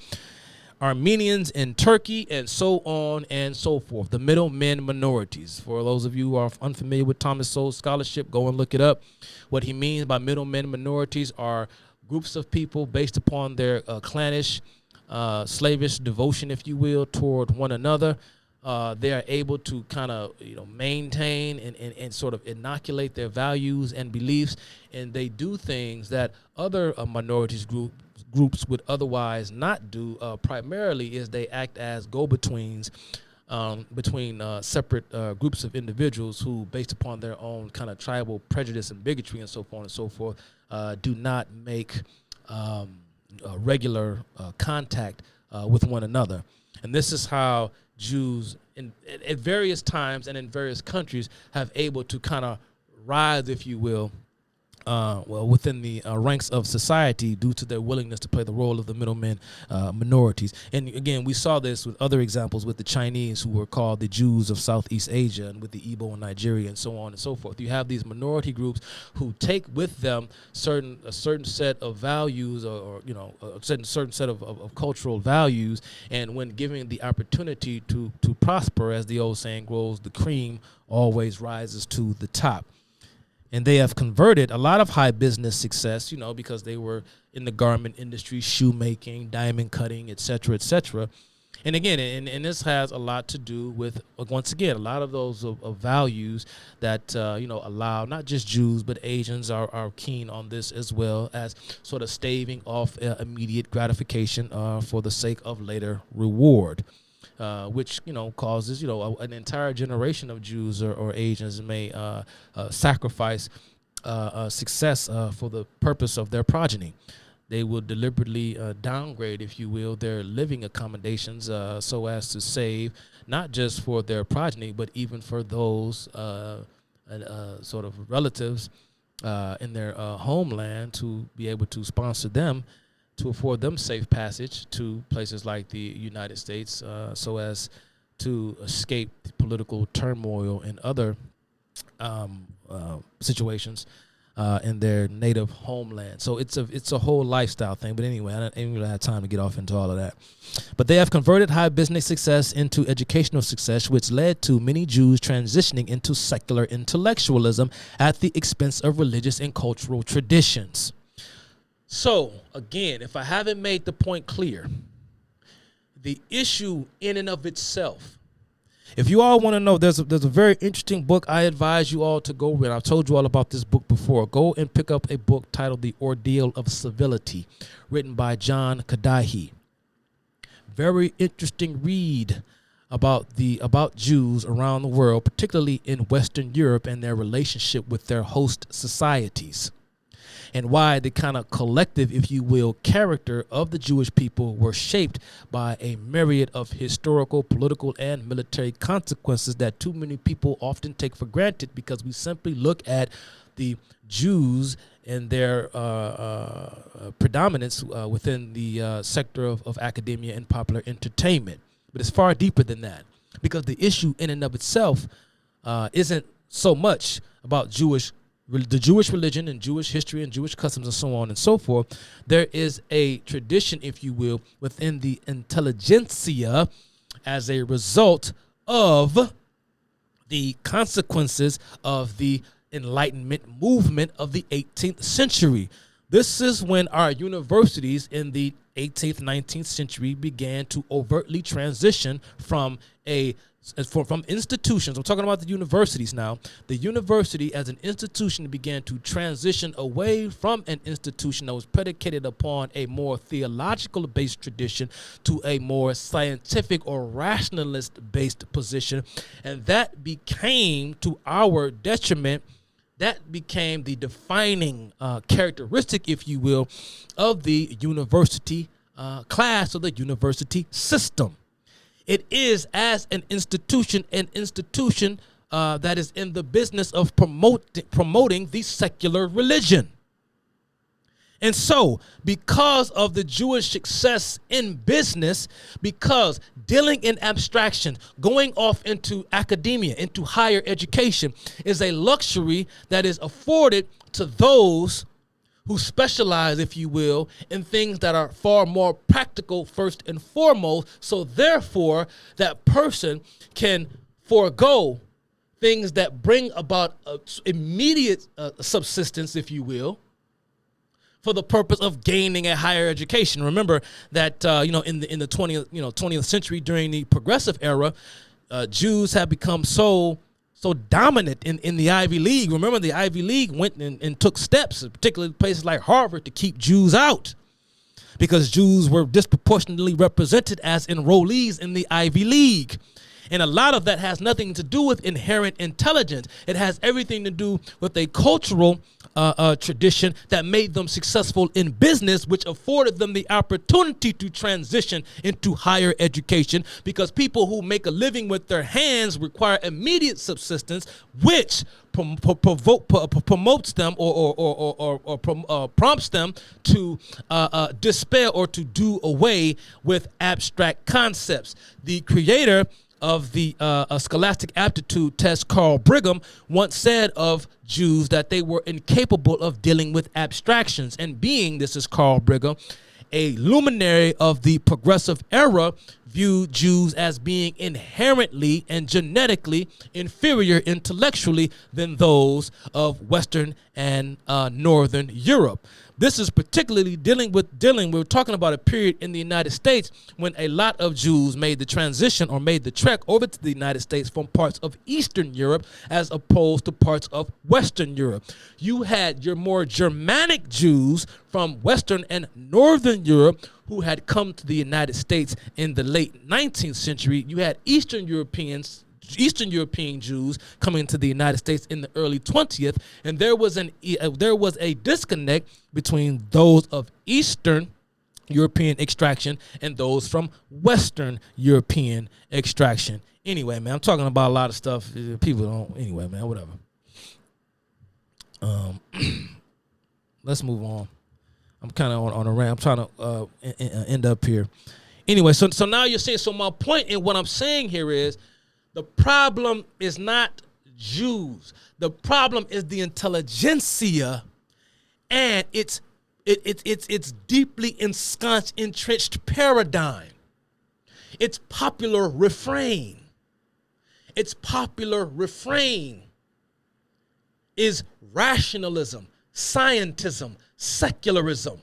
Armenians in Turkey, and so on and so forth. The middlemen minorities. For those of you who are unfamiliar with Thomas Sowell's scholarship, go and look it up. What he means by middlemen minorities are groups of people based upon their clannish, slavish devotion, if you will, toward one another. They are able to kind of maintain and sort of inoculate their values and beliefs, and they do things that other minorities groups would otherwise not do. Primarily is they act as go-betweens between separate groups of individuals who, based upon their own kind of tribal prejudice and bigotry and so on and so forth, do not make regular contact with one another. And this is how Jews at various times and in various countries have able to kind of rise, if you will, within the ranks of society due to their willingness to play the role of the middlemen minorities. And again, we saw this with other examples with the Chinese, who were called the Jews of Southeast Asia, and with the Igbo in Nigeria, and so on and so forth. You have these minority groups who take with them a certain set of values, or a certain set of cultural values, and when given the opportunity to prosper, as the old saying goes, the cream always rises to the top. And they have converted a lot of high business success, because they were in the garment industry, shoemaking, diamond cutting, et cetera, et cetera. And again, and this has a lot to do with, once again, a lot of those of values that, allow not just Jews, but Asians are keen on this, as well as sort of staving off immediate gratification for the sake of later reward. Which causes an entire generation of Jews or Asians may sacrifice success for the purpose of their progeny. They will deliberately downgrade, if you will, their living accommodations so as to save not just for their progeny, but even for those sort of relatives in their homeland to be able to sponsor them, to afford them safe passage to places like the United States so as to escape the political turmoil and other situations in their native homeland. So it's a whole lifestyle thing. But anyway, I didn't really have time to get off into all of that. But they have converted high business success into educational success, which led to many Jews transitioning into secular intellectualism at the expense of religious and cultural traditions. So, again, if I haven't made the point clear, the issue in and of itself, if you all want to know, there's a very interesting book I advise you all to go read. I've told you all about this book before. Go and pick up a book titled The Ordeal of Civility, written by John Kadahi. Very interesting read about Jews around the world, particularly in Western Europe and their relationship with their host societies, and why the kind of collective, if you will, character of the Jewish people were shaped by a myriad of historical, political, and military consequences that too many people often take for granted because we simply look at the Jews and their predominance within the sector of academia and popular entertainment. But it's far deeper than that, because the issue in and of itself isn't so much about the Jewish religion and Jewish history and Jewish customs and so on and so forth. There is a tradition, if you will, within the intelligentsia as a result of the consequences of the Enlightenment movement of the 18th century. This is when our universities in the 18th, 19th century began to overtly transition from institutions. I'm talking about the universities now. The university as an institution began to transition away from an institution that was predicated upon a more theological based tradition to a more scientific or rationalist based position. And that became, to our detriment, that became the defining characteristic, if you will, of the university class or the university system. It is, as an institution that is in the business of promoting the secular religion. And so, because of the Jewish success in business, because dealing in abstraction, going off into academia, into higher education, is a luxury that is afforded to those who specialize, if you will, in things that are far more practical first and foremost. So therefore, that person can forego things that bring about immediate subsistence, if you will, for the purpose of gaining a higher education. Remember that in the 20th century, during the progressive era, Jews have become so dominant in the Ivy League. Remember, the Ivy League went and took steps, particularly places like Harvard, to keep Jews out, because Jews were disproportionately represented as enrollees in the Ivy League. And a lot of that has nothing to do with inherent intelligence. It has everything to do with a cultural tradition that made them successful in business, which afforded them the opportunity to transition into higher education, because people who make a living with their hands require immediate subsistence, which promotes them or prompts them to despair or to do away with abstract concepts. The creator of the scholastic aptitude test, Carl Brigham, once said of Jews that they were incapable of dealing with abstractions. And being, this is Carl Brigham, a luminary of the progressive era, viewed Jews as being inherently and genetically inferior intellectually than those of Western and Northern Europe. This is particularly we're talking about a period in the United States when a lot of Jews made the transition or made the trek over to the United States from parts of Eastern Europe as opposed to parts of Western Europe. You had your more Germanic Jews from Western and Northern Europe who had come to the United States in the late 19th century. You had Eastern Europeans, Eastern European Jews coming to the United States in the early 20th, and there was a disconnect between those of Eastern European extraction and those from Western European extraction. Anyway, man, I'm talking about a lot of stuff people don't. Anyway, man, whatever. Let's move on. I'm kind of on a rant. I'm trying to end up here. Anyway, so now you're saying, so my point in what I'm saying here is the problem is not Jews. The problem is the intelligentsia and it's deeply ensconced, entrenched paradigm. Its popular refrain. Its popular refrain is rationalism, scientism, secularism.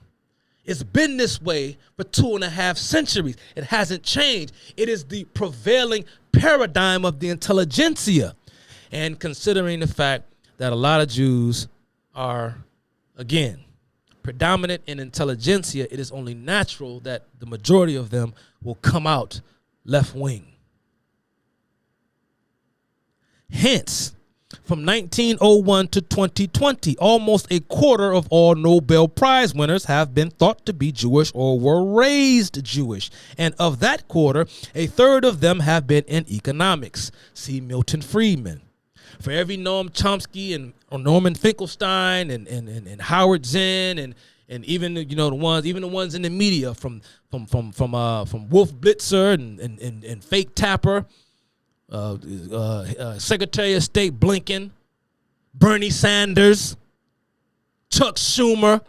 It's been this way for 2.5 centuries. It hasn't changed. It is the prevailing paradigm of the intelligentsia. And considering the fact that a lot of Jews are, again, predominant in intelligentsia, it is only natural that the majority of them will come out left wing. Hence, from 1901 to 2020, almost a quarter of all Nobel Prize winners have been thought to be Jewish or were raised Jewish. And of that quarter, a third of them have been in economics. See Milton Friedman. For every Noam Chomsky and Norman Finkelstein and Howard Zinn and even the ones in the media from Wolf Blitzer and Fake Tapper, Secretary of State Blinken, Bernie Sanders, Chuck Schumer.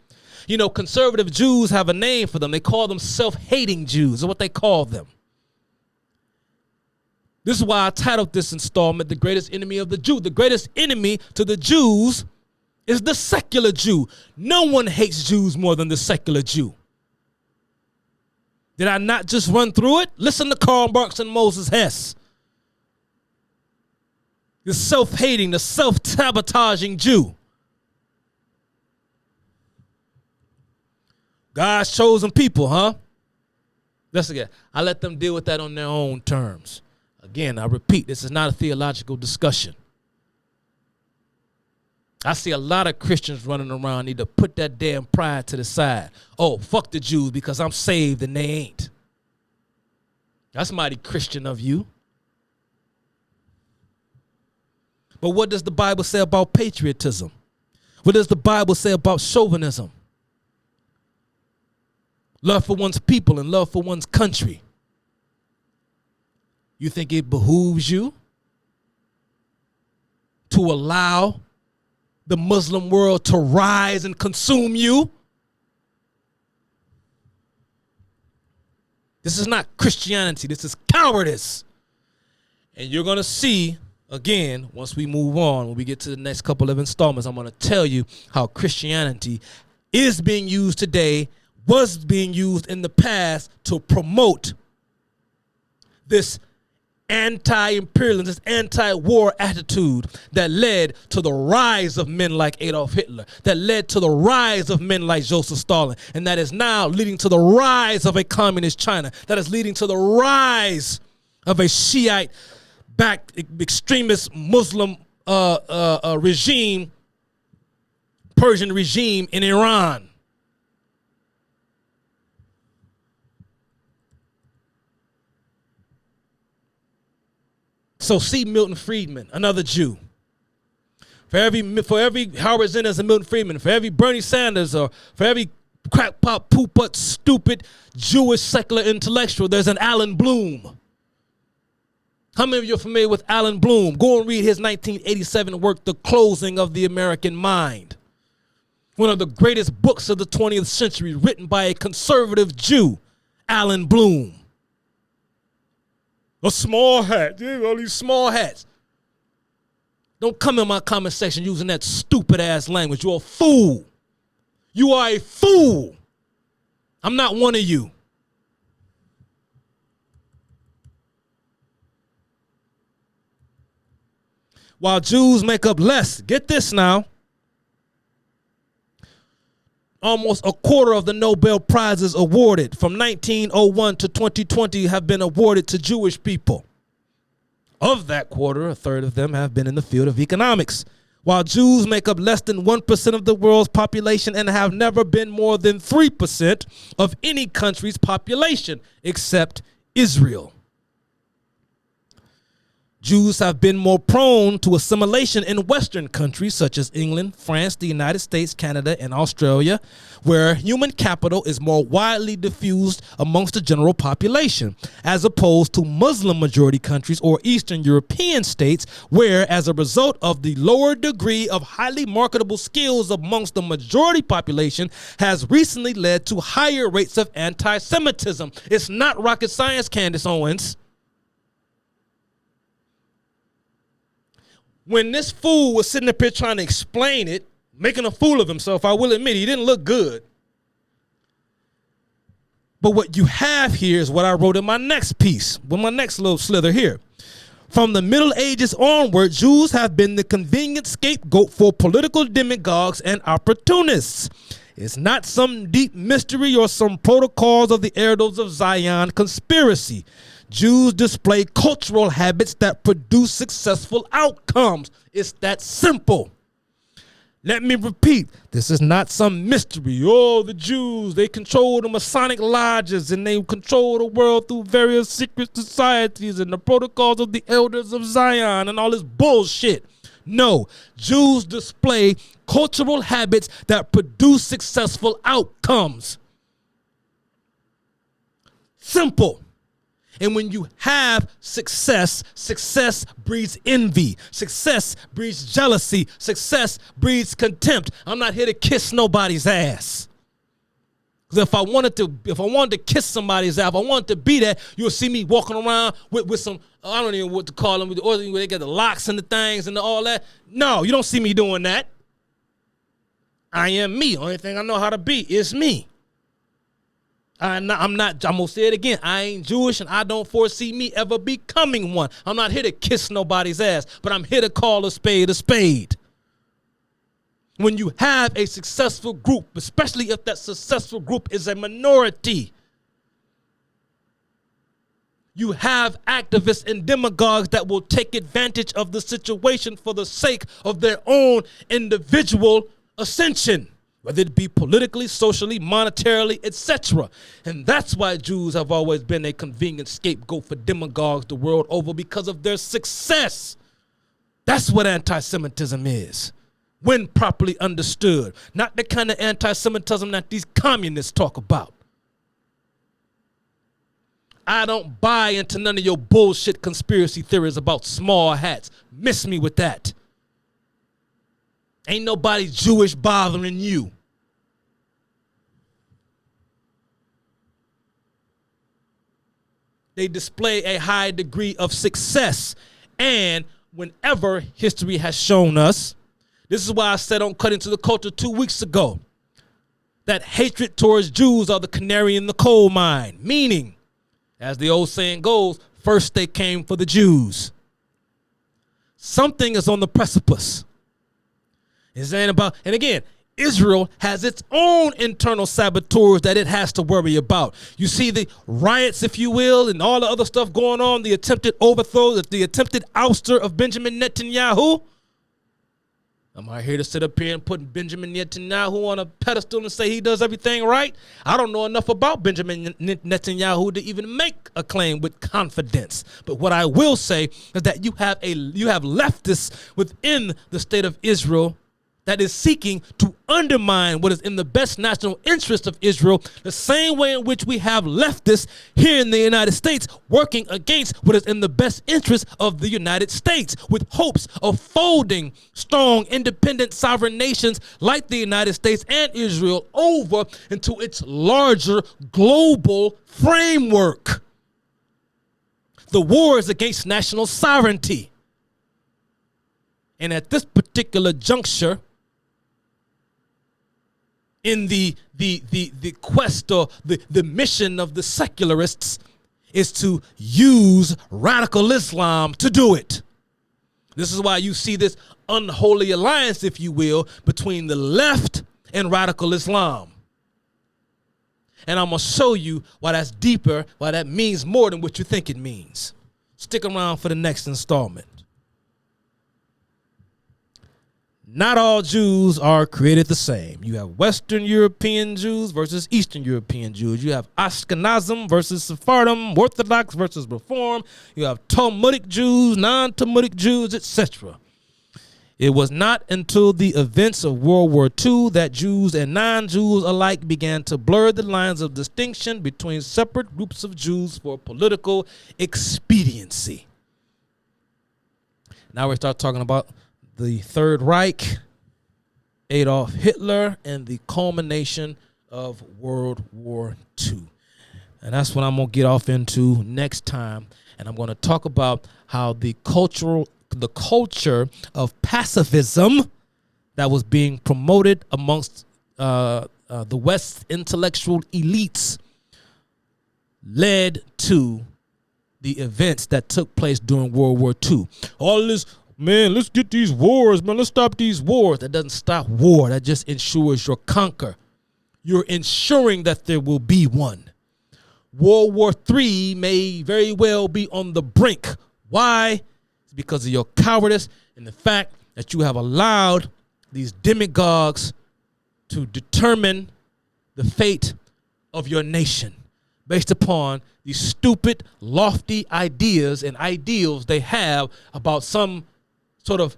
Conservative Jews have a name for them. They call them self-hating Jews, is what they call them. This is why I titled this installment, The Greatest Enemy of the Jew. The greatest enemy to the Jews is the secular Jew. No one hates Jews more than the secular Jew. Did I not just run through it? Listen to Karl Marx and Moses Hess. The self-hating, the self-sabotaging Jew. God's chosen people, huh? Let's again. I let them deal with that on their own terms. Again, I repeat, this is not a theological discussion. I see a lot of Christians running around need to put that damn pride to the side. Oh, fuck the Jews because I'm saved and they ain't. That's mighty Christian of you. But what does the Bible say about patriotism? What does the Bible say about chauvinism? Love for one's people and love for one's country. You think it behooves you to allow the Muslim world to rise and consume you? This is not Christianity. This is cowardice. And you're going to see, again, once we move on, when we get to the next couple of installments, I'm going to tell you how Christianity is being used today, was being used in the past to promote this anti-imperialist, this anti-war attitude that led to the rise of men like Adolf Hitler, that led to the rise of men like Joseph Stalin, and that is now leading to the rise of a communist China, that is leading to the rise of a Shiite-backed extremist Muslim regime, Persian regime in Iran. So see Milton Friedman, another Jew. For every Howard Zinn as a Milton Friedman, for every Bernie Sanders, or for every crackpot, poop-butt, stupid Jewish secular intellectual, there's an Alan Bloom. How many of you are familiar with Alan Bloom? Go and read his 1987 work, The Closing of the American Mind. One of the greatest books of the 20th century, written by a conservative Jew, Alan Bloom. A small hat. All these small hats. Don't come in my comment section using that stupid ass language. You're a fool. You are a fool. I'm not one of you. While Jews make up less, get this now, almost a quarter of the Nobel Prizes awarded from 1901 to 2020 have been awarded to Jewish people. Of that quarter, a third of them have been in the field of economics. While Jews make up less than 1% of the world's population and have never been more than 3% of any country's population, except Israel. Jews have been more prone to assimilation in Western countries such as England, France, the United States, Canada, and Australia, where human capital is more widely diffused amongst the general population, as opposed to Muslim-majority countries or Eastern European states, where, as a result of the lower degree of highly marketable skills amongst the majority population, has recently led to higher rates of anti-Semitism. It's not rocket science, Candace Owens. When this fool was sitting up here trying to explain it, making a fool of himself, I will admit he didn't look good. But what you have here is what I wrote in my next piece, with my next little slither here. From the Middle Ages onward, Jews have been the convenient scapegoat for political demagogues and opportunists. It's not some deep mystery or some protocols of the Heralds of Zion conspiracy. Jews display cultural habits that produce successful outcomes. It's that simple. Let me repeat, this is not some mystery. Oh, the Jews, they control the Masonic lodges and they control the world through various secret societies and the protocols of the Elders of Zion and all this bullshit. No, Jews display cultural habits that produce successful outcomes. Simple. And when you have success, success breeds envy. Success breeds jealousy. Success breeds contempt. I'm not here to kiss nobody's ass. Because if I wanted to kiss somebody's ass, if I wanted to be that, you'll see me walking around with some, I don't even know what to call them, where they got the locks and the things and all that. No, you don't see me doing that. I am me. Only thing I know how to be is me. I'm gonna say it again. I ain't Jewish and I don't foresee me ever becoming one. I'm not here to kiss nobody's ass, but I'm here to call a spade a spade. When you have a successful group, especially if that successful group is a minority, you have activists and demagogues that will take advantage of the situation for the sake of their own individual ascension, whether it be politically, socially, monetarily, etc. And that's why Jews have always been a convenient scapegoat for demagogues the world over, because of their success. That's what anti-Semitism is, when properly understood. Not the kind of anti-Semitism that these communists talk about. I don't buy into none of your bullshit conspiracy theories about small hats. Miss me with that. Ain't nobody Jewish bothering you. They display a high degree of success. And whenever history has shown us, this is why I said on Cut Into the Culture 2 weeks ago, that hatred towards Jews are the canary in the coal mine. Meaning, as the old saying goes, first they came for the Jews. Something is on the precipice. It's ain't about, and again, Israel has its own internal saboteurs that it has to worry about. You see the riots, if you will, and all the other stuff going on, the attempted overthrow, the attempted ouster of Benjamin Netanyahu. Am I here to sit up here and put Benjamin Netanyahu on a pedestal and say he does everything right? I don't know enough about Benjamin Netanyahu to even make a claim with confidence. But what I will say is that you have leftists within the state of Israel that is seeking to undermine what is in the best national interest of Israel, the same way in which we have leftists here in the United States working against what is in the best interest of the United States, with hopes of folding strong, independent, sovereign nations like the United States and Israel over into its larger global framework. The war is against national sovereignty. And at this particular juncture, in the quest or the mission of the secularists is to use radical Islam to do it. This is why you see this unholy alliance, if you will, between the left and radical Islam. And I'm going to show you why that's deeper, why that means more than what you think it means. Stick around for the next installment. Not all Jews are created the same. You have Western European Jews versus Eastern European Jews. You have Ashkenazim versus Sephardim, Orthodox versus Reform. You have Talmudic Jews, non-Talmudic Jews, etc. It was not until the events of World War II that Jews and non-Jews alike began to blur the lines of distinction between separate groups of Jews for political expediency. Now we start talking about the Third Reich, Adolf Hitler, and the culmination of World War II. And that's what I'm going to get off into next time. And I'm going to talk about how the culture of pacifism that was being promoted amongst the West's intellectual elites led to the events that took place during World War II. All this, man, let's get these wars, man. Let's stop these wars. That doesn't stop war. That just ensures you'll conquer. You're ensuring that there will be one. World War III may very well be on the brink. Why? It's because of your cowardice and the fact that you have allowed these demagogues to determine the fate of your nation based upon these stupid, lofty ideas and ideals they have about some sort of,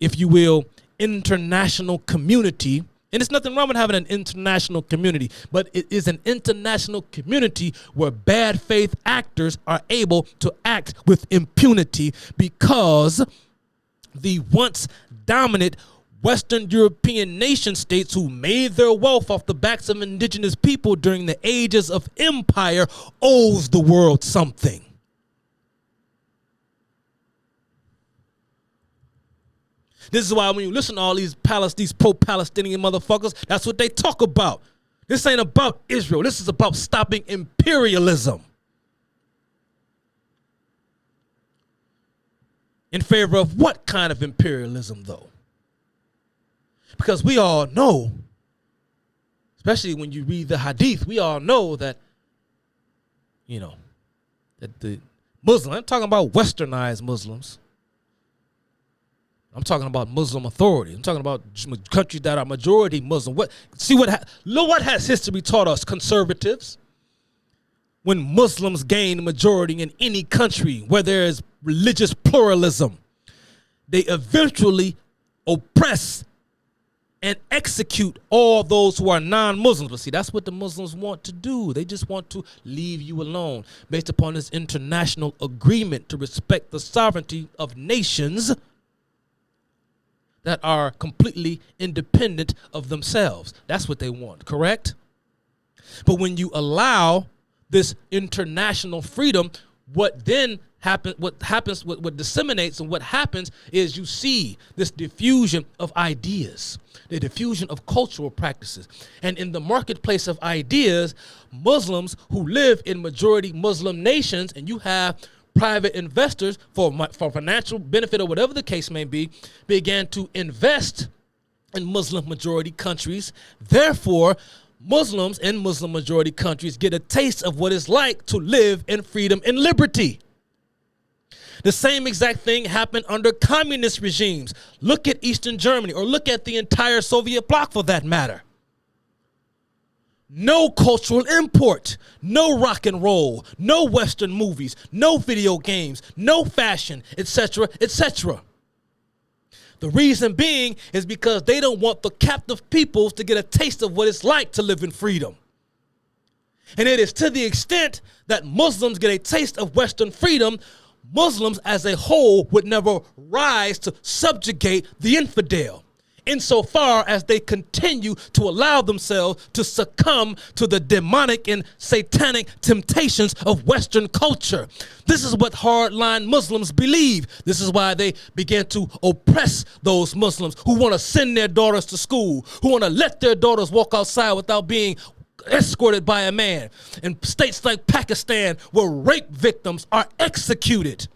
if you will, international community. And there's nothing wrong with having an international community, but it is an international community where bad faith actors are able to act with impunity because the once dominant Western European nation states who made their wealth off the backs of indigenous people during the ages of empire owes the world something. This is why when you listen to all these pro-Palestinian motherfuckers, that's what they talk about. This ain't about Israel. This is about stopping imperialism. In favor of what kind of imperialism, though? Because we all know, especially when you read the Hadith, we all know that, you know, that the Muslim, I'm talking about westernized Muslims. I'm talking about Muslim authority. I'm talking about countries that are majority Muslim. Look what has history taught us, conservatives. When Muslims gain majority in any country where there is religious pluralism, they eventually oppress and execute all those who are non-Muslims. But see, that's what the Muslims want to do. They just want to leave you alone based upon this international agreement to respect the sovereignty of nations that are completely independent of themselves. That's what they want, correct? But when you allow this international freedom, what disseminates and what happens is you see this diffusion of ideas, the diffusion of cultural practices. And in the marketplace of ideas, Muslims who live in majority Muslim nations, and you have private investors for financial benefit or whatever the case may be, began to invest in Muslim majority countries. Therefore, Muslims in Muslim majority countries get a taste of what it's like to live in freedom and liberty. The same exact thing happened under communist regimes. Look at Eastern Germany, or look at the entire Soviet bloc for that matter. No cultural import, no rock and roll, no Western movies, no video games, no fashion, etc., etc. The reason being is because they don't want the captive peoples to get a taste of what it's like to live in freedom. And it is to the extent that Muslims get a taste of Western freedom, Muslims as a whole would never rise to subjugate the infidel, insofar as they continue to allow themselves to succumb to the demonic and satanic temptations of Western culture. This is what hardline Muslims believe. This is why they begin to oppress those Muslims who want to send their daughters to school, who want to let their daughters walk outside without being escorted by a man. In states like Pakistan, where rape victims are executed.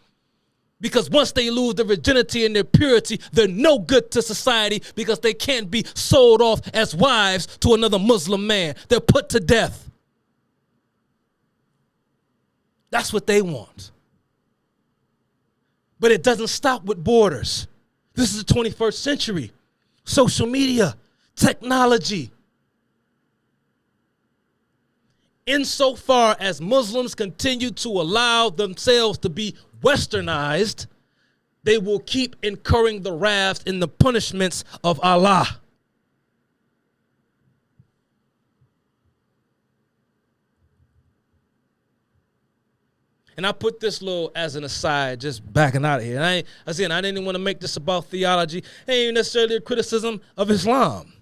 Because once they lose their virginity and their purity, they're no good to society because they can't be sold off as wives to another Muslim man. They're put to death. That's what they want. But it doesn't stop with borders. This is the 21st century. Social media, technology. Insofar as Muslims continue to allow themselves to be westernized, they will keep incurring the wrath and the punishments of Allah. And I put this little as an aside, just backing out of here. And I didn't want to make this about theology. It ain't necessarily a criticism of Islam.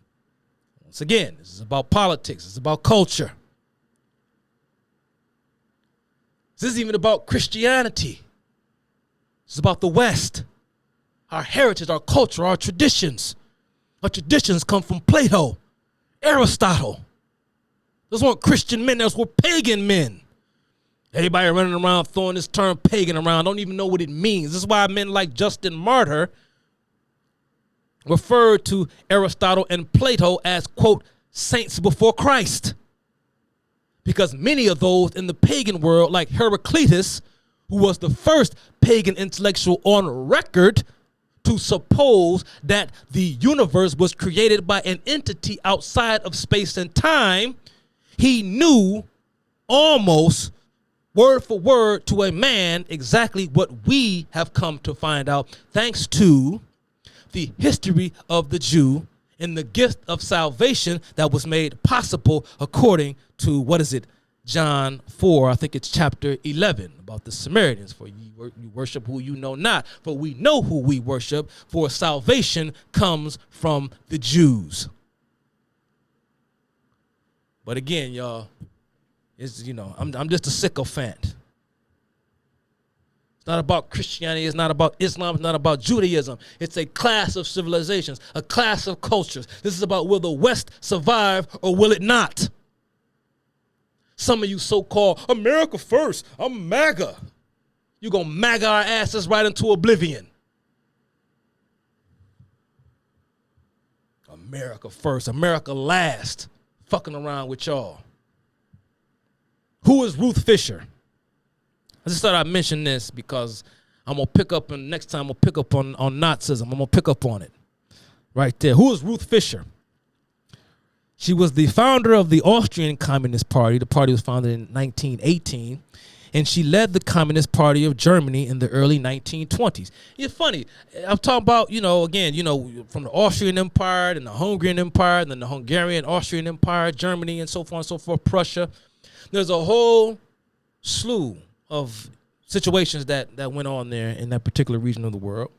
Once again, this is about politics. It's about culture. This isn't even about Christianity. It's about the West, our heritage, our culture, our traditions. Our traditions come from Plato, Aristotle. Those weren't Christian men, those were pagan men. Everybody running around throwing this term pagan around don't even know what it means. This is why men like Justin Martyr referred to Aristotle and Plato as, quote, saints before Christ. Because many of those in the pagan world, like Heraclitus, who was the first pagan intellectual on record to suppose that the universe was created by an entity outside of space and time, he knew almost word for word to a man exactly what we have come to find out thanks to the history of the Jew and the gift of salvation that was made possible according to, John 4, I think it's chapter 11, about the Samaritans. For you worship who you know not, for we know who we worship, for salvation comes from the Jews. But again, y'all, I'm just a sycophant. It's not about Christianity. It's not about Islam. It's not about Judaism. It's a class of civilizations, a class of cultures. This is about, will the West survive or will it not? Some of you so-called America first, I'm MAGA. You're going to MAGA our asses right into oblivion. America first, America last. Fucking around with y'all. Who is Ruth Fisher? I just thought I'd mention this because I'm going to pick up, and next time I'll pick up on Nazism. I'm going to pick up on it right there. Who is Ruth Fisher? She was the founder of the Austrian Communist Party. The party was founded in 1918, and she led the Communist Party of Germany in the early 1920s. It's funny. I'm talking about, from the Austrian Empire and the Hungarian Empire, and then the Hungarian, Austrian Empire, Germany, and so on and so forth, Prussia. There's a whole slew of situations that went on there in that particular region of the world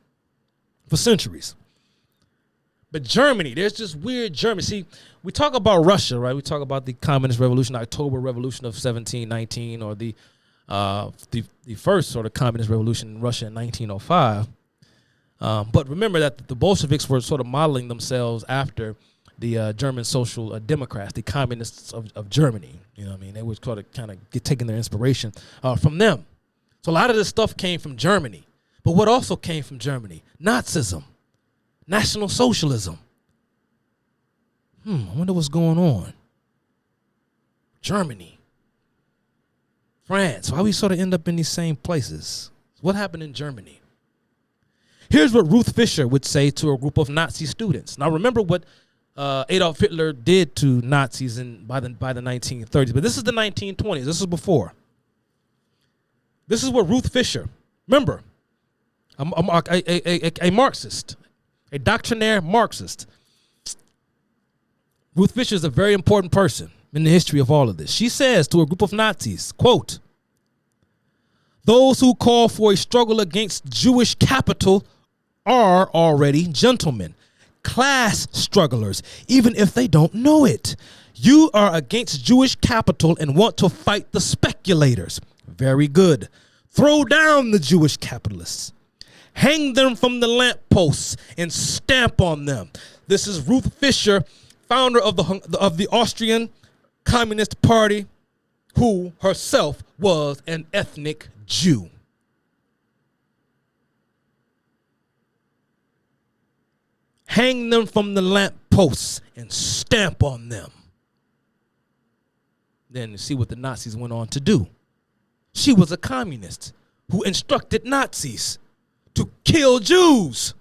for centuries. But Germany, there's this weird Germany. See, we talk about Russia, right? We talk about the Communist Revolution, October Revolution of 1719, or the first sort of Communist Revolution in Russia in 1905. But remember that the Bolsheviks were sort of modeling themselves after the German Social Democrats, the Communists of Germany. You know what I mean? They were kind of taking their inspiration from them. So a lot of this stuff came from Germany. But what also came from Germany? Nazism, National Socialism. I wonder what's going on. Germany, France. Why we sort of end up in these same places? What happened in Germany? Here's what Ruth Fisher would say to a group of Nazi students. Now remember what Adolf Hitler did to Nazis by the 1930s, but this is the 1920s. This is before. This is what Ruth Fisher. Remember, a Marxist, a doctrinaire Marxist. Ruth Fisher is a very important person in the history of all of this. She says to a group of Nazis, quote, "Those who call for a struggle against Jewish capital are already gentlemen, class strugglers, even if they don't know it. You are against Jewish capital and want to fight the speculators. Very good. Throw down the Jewish capitalists. Hang them from the lampposts and stamp on them." This is Ruth Fisher, founder of the Austrian Communist Party, who herself was an ethnic Jew. Hang them from the lampposts and stamp on them. Then you see what the Nazis went on to do. She was a communist who instructed Nazis to kill Jews.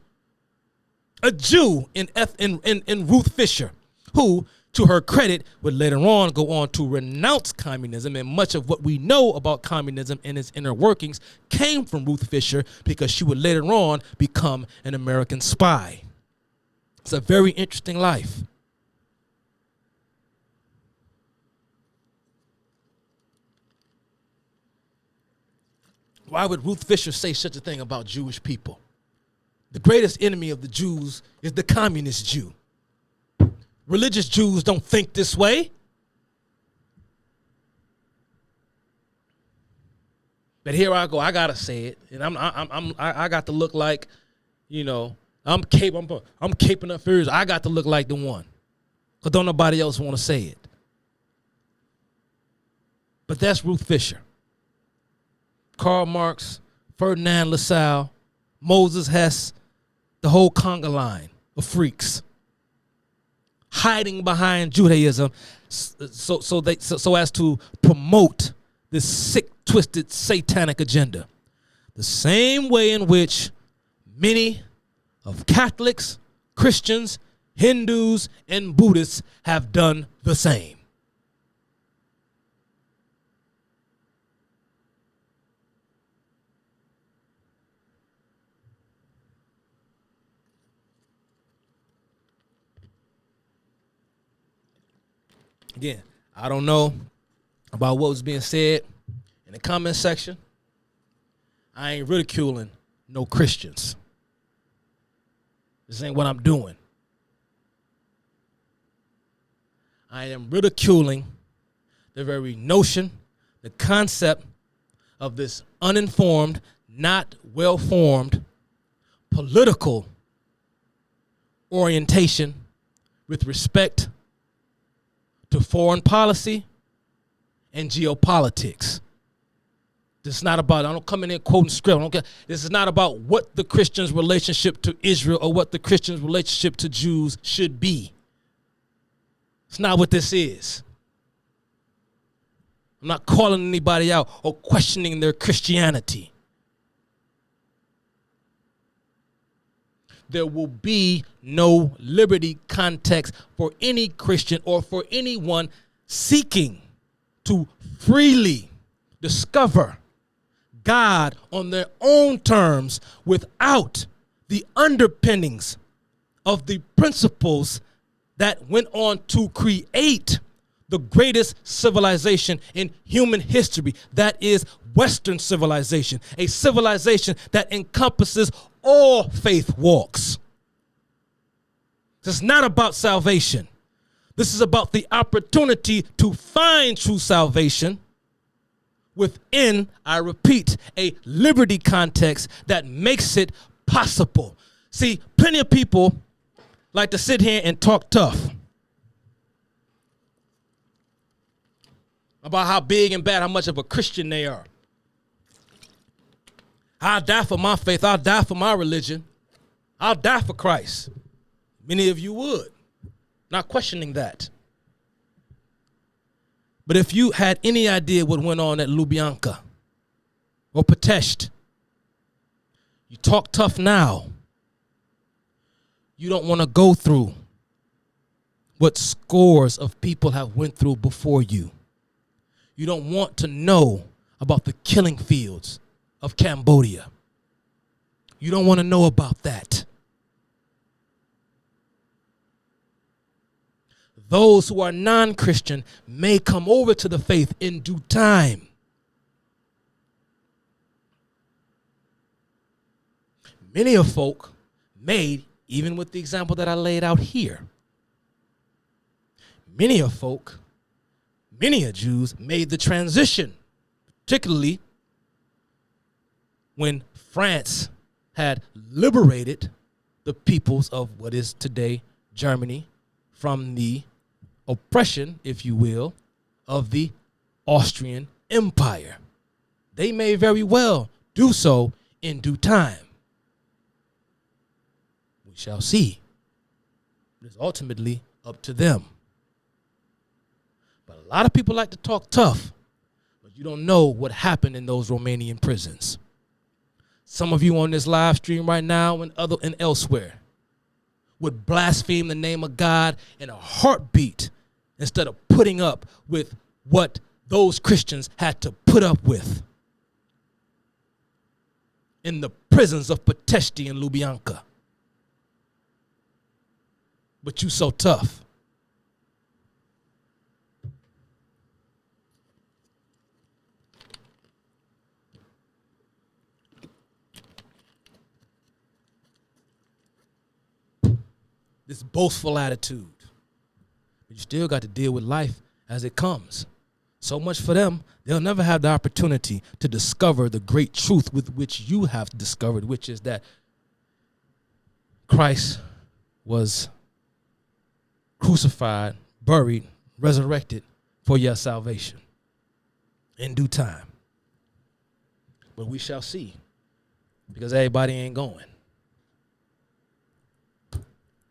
A Jew in Ruth Fisher, who, to her credit, would later on go on to renounce communism, and much of what we know about communism and its inner workings came from Ruth Fisher because she would later on become an American spy. It's a very interesting life. Why would Ruth Fisher say such a thing about Jewish people? The greatest enemy of the Jews is the communist Jew. Religious Jews don't think this way. But here I go. I gotta say it, and I got to look like, you know, I'm caping up fears. I got to look like the one, cause don't nobody else want to say it. But that's Ruth Fisher. Karl Marx, Ferdinand Lassalle, Moses Hess, the whole conga line of freaks hiding behind Judaism so as to promote this sick, twisted, satanic agenda. The same way in which many of Catholics, Christians, Hindus, and Buddhists have done the same. Again, I don't know about what was being said in the comment section. I ain't ridiculing no Christians. This ain't what I'm doing. I am ridiculing the very notion, the concept of this uninformed, not well-formed political orientation with respect to foreign policy and geopolitics. This is not about, I don't come in there quoting script. I don't care. This is not about what the Christians' relationship to Israel or what the Christians' relationship to Jews should be. It's not what this is. I'm not calling anybody out or questioning their Christianity. There will be no liberty context for any Christian or for anyone seeking to freely discover God on their own terms without the underpinnings of the principles that went on to create the greatest civilization in human history. That is Western civilization, a civilization that encompasses all faith walks. This is not about salvation. This is about the opportunity to find true salvation within, I repeat, a liberty context that makes it possible. See, plenty of people like to sit here and talk tough about how big and bad, how much of a Christian they are. I'll die for my faith. I'll die for my religion. I'll die for Christ. Many of you would. Not questioning that. But if you had any idea what went on at Lubyanka or Pest, you talk tough now. You don't want to go through what scores of people have went through before you. You don't want to know about the killing fields of Cambodia. You don't want to know about that. Those who are non-Christian may come over to the faith in due time. Many of folk made, even with the example that I laid out here, many of folk, many of Jews made the transition, particularly when France had liberated the peoples of what is today Germany from the oppression, if you will, of the Austrian Empire. They may very well do so in due time. We shall see. It's ultimately up to them. But a lot of people like to talk tough, but you don't know what happened in those Romanian prisons. Some of you on this live stream right now and elsewhere would blaspheme the name of God in a heartbeat instead of putting up with what those Christians had to put up with in the prisons of Petsty and Lubyanka. But you so tough. This boastful attitude. But you still got to deal with life as it comes. So much for them, they'll never have the opportunity to discover the great truth with which you have discovered, which is that Christ was crucified, buried, resurrected for your salvation in due time. But we shall see, because everybody ain't going.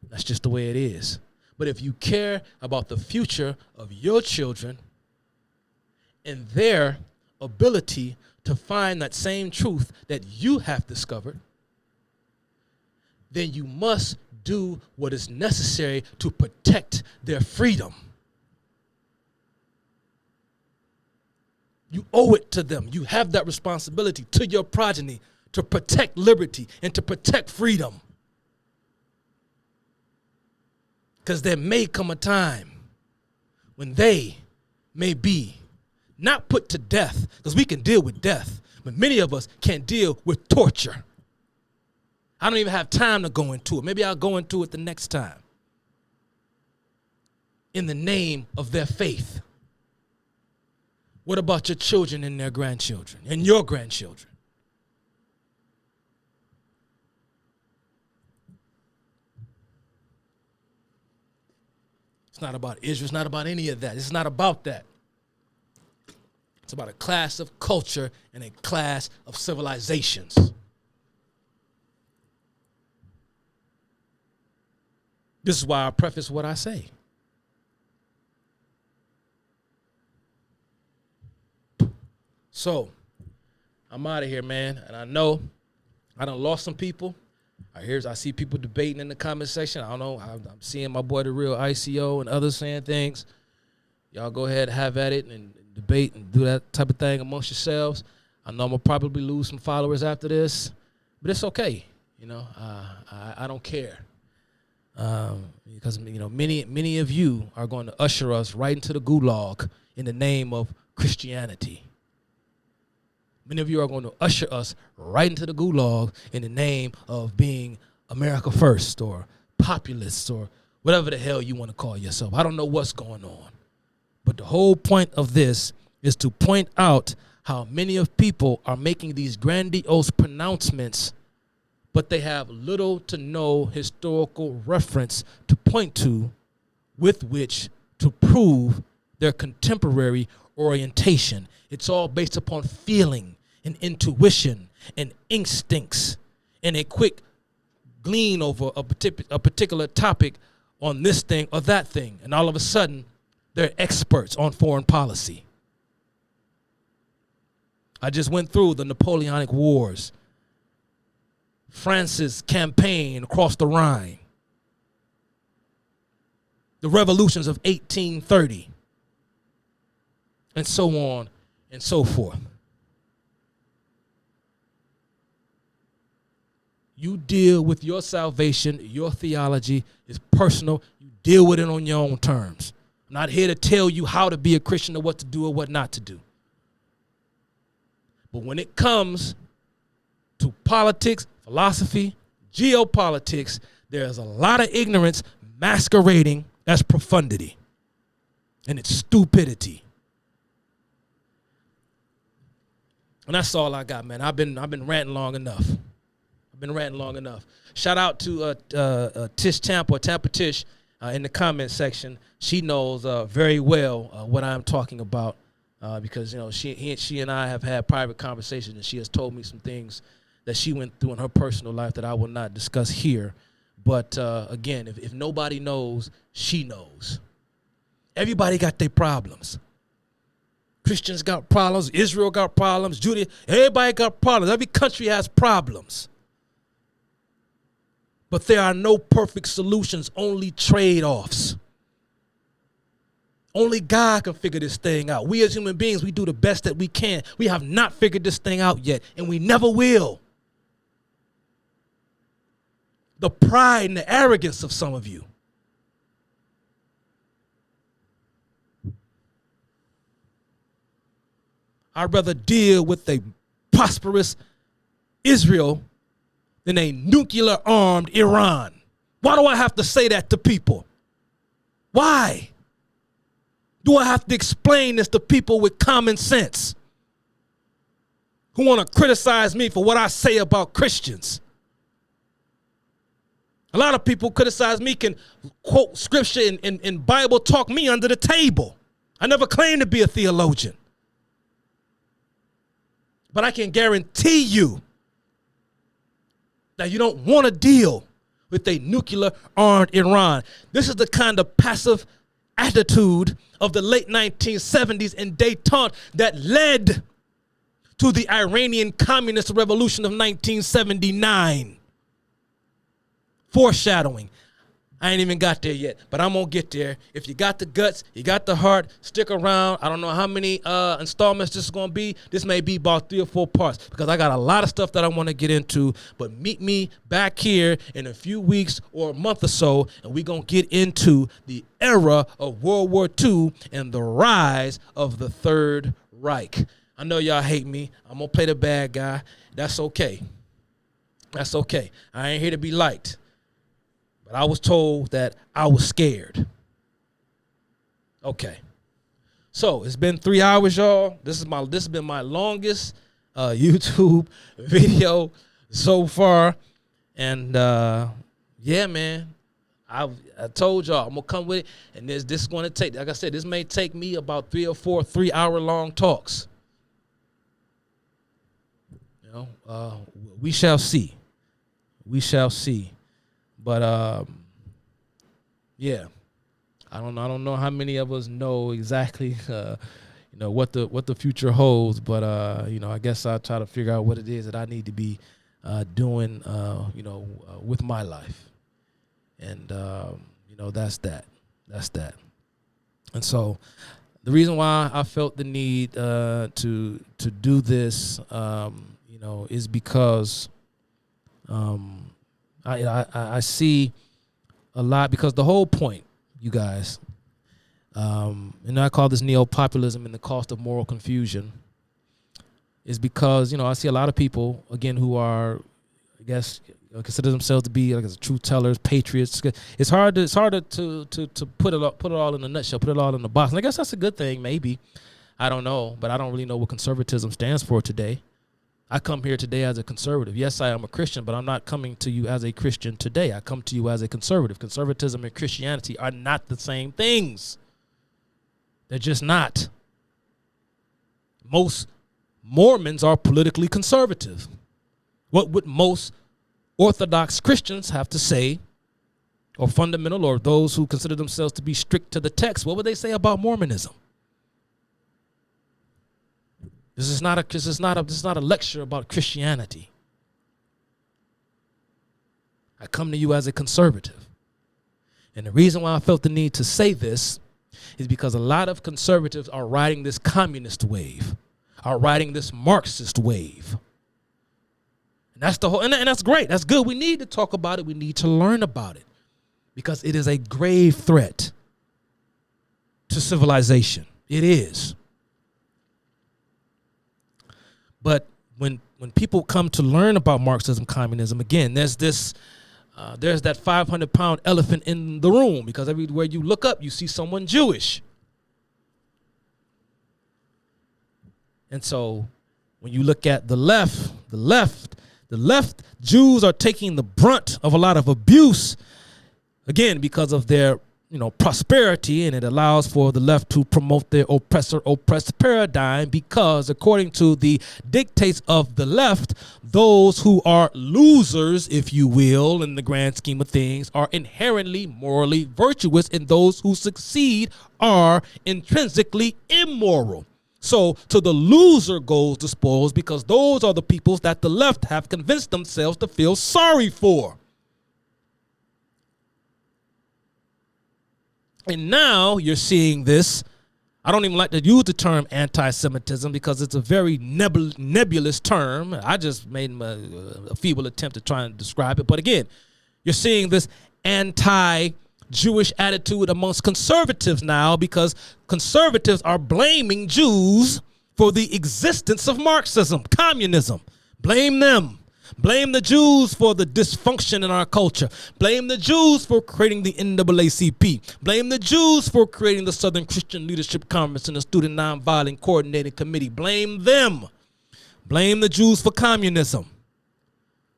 That's just the way it is. But if you care about the future of your children and their ability to find that same truth that you have discovered, then you must do what is necessary to protect their freedom. You owe it to them. You have that responsibility to your progeny to protect liberty and to protect freedom. Because there may come a time when they may be not put to death, because we can deal with death, but many of us can't deal with torture. I don't even have time to go into it. Maybe I'll go into it the next time. In the name of their faith. What about your children and their grandchildren and your grandchildren? It's not about Israel. It's not about any of that. It's not about that. It's about a class of culture and a class of civilizations. This is why I preface what I say. So, I'm out of here, man. And I know I done lost some people. I see people debating in the comment section. I don't know. I'm seeing my boy, the real ICO, and others saying things. Y'all go ahead, have at it, and debate and do that type of thing amongst yourselves. I know I'm going to probably lose some followers after this, but it's okay. You know, I don't care. Because, you know, many of you are going to usher us right into the gulag in the name of Christianity. Many of you are going to usher us right into the gulag in the name of being America first or populists or whatever the hell you want to call yourself. I don't know what's going on. But the whole point of this is to point out how many of people are making these grandiose pronouncements, but they have little to no historical reference to point to with which to prove their contemporary orientation. It's all based upon feeling and intuition and instincts and a quick glean over a particular topic on this thing or that thing. And all of a sudden, they're experts on foreign policy. I just went through the Napoleonic Wars, France's campaign across the Rhine, the revolutions of 1830, and so on and so forth. You deal with your salvation, your theology is personal. You deal with it on your own terms. I'm not here to tell you how to be a Christian or what to do or what not to do. But when it comes to politics, philosophy, geopolitics, there's a lot of ignorance masquerading as profundity. And it's stupidity. And that's all I got, man. I've been ranting long enough. Shout out to Tish Tampa or Tampa Tish in the comment section. She knows very well what I'm talking about because, you know, she and I have had private conversations, and she has told me some things that she went through in her personal life that I will not discuss here. But again, if nobody knows, she knows. Everybody got their problems. Christians got problems. Israel got problems. Judaism, everybody got problems. Every country has problems. But there are no perfect solutions, only trade-offs. Only God can figure this thing out. We as human beings, we do the best that we can. We have not figured this thing out yet, and we never will. The pride and the arrogance of some of you. I'd rather deal with a prosperous Israel than a nuclear-armed Iran. Why do I have to say that to people? Why? Do I have to explain this to people with common sense who want to criticize me for what I say about Christians? A lot of people criticize me, can quote scripture and Bible talk me under the table. I never claimed to be a theologian. But I can guarantee you that you don't want to deal with a nuclear-armed Iran. This is the kind of passive attitude of the late 1970s and détente that led to the Iranian Communist Revolution of 1979. Foreshadowing. I ain't even got there yet, but I'm going to get there. If you got the guts, you got the heart, stick around. I don't know how many installments this is going to be. This may be about 3 or 4 parts because I got a lot of stuff that I want to get into. But meet me back here in a few weeks or a month or so, and we're going to get into the era of World War II and the rise of the Third Reich. I know y'all hate me. I'm going to play the bad guy. That's okay. That's okay. I ain't here to be liked. But I was told that I was scared. Okay. So it's been 3 hours, y'all. This has been my longest YouTube video so far. And yeah, man. I told y'all I'm gonna come with it. And this is gonna take, like I said, this may take me about 3 or 4 3-hour-long talks. You know, we shall see. We shall see. But yeah, I don't know how many of us know exactly what the future holds. But I guess I'll try to figure out what it is that I need to be doing with my life. And that's that. And so the reason why I felt the need to do this is because I see a lot, because the whole point, you guys, and I call this Neo-Populism and the cost of moral confusion, is because, I see a lot of people, again, who are, I guess, consider themselves to be like truth tellers, patriots. It's harder to put it all in a nutshell, put it all in a box. And I guess that's a good thing, maybe. I don't know, but I don't really know what conservatism stands for today. I come here today as a conservative. Yes, I am a Christian, but I'm not coming to you as a Christian today. I come to you as a conservative. Conservatism and Christianity are not the same things. They're just not. Most Mormons are politically conservative. What would most Orthodox Christians have to say, or fundamental, or those who consider themselves to be strict to the text, what would they say about Mormonism? This is not a lecture about Christianity. I come to you as a conservative. And the reason why I felt the need to say this is because a lot of conservatives are riding this communist wave, are riding this Marxist wave. And that's the whole, and that's great. That's good. We need to talk about it. We need to learn about it because it is a grave threat to civilization. It is. But when people come to learn about Marxism, communism, again, there's that 500-pound elephant in the room, because everywhere you look up, you see someone Jewish. And so when you look at the left, Jews are taking the brunt of a lot of abuse, again, because of their prosperity, and it allows for the left to promote their oppressed paradigm, because according to the dictates of the left, those who are losers, if you will, in the grand scheme of things, are inherently morally virtuous, and those who succeed are intrinsically immoral. So to the loser goes the spoils, because those are the peoples that the left have convinced themselves to feel sorry for. And now you're seeing this. I don't even like to use the term anti-Semitism because it's a very nebulous term. I just made a feeble attempt to try and describe it. But again, you're seeing this anti-Jewish attitude amongst conservatives now, because conservatives are blaming Jews for the existence of Marxism, communism. Blame them. Blame the Jews for the dysfunction in our culture. Blame the Jews for creating the NAACP. Blame the Jews for creating the Southern Christian Leadership Conference and the Student Nonviolent Coordinating Committee. Blame them. Blame the Jews for communism.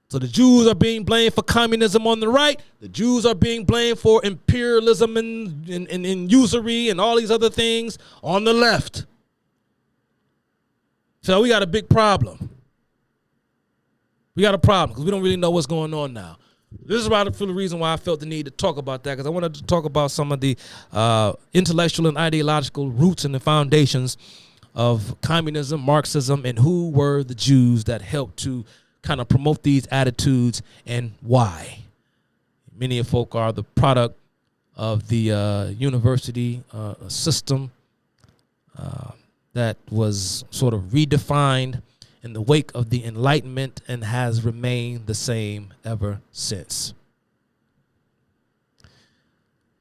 So the Jews are being blamed for communism on the right. The Jews are being blamed for imperialism and usury and all these other things on the left. So we got a big problem. We got a problem because we don't really know what's going on now. This is the reason why I felt the need to talk about that, because I wanted to talk about some of the intellectual and ideological roots and the foundations of communism, Marxism, and who were the Jews that helped to kind of promote these attitudes and why. Many of folk are the product of the university system that was sort of redefined in the wake of the Enlightenment and has remained the same ever since.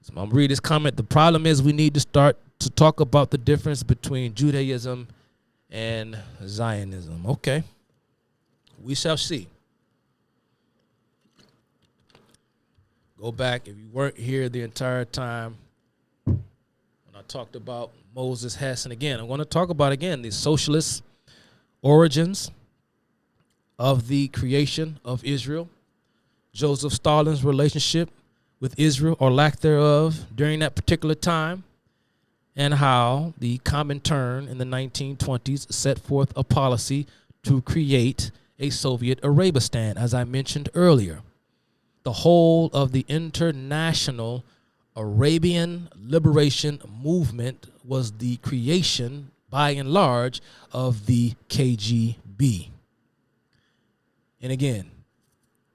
So I'm going to read this comment. The problem is we need to start to talk about the difference between Judaism and Zionism. Okay. We shall see. Go back, if you weren't here the entire time when I talked about Moses, Hess, and again, I'm going to talk about, again, the socialist origins of the creation of Israel, Joseph Stalin's relationship with Israel or lack thereof during that particular time, and how the Comintern in the 1920s set forth a policy to create a Soviet Arabistan, as I mentioned earlier. The whole of the international Arabian liberation movement was the creation, by and large, of the KGB. And again,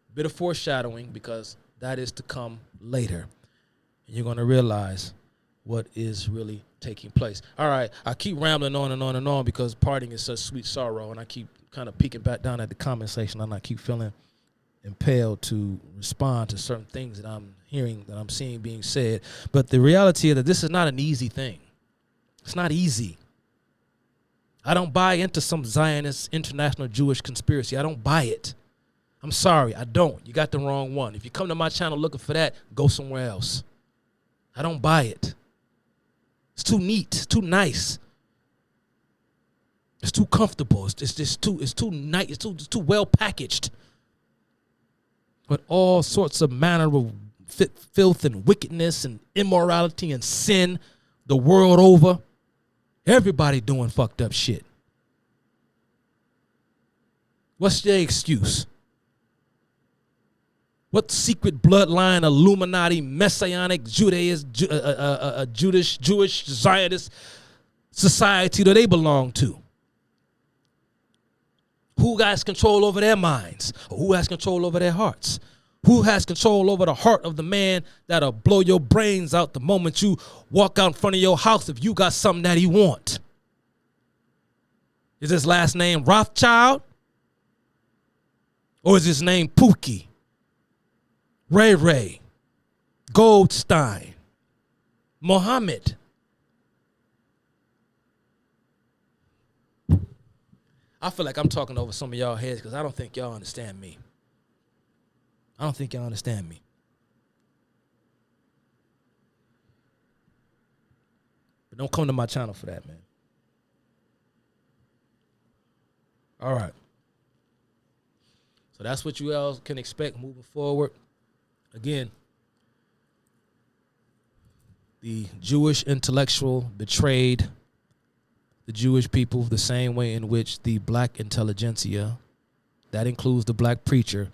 a bit of foreshadowing, because that is to come later. And you're going to realize what is really taking place. All right, I keep rambling on and on and on because parting is such sweet sorrow, and I keep kind of peeking back down at the comment section, and I keep feeling impelled to respond to certain things that I'm hearing, that I'm seeing being said. But the reality is that this is not an easy thing. It's not easy. I don't buy into some Zionist international Jewish conspiracy. I don't buy it. I'm sorry, I don't. You got the wrong one. If you come to my channel looking for that, go somewhere else. I don't buy it. It's too neat. It's too nice. It's too comfortable. It's too nice. It's too well packaged. But all sorts of manner of filth and wickedness and immorality and sin the world over. Everybody doing fucked up shit. What's their excuse? What secret bloodline, Illuminati, Messianic, Jewish, Zionist society do they belong to? Who has control over their minds? Or who has control over their hearts? Who has control over the heart of the man that'll blow your brains out the moment you walk out in front of your house if you got something that he want? Is his last name Rothschild? Or is his name Pookie, Ray Ray, Goldstein, Mohammed? I feel like I'm talking over some of y'all heads because I don't think y'all understand me. I don't think y'all understand me. But don't come to my channel for that, man. All right. So that's what you all can expect moving forward. Again, the Jewish intellectual betrayed the Jewish people the same way in which the black intelligentsia, that includes the black preacher,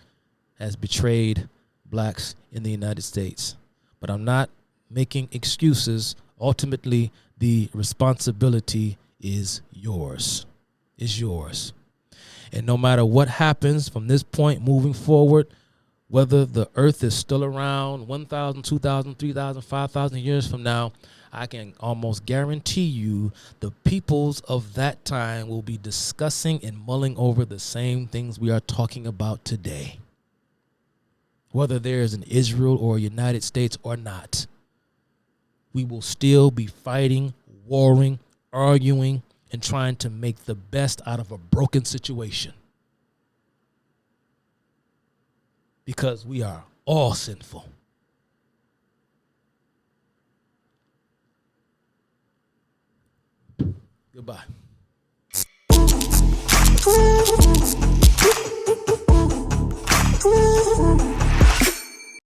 has betrayed blacks in the United States. But I'm not making excuses. Ultimately, the responsibility is yours. Is yours. And no matter what happens from this point moving forward, whether the earth is still around 1,000, 2,000, 3,000, 5,000 years from now, I can almost guarantee you the peoples of that time will be discussing and mulling over the same things we are talking about today. Whether there is an Israel or a United States or not, we will still be fighting, warring, arguing, and trying to make the best out of a broken situation. Because we are all sinful. Goodbye.